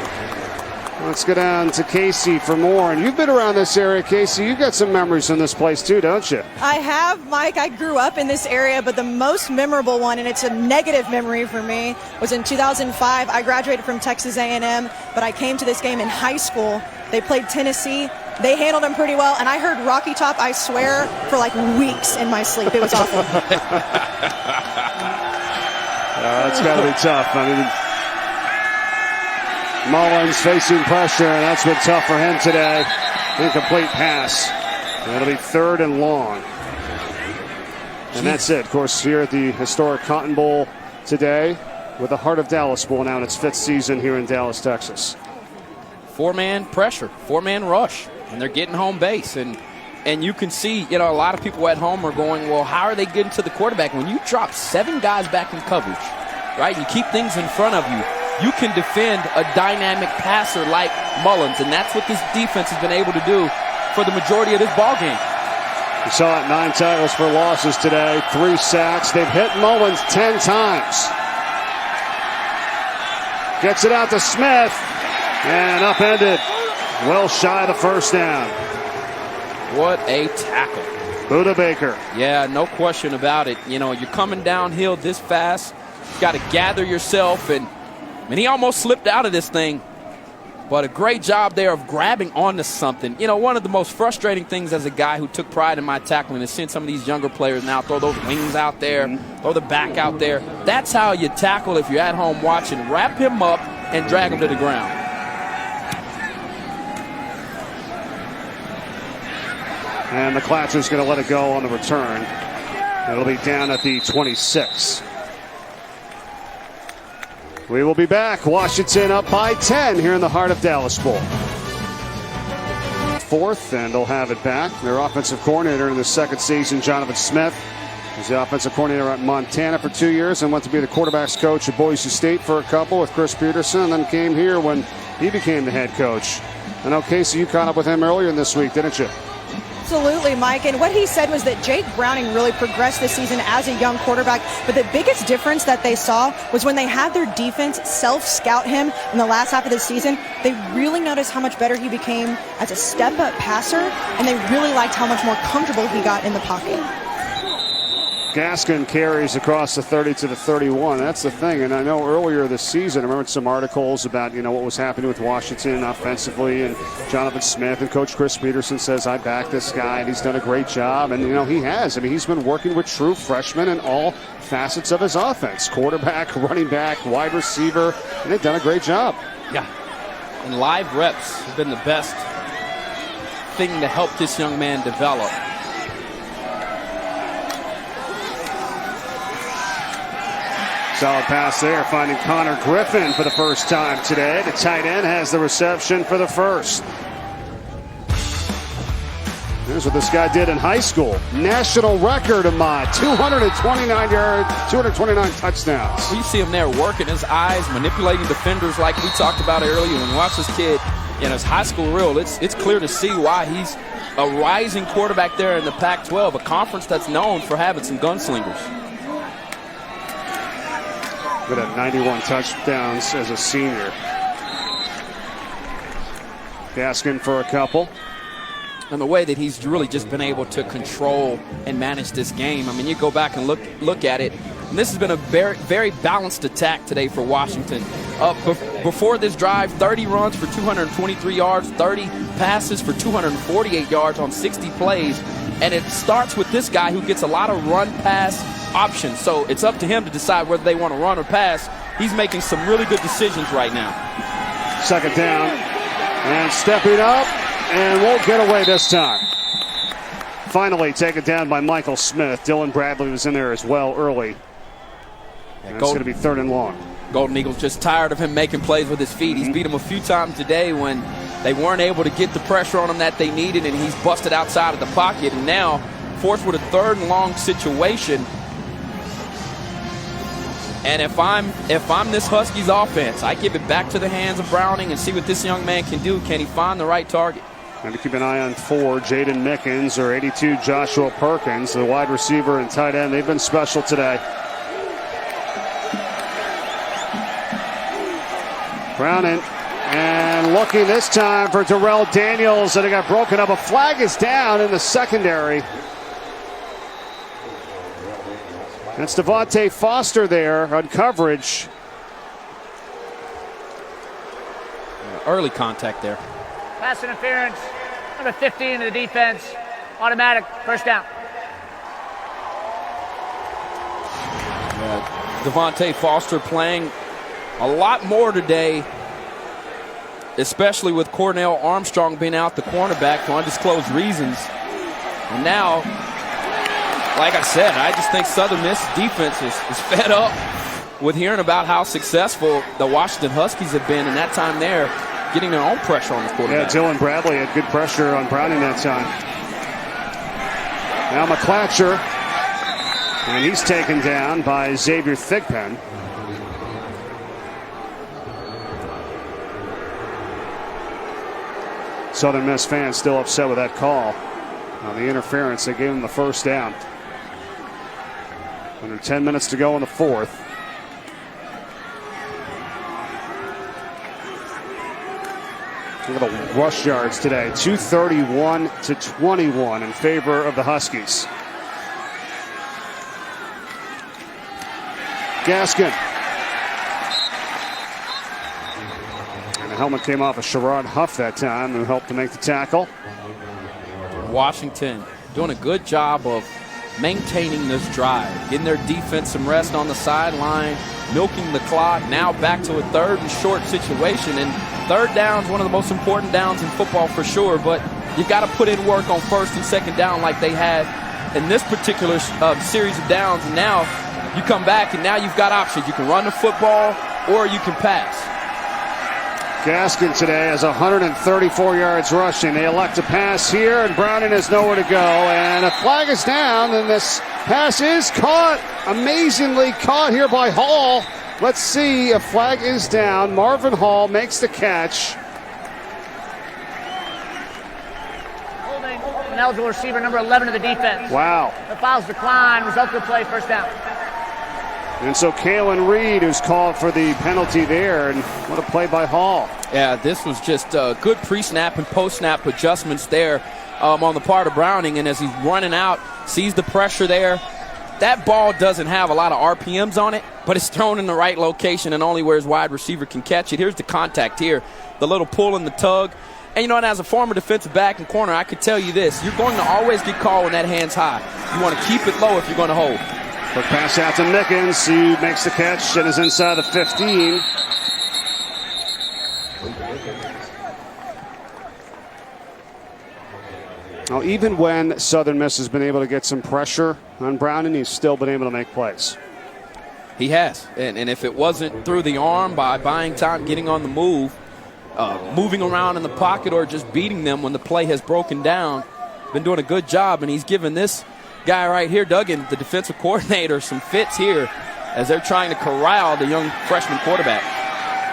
Let's go down to Casey for more. And you've been around this area, Casey. You've got some memories from this place too, don't you? I have, Mike. I grew up in this area, but the most memorable one, and it's a negative memory for me, was in 2005. I graduated from Texas A&M, but I came to this game in high school. They played Tennessee. They handled them pretty well, and I heard Rocky Top, I swear, for like weeks in my sleep. It was awful. That's got to be tough. I mean, Mullens facing pressure, and that's been tough for him today. Incomplete pass. And it'll be 3rd and long. And that's it. Of course, here at the historic Cotton Bowl today with the Heart of Dallas Bowl now in its 5th season here in Dallas, Texas. 4-man pressure, 4-man rush, and they're getting home base. And you can see, a lot of people at home are going, well, how are they getting to the quarterback? When you drop 7 guys back in coverage, right, you keep things in front of you, you can defend a dynamic passer like Mullens, and that's what this defense has been able to do for the majority of this ball game. We saw it, 9 tackles for losses today, 3 sacks. They've hit Mullens 10 times. Gets it out to Smith, and upended. Well shy of the first down. What a tackle. Buda Baker. Yeah, no question about it. You're coming downhill this fast. You've got to gather yourself, and he almost slipped out of this thing. But a great job there of grabbing onto something. One of the most frustrating things as a guy who took pride in my tackling is seeing some of these younger players now throw those wings out there, throw the back out there. That's how you tackle if you're at home watching. Wrap him up and drag him to the ground. And McClatcher's going to let it go on the return. It'll be down at the 26. We will be back. Washington up by 10 here in the Heart of Dallas Bowl. 4th, and they'll have it back. Their offensive coordinator in the 2nd season, Jonathan Smith, was the offensive coordinator at Montana for 2 years and went to be the quarterback's coach at Boise State for a couple with Chris Peterson, and then came here when he became the head coach. I know, Casey, you caught up with him earlier this week, didn't you? Absolutely, Mike. And what he said was that Jake Browning really progressed this season as a young quarterback. But the biggest difference that they saw was when they had their defense self-scout him in the last half of the season, they really noticed how much better he became as a step-up passer, and they really liked how much more comfortable he got in the pocket. Gaskin carries across the 30 to the 31. That's the thing. And I know earlier this season, I remember some articles about, what was happening with Washington offensively, and Jonathan Smith and Coach Chris Peterson says, I back this guy, and he's done a great job. And, he has. I mean, he's been working with true freshmen in all facets of his offense. Quarterback, running back, wide receiver, and they've done a great job. Yeah. And live reps have been the best thing to help this young man develop. Solid pass there, finding Connor Griffin for the first time today. The tight end has the reception for the first. Here's what this guy did in high school. National record, Ahmad. 229 yards, 229 touchdowns. Well, you see him there working his eyes, manipulating defenders like we talked about earlier. When you watch this kid in his high school reel, it's clear to see why he's a rising quarterback there in the Pac-12, a conference that's known for having some gunslingers. Good at 91 touchdowns as a senior. Gaskin for a couple. And the way that he's really just been able to control and manage this game. I mean, you go back and look at it. And this has been a very, very balanced attack today for Washington. Before this drive, 30 runs for 223 yards, 30 passes for 248 yards on 60 plays. And it starts with this guy who gets a lot of run-pass options. So it's up to him to decide whether they want to run or pass. He's making some really good decisions right now. Second down. And stepping up. And won't get away this time. Finally taken down by Michael Smith. Dylan Bradley was in there as well early. And it's going to be 3rd and long. Golden Eagles just tired of him making plays with his feet. He's beat him a few times today when they weren't able to get the pressure on him that they needed, and he's busted outside of the pocket. And now, forced with a 3rd and long situation. And if I'm this Huskies offense, I give it back to the hands of Browning and see what this young man can do. Can he find the right target? And to keep an eye on 4, Jaydon Mickens, or 82, Joshua Perkins, the wide receiver and tight end. They've been special today. Browning, and looking this time for Darrell Daniels, and it got broken up. A flag is down in the secondary. It's Devontae Foster there on coverage. Early contact there. Pass interference, number 15 to the defense. Automatic, first down. Devontae Foster playing a lot more today, especially with Cornell Armstrong being out the cornerback for undisclosed reasons. And now, like I said, I just think Southern Miss defense is fed up with hearing about how successful the Washington Huskies have been in that time there, getting their own pressure on the quarterback. Yeah, Dylan Bradley had good pressure on Browning that time. Now McClatcher, and he's taken down by Xavier Thigpen. Southern Miss fans still upset with that call on the interference. They gave him the first down. Under 10 minutes to go in the 4th. Look at the rush yards today. 231 to 21 in favor of the Huskies. Gaskin. And the helmet came off of Sherrod Huff that time, who helped to make the tackle. Washington doing a good job of maintaining this drive, getting their defense some rest on the sideline, milking the clock. Now back to a 3rd and short situation. And 3rd down is one of the most important downs in football for sure, but you got to put in work on 1st and 2nd down like they had in this particular series of downs. And now you come back and now you've got options. You can run the football or you can pass. Gaskin today has 134 yards rushing. They elect to pass here, and Browning has nowhere to go. And a flag is down, and this pass is caught. Amazingly caught here by Hall. Let's see. A flag is down. Marvin Hall makes the catch. Holding an eligible receiver, number 11 of the defense. Wow. The fouls decline. Result of the play, first down. And so Kalen Reed, who's called for the penalty there, and what a play by Hall. Yeah, this was just good pre-snap and post-snap adjustments there on the part of Browning. And as he's running out, sees the pressure there, that ball doesn't have a lot of RPMs on it, but it's thrown in the right location and only where his wide receiver can catch it. Here's the contact here, the little pull and the tug. And, and as a former defensive back and corner, I could tell you this. You're going to always get called when that hand's high. You want to keep it low if you're going to hold. Quick pass out to Mickens, who makes the catch and is inside the 15. Now, even when Southern Miss has been able to get some pressure on Browning, he's still been able to make plays. He has. And if it wasn't through the arm, by buying time, getting on the move, moving around in the pocket, or just beating them when the play has broken down, been doing a good job. And he's given this guy right here, Duggan, the defensive coordinator, some fits here as they're trying to corral the young freshman quarterback.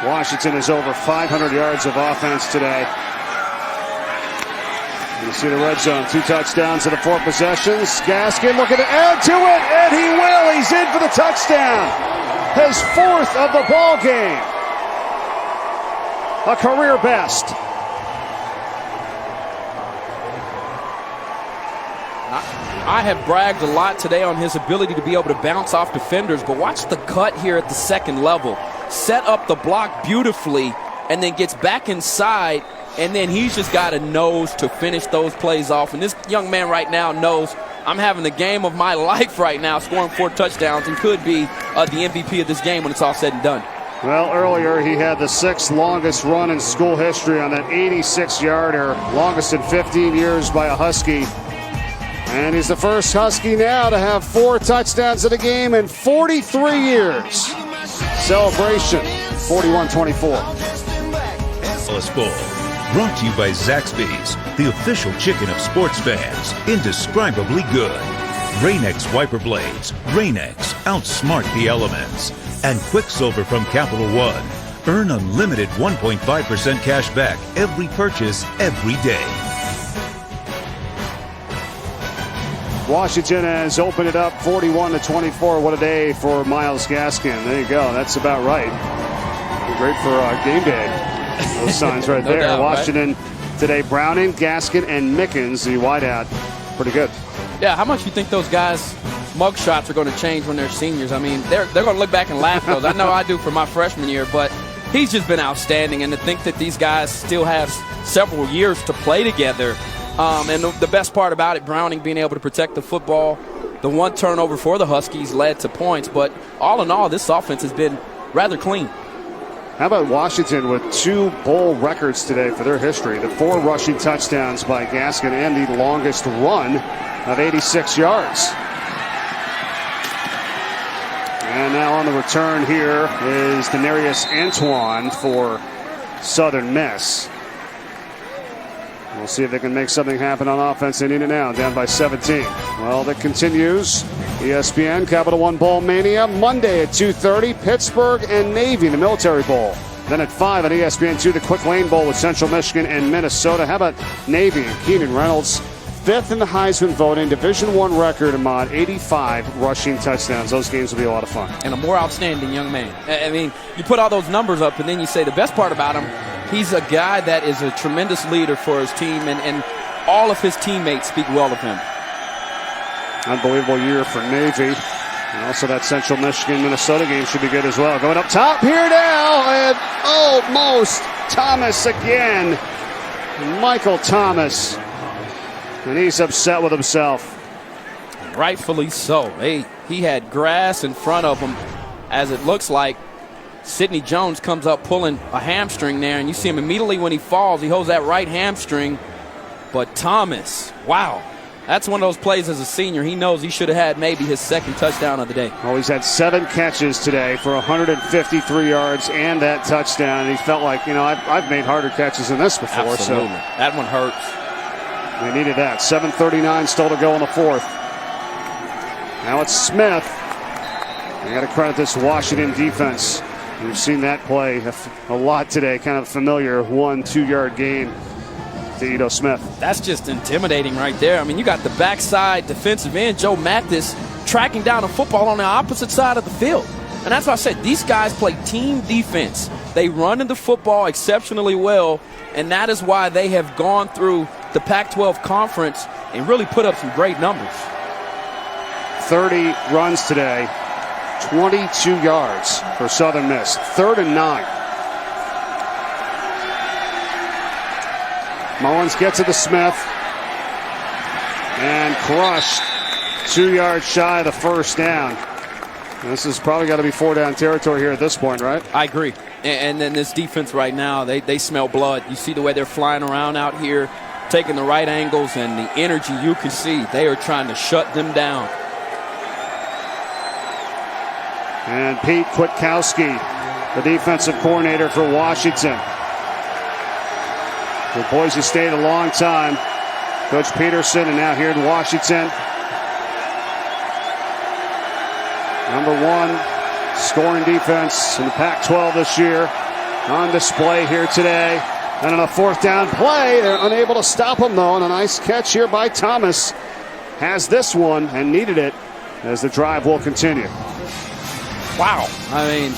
Washington is over 500 yards of offense today. You see the red zone, 2 touchdowns in the 4 possessions. Gaskin looking to add to it, and he will. He's in for the touchdown. His 4th of the ball game. A career best. I have bragged a lot today on his ability to be able to bounce off defenders, but watch the cut here at the second level. Set up the block beautifully, and then gets back inside, and then he's just got a nose to finish those plays off. And this young man right now knows, I'm having the game of my life right now, scoring 4 touchdowns, and could be the MVP of this game when it's all said and done. Well, earlier he had the 6th longest run in school history on that 86-yarder, longest in 15 years by a Husky. And he's the first Husky now to have 4 touchdowns in a game in 43 years. Celebration, 41-24. Alice Bowl, brought to you by Zaxby's, the official chicken of sports fans. Indescribably good. Rain-X wiper blades. Rain-X, outsmart the elements. And Quicksilver from Capital One. Earn unlimited 1.5% cash back every purchase, every day. Washington has opened it up 41-24. What a day for Myles Gaskin. There you go. That's about right. Great for game day. Those signs right No there. doubt, Washington today, Browning, Gaskin, and Mickens, the wideout. Pretty good. Yeah, how much do you think those guys' mug shots are going to change when they're seniors? I mean, they're going to look back and laugh at those. I know I do for my freshman year, but he's just been outstanding. And to think that these guys still have several years to play together. And the best part about it, Browning being able to protect the football, the 1 turnover for the Huskies led to points. But all in all, this offense has been rather clean. How about Washington with 2 bowl records today for their history? The 4 rushing touchdowns by Gaskin and the longest run of 86 yards. And now on the return here is Denarius Antoine for Southern Miss. We'll see if they can make something happen on offense. They need it now, down by 17. Well, that continues. ESPN, Capital One Bowl Mania, Monday at 2:30, Pittsburgh and Navy in the Military Bowl. Then at 5 on ESPN2, the Quick Lane Bowl with Central Michigan and Minnesota. How about Navy and Keenan Reynolds? 5th in the Heisman voting, Division I record, Ahmad, 85 rushing touchdowns. Those games will be a lot of fun. And a more outstanding young man. I mean, you put all those numbers up, and then you say the best part about him, he's a guy that is a tremendous leader for his team, and all of his teammates speak well of him. Unbelievable year for Navy. And also that Central Michigan-Minnesota game should be good as well. Going up top here now, and almost Thomas again. Michael Thomas. And he's upset with himself. Rightfully so. He had grass in front of him, as it looks like Sidney Jones comes up pulling a hamstring there, and you see him immediately when he falls. He holds that right hamstring. But Thomas, wow. That's one of those plays as a senior. He knows he should have had maybe his 2nd touchdown of the day. Well, he's had 7 catches today for 153 yards and that touchdown. And he felt like, I've made harder catches than this before. Absolutely. So that one hurts. They needed that. 7:39 still to go in the 4th. Now it's Smith. I got to credit this Washington defense. We've seen that play a lot today. Kind of familiar 1-2 yard gain to Ito Smith. That's just intimidating right there. I mean, you got the backside defensive end, Joe Mathis, tracking down a football on the opposite side of the field. And that's why I said these guys play team defense. They run in the football exceptionally well, and that is why they have gone through the Pac-12 conference and really put up some great numbers. 30 runs today, 22 yards for Southern Miss. 3rd and 9. Mullens gets it to Smith and crushed 2 yards shy of the first down. This has probably got to be 4-down territory here at this point, right? I agree. And then this defense right now, they smell blood. You see the way they're flying around out here, taking the right angles, and the energy you can see. They are trying to shut them down. And Pete Kwiatkowski, the defensive coordinator for Washington. With Boise State a long time. Coach Peterson, and now here in Washington. #1 scoring defense in the Pac-12 this year. On display here today. And on a 4th down play, they're unable to stop him, though. And a nice catch here by Thomas. Has this one and needed it as the drive will continue. Wow. I mean,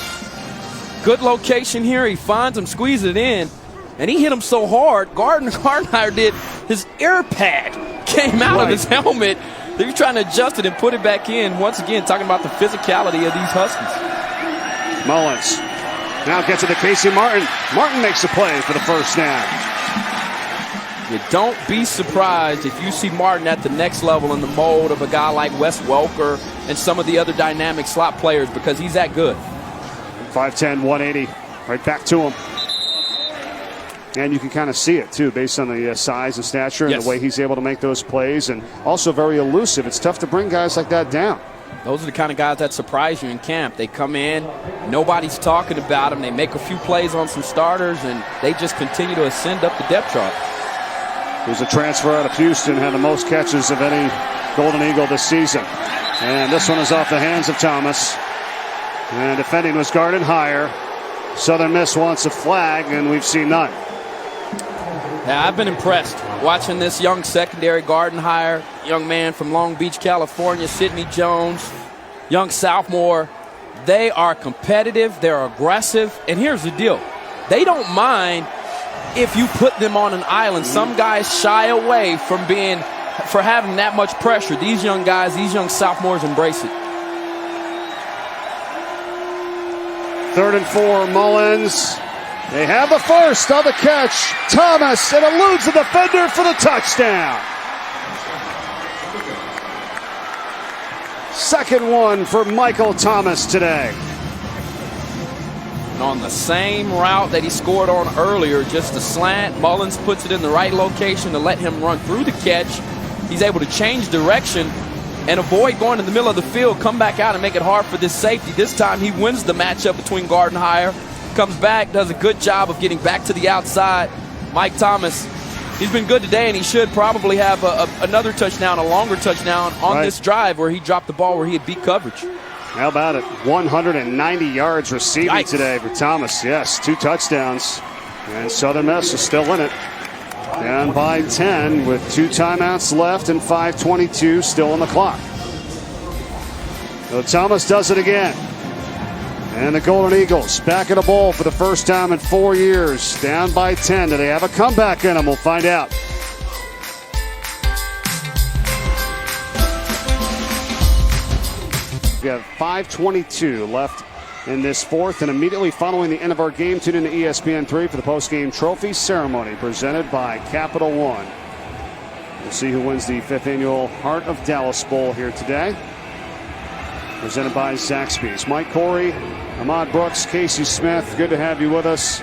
good location here. He finds him, squeezes it in. And he hit him so hard, Gardenhire did, his air pad came out of his helmet. They were trying to adjust it and put it back in. Once again, talking about the physicality of these Huskies. Mullens now gets it to Casey Martin. Martin makes the play for the first down. You don't be surprised if you see Martin at the next level in the mold of a guy like Wes Welker and some of the other dynamic slot players, because he's that good. 5'10", 180, right back to him. And you can kind of see it, too, based on the size and stature and the way he's able to make those plays. And also very elusive. It's tough to bring guys like that down. Those are the kind of guys that surprise you in camp. They come in, nobody's talking about them. They make a few plays on some starters, and they just continue to ascend up the depth chart. Who's a transfer out of Houston, had the most catches of any Golden Eagle this season. And this one is off the hands of Thomas. And defending was Gardenhire. Southern Miss wants a flag, and we've seen none. Yeah, I've been impressed watching this young secondary. Gardenhire, young man from Long Beach, California, Sidney Jones, young sophomore. They are competitive, they're aggressive, and here's the deal. They don't mind if you put them on an island. Some guys shy away from having that much pressure. These young guys, these young sophomores embrace it. 3rd and 4, Mullens. They have the first on the catch. Thomas, and eludes the defender for the touchdown. 2nd one for Michael Thomas today. And on the same route that he scored on earlier, just a slant, Mullens puts it in the right location to let him run through the catch. He's able to change direction and avoid going in the middle of the field, come back out and make it hard for this safety. This time he wins the matchup between Gardenhire, comes back, does a good job of getting back to the outside. Mike Thomas, he's been good today, and he should probably have another touchdown, a longer touchdown on this drive where he dropped the ball where he had beat coverage. How about it? 190 yards receiving today for Thomas. Yes, 2 touchdowns. And Southern Miss is still in it. Down by 10 with 2 timeouts left and 5:22 still on the clock. So Thomas does it again. And the Golden Eagles back in a bowl for the first time in 4 years. Down by 10. Do they have a comeback in them? We'll find out. We have 5:22 left in this 4th, and immediately following the end of our game, tune in to ESPN3 for the post-game trophy ceremony presented by Capital One. We'll see who wins the 5th annual Heart of Dallas Bowl here today. Presented by Zaxby's. Mike Corey, Ahmad Brooks, Casey Smith, good to have you with us.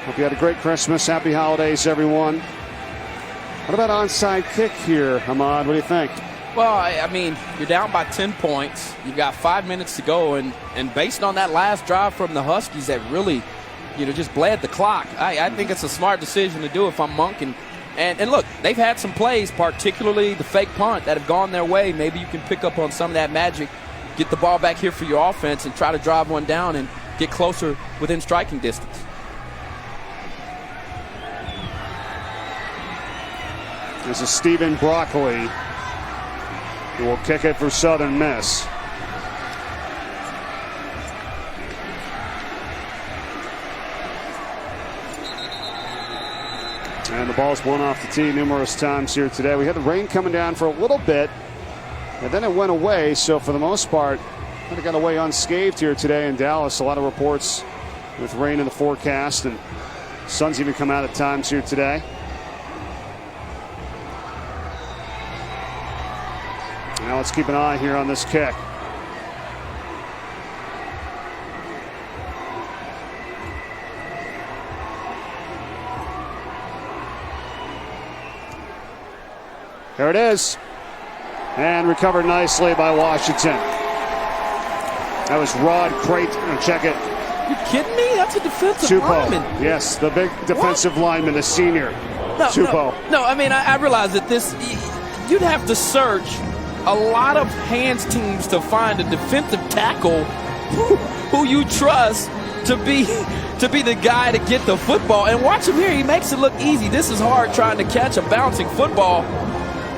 Hope you had a great Christmas. Happy holidays, everyone. What about onside kick here, Ahmad? What do you think? Well, I mean, you're down by 10 points. You've got 5 minutes to go, and based on that last drive from the Huskies that really, just bled the clock, I think it's a smart decision to do if I'm Monk. And look, they've had some plays, particularly the fake punt, that have gone their way. Maybe you can pick up on some of that magic, get the ball back here for your offense, and try to drive one down and get closer within striking distance. This is Stephen Brauchle, who will kick it for Southern Miss. And the ball's blown off the tee numerous times here today. We had the rain coming down for a little bit. and then it went away. So for the most part, kind of got away unscathed here today in Dallas. A lot of reports with rain in the forecast, and sun's even come out at times here today. Now let's keep an eye here on this kick. There it is. And recovered nicely by Washington. That was Rod Crate. Check it. You kidding me? That's a defensive lineman. Yes, the big defensive lineman, the senior. No, I mean, I realize that you'd have to search a lot of hands teams to find a defensive tackle who you trust to be the guy to get the football. And watch him here. He makes it look easy. This is hard trying to catch a bouncing football.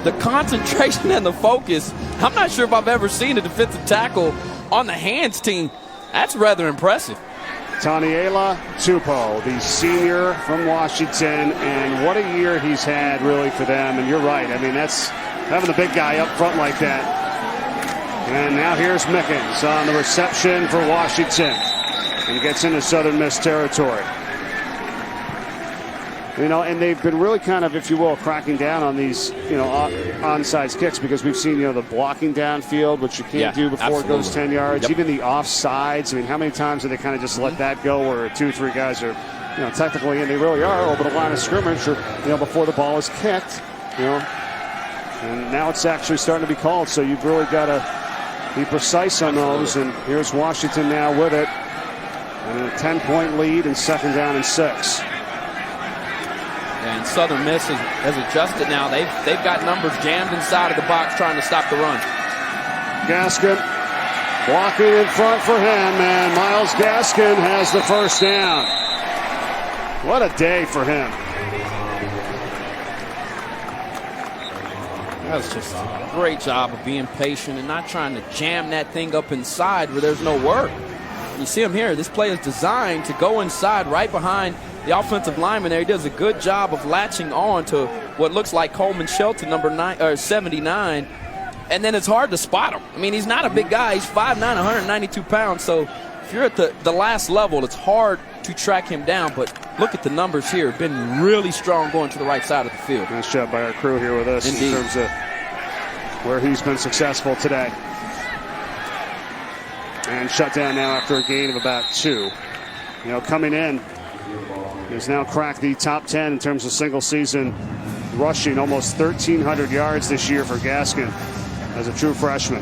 The concentration and the focus. I'm not sure if I've ever seen a defensive tackle on the hands team. That's rather impressive. Taniela Tupou, the senior from Washington, and what a year he's had really for them. And you're right. I mean, that's having the big guy up front like that. And now here's Mickens on the reception for Washington. And gets into Southern Miss territory. You know, and they've been really kind of, if you will, cracking down on these, onside kicks, because we've seen, the blocking downfield, which you can't do before it goes 10 yards. Even the offsides. I mean, how many times do they kind of just let that go where 2 or 3 guys are, technically, and they really are over the line of scrimmage or, before the ball is kicked, And now it's actually starting to be called, so you've really got to be precise on those. And here's Washington now with it. And a 10-point lead and 2nd down and 6. And Southern Miss has adjusted now. They've got numbers jammed inside of the box trying to stop the run. Gaskin blocking in front for him, and Myles Gaskin has the first down. What a day for him. That was just a great job of being patient and not trying to jam that thing up inside where there's no work. You see him here. This play is designed to go inside right behind the offensive lineman there. He does a good job of latching on to what looks like Coleman Shelton, number 79. And then it's hard to spot him. I mean, he's not a big guy. He's 5'9", 192 pounds. So if you're at the last level, it's hard to track him down. But look at the numbers here. Been really strong going to the right side of the field. Nice job by our crew here with us in terms of where he's been successful today. And shut down now after a gain of about 2. Coming in, he's now cracked the top 10 in terms of single season rushing, almost 1,300 yards this year for Gaskin as a true freshman.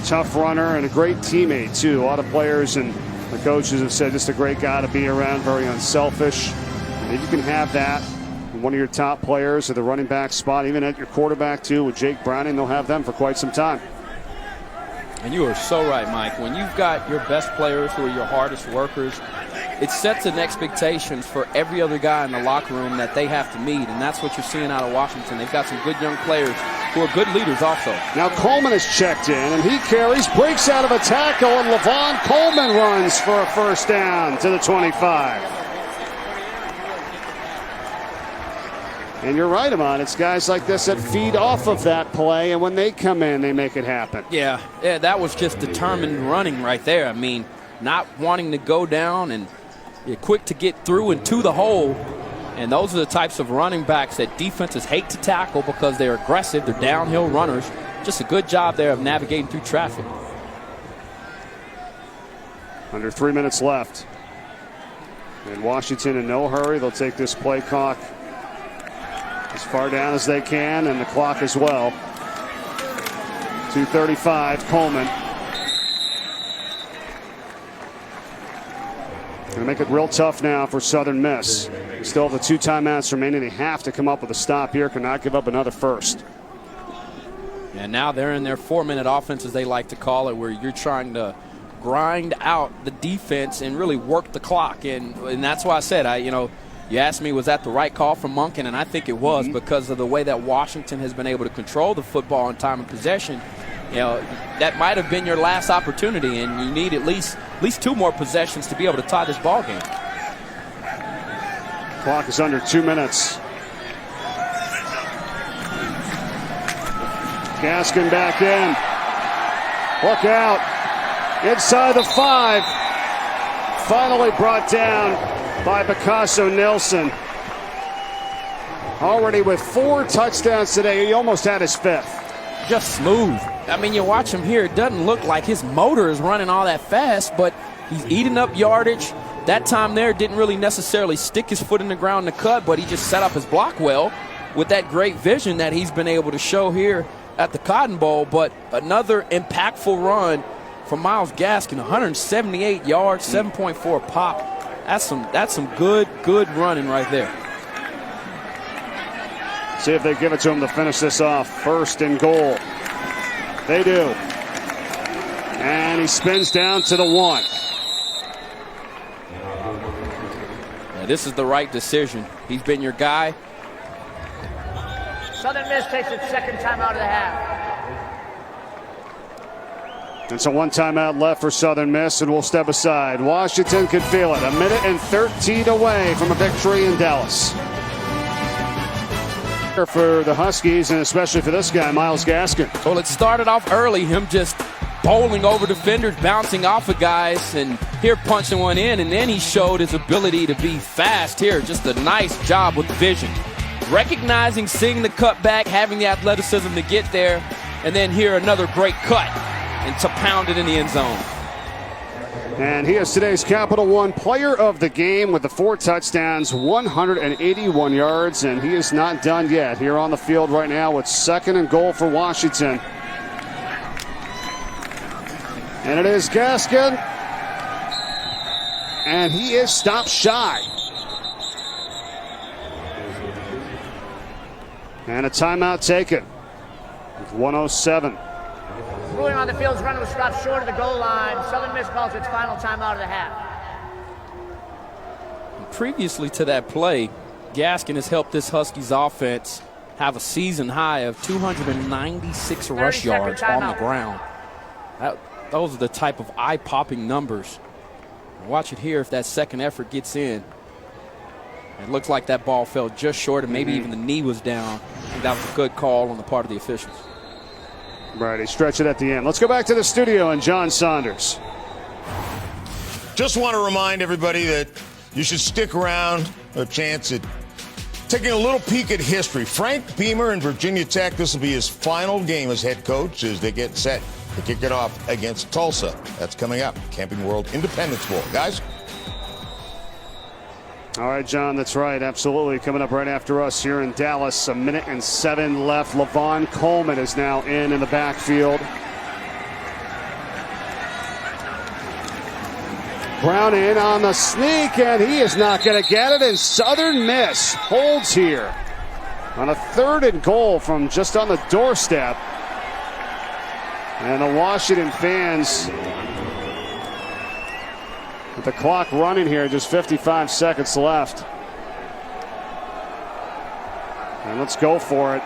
Tough runner and a great teammate too. A lot of players and the coaches have said just a great guy to be around, very unselfish. And if you can have that, one of your top players at the running back spot, even at your quarterback too, with Jake Browning, they'll have them for quite some time. And you are so right, Mike. When you've got your best players who are your hardest workers, it sets an expectation for every other guy in the locker room that they have to meet, and that's what you're seeing out of Washington. They've got some good young players who are good leaders also. Now Coleman is checked in, and he carries, breaks out of a tackle, and Levon Coleman runs for a first down to the 25. And you're right, Amon. It's guys like this that feed off of that play, and when they come in, they make it happen. Yeah, that was just determined running right there. I mean, not wanting to go down and quick to get through and to the hole. And those are the types of running backs that defenses hate to tackle because they're aggressive. They're downhill runners. Just a good job there of navigating through traffic. Under 3 minutes left. And Washington in no hurry. They'll take this play clock as far down as they can, and the clock as well. 2:35, Coleman. Going to make it real tough now for Southern Miss. They still have the 2 timeouts remaining. They have to come up with a stop here. Cannot give up another first. And now they're in their 4-minute offense, as they like to call it, where you're trying to grind out the defense and really work the clock. And that's why I said, you asked me, was that the right call from Monken? And I think it was, because of the way that Washington has been able to control the football in time of possession. That might have been your last opportunity, and you need at least 2 more possessions to be able to tie this ball game. Clock is under 2 minutes. Gaskin back in. Look out. Inside the 5. Finally brought down by Picasso Nelson. Already with 4 touchdowns today. He almost had his 5th. Just smooth. I mean, you watch him here. It doesn't look like his motor is running all that fast, but he's eating up yardage. That time there didn't really necessarily stick his foot in the ground to cut, but he just set up his block well with that great vision that he's been able to show here at the Cotton Bowl. But another impactful run from Myles Gaskin, 178 yards, 7.4 pop. That's some good running right there. See if they give it to him to finish this off. 1st and goal. They do. And he spins down to the 1. Yeah, this is the right decision. He's been your guy. Southern Miss takes its 2nd timeout of the half. And so 1 timeout left for Southern Miss, and we'll step aside. Washington could feel it. 1:13 away from a victory in Dallas. For the Huskies, and especially for this guy, Myles Gaskin. Well, it started off early, him just bowling over defenders, bouncing off of guys, and here punching one in, and then he showed his ability to be fast here. Just a nice job with vision. Recognizing, seeing the cutback, having the athleticism to get there, and then here another great cut and to pound it in the end zone. And he is today's Capital One Player of the Game with the 4 touchdowns, 181 yards, and he is not done yet. Here on the field right now with 2nd and goal for Washington. And it is Gaskin, and he is stopped shy. And a timeout taken with 1:07. Ruling on the field's runner was stopped short of the goal line. Southern Miss calls its final timeout of the half. Previously to that play, Gaskin has helped this Huskies offense have a season high of 296 rush yards on the ground. Those are the type of eye-popping numbers. Watch it here if that second effort gets in. It looks like that ball fell just short, and maybe even the knee was down. I think that was a good call on the part of the officials. Right, he stretched it at the end. Let's go back to the studio and John Saunders. Just want to remind everybody that you should stick around a chance at taking a little peek at history. Frank Beamer in Virginia Tech, this will be his final game as head coach as they get set to kick it off against Tulsa. That's coming up. Camping World Independence Bowl. Guys? All right, John, that's right. Absolutely. Coming up right after us here in Dallas. 1:07 left. Lavon Coleman is now in the backfield. Brown in on the sneak, and he is not going to get it. And Southern Miss holds here on a 3rd and goal from just on the doorstep. And the Washington fans, with the clock running here, just 55 seconds left. And let's go for it.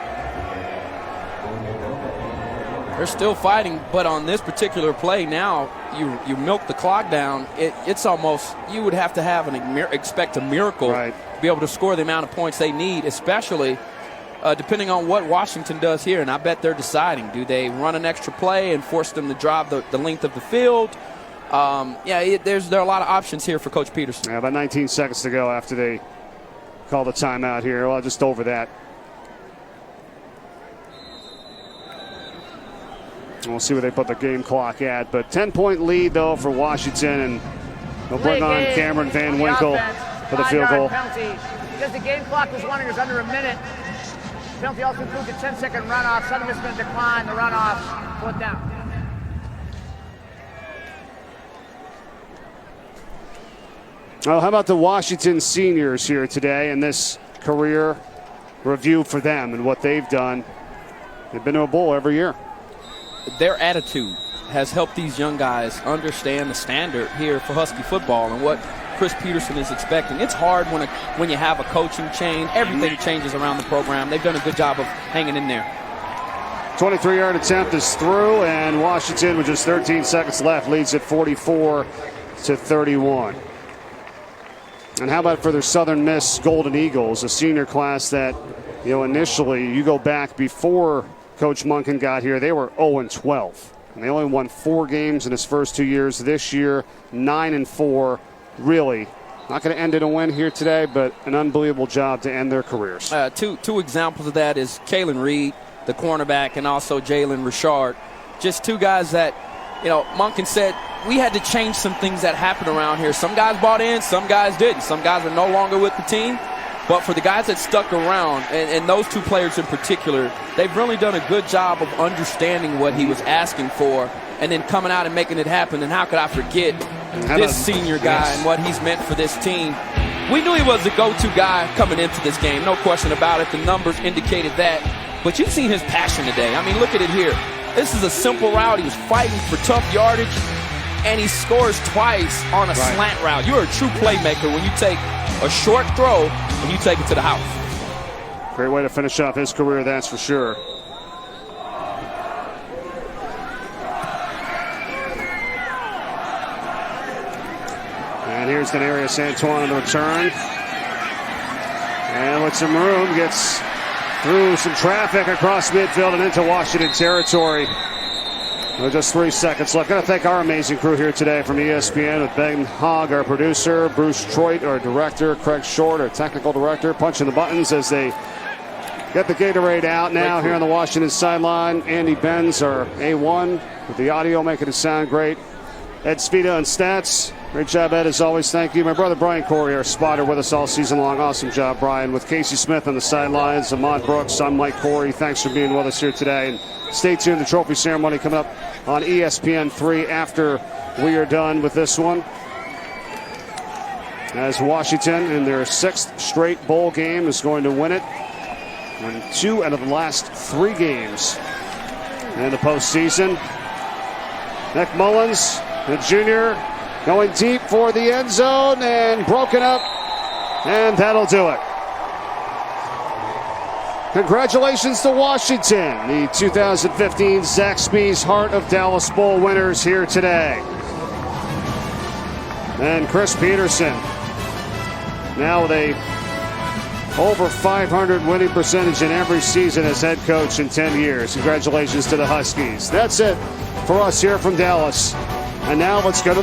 They're still fighting, but on this particular play now, you milk the clock down. It's almost, you would have to have expect a miracle to be able to score the amount of points they need, especially depending on what Washington does here. And I bet they're deciding, do they run an extra play and force them to drive the length of the field? There are a lot of options here for Coach Peterson. Yeah, about 19 seconds to go after they call the timeout here. Well, just over that. We'll see where they put the game clock at. But 10-point lead, though, for Washington. And they'll bring on Cameron Van Winkle for the field goal. Penalty. Because the game clock was running, it was under a minute. Penalty also includes a 10-second runoff. Southern Miss is going to decline the runoff. 4th down. Well, how about the Washington seniors here today and this career review for them and what they've done? They've been to a bowl every year. Their attitude has helped these young guys understand the standard here for Husky football and what Chris Peterson is expecting. It's hard when you have a coaching change. Everything changes around the program. They've done a good job of hanging in there. 23-yard attempt is through, and Washington, with just 13 seconds left, leads at 44-31. And how about for their Southern Miss Golden Eagles, a senior class that, initially you go back before Coach Monken got here, they were 0-12. And they only won 4 games in his first 2 years. This year, 9-4. Really, not going to end in a win here today, but an unbelievable job to end their careers. Two examples of that is Kalen Reed, the cornerback, and also Jalen Richard. Just 2 guys that, Monken said, we had to change some things that happened around here. Some guys bought in, some guys didn't. Some guys are no longer with the team. But for the guys that stuck around, and those 2 players in particular, they've really done a good job of understanding what he was asking for and then coming out and making it happen. And how could I forget this senior guy and what he's meant for this team? We knew he was the go-to guy coming into this game, no question about it. The numbers indicated that. But you've seen his passion today. I mean, look at it here. This is a simple route. He was fighting for tough yardage, and he scores twice on a slant route. You're a true playmaker when you take a short throw and you take it to the house. Great way to finish off his career, that's for sure. And here's Denarius Antoine on the return. And with some room, gets through some traffic across midfield and into Washington territory. With just 3 seconds left. Got to thank our amazing crew here today from ESPN with Ben Hogg, our producer, Bruce Troit, our director, Craig Short, our technical director, punching the buttons as they get the Gatorade out now here on the Washington sideline. Andy Benz, our A1, with the audio making it sound great. Ed Spita on stats. Great job, Ed, as always. Thank you. My brother Brian Corey, our spotter, with us all season long. Awesome job, Brian. With Casey Smith on the sidelines, Ahmad Brooks, I'm Mike Corey. Thanks for being with us here today. And stay tuned. The trophy ceremony coming up on ESPN3 after we are done with this one. As Washington, in their 6th straight bowl game, is going to win it. Won 2 out of the last 3 games in the postseason. Nick Mullens, the junior, going deep for the end zone and broken up, and that'll do it. Congratulations to Washington, the 2015 Zaxby's Heart of Dallas Bowl winners here today. And Chris Peterson, now with a over 500 winning percentage in every season as head coach in 10 years. Congratulations to the Huskies. That's it for us here from Dallas. And now let's go to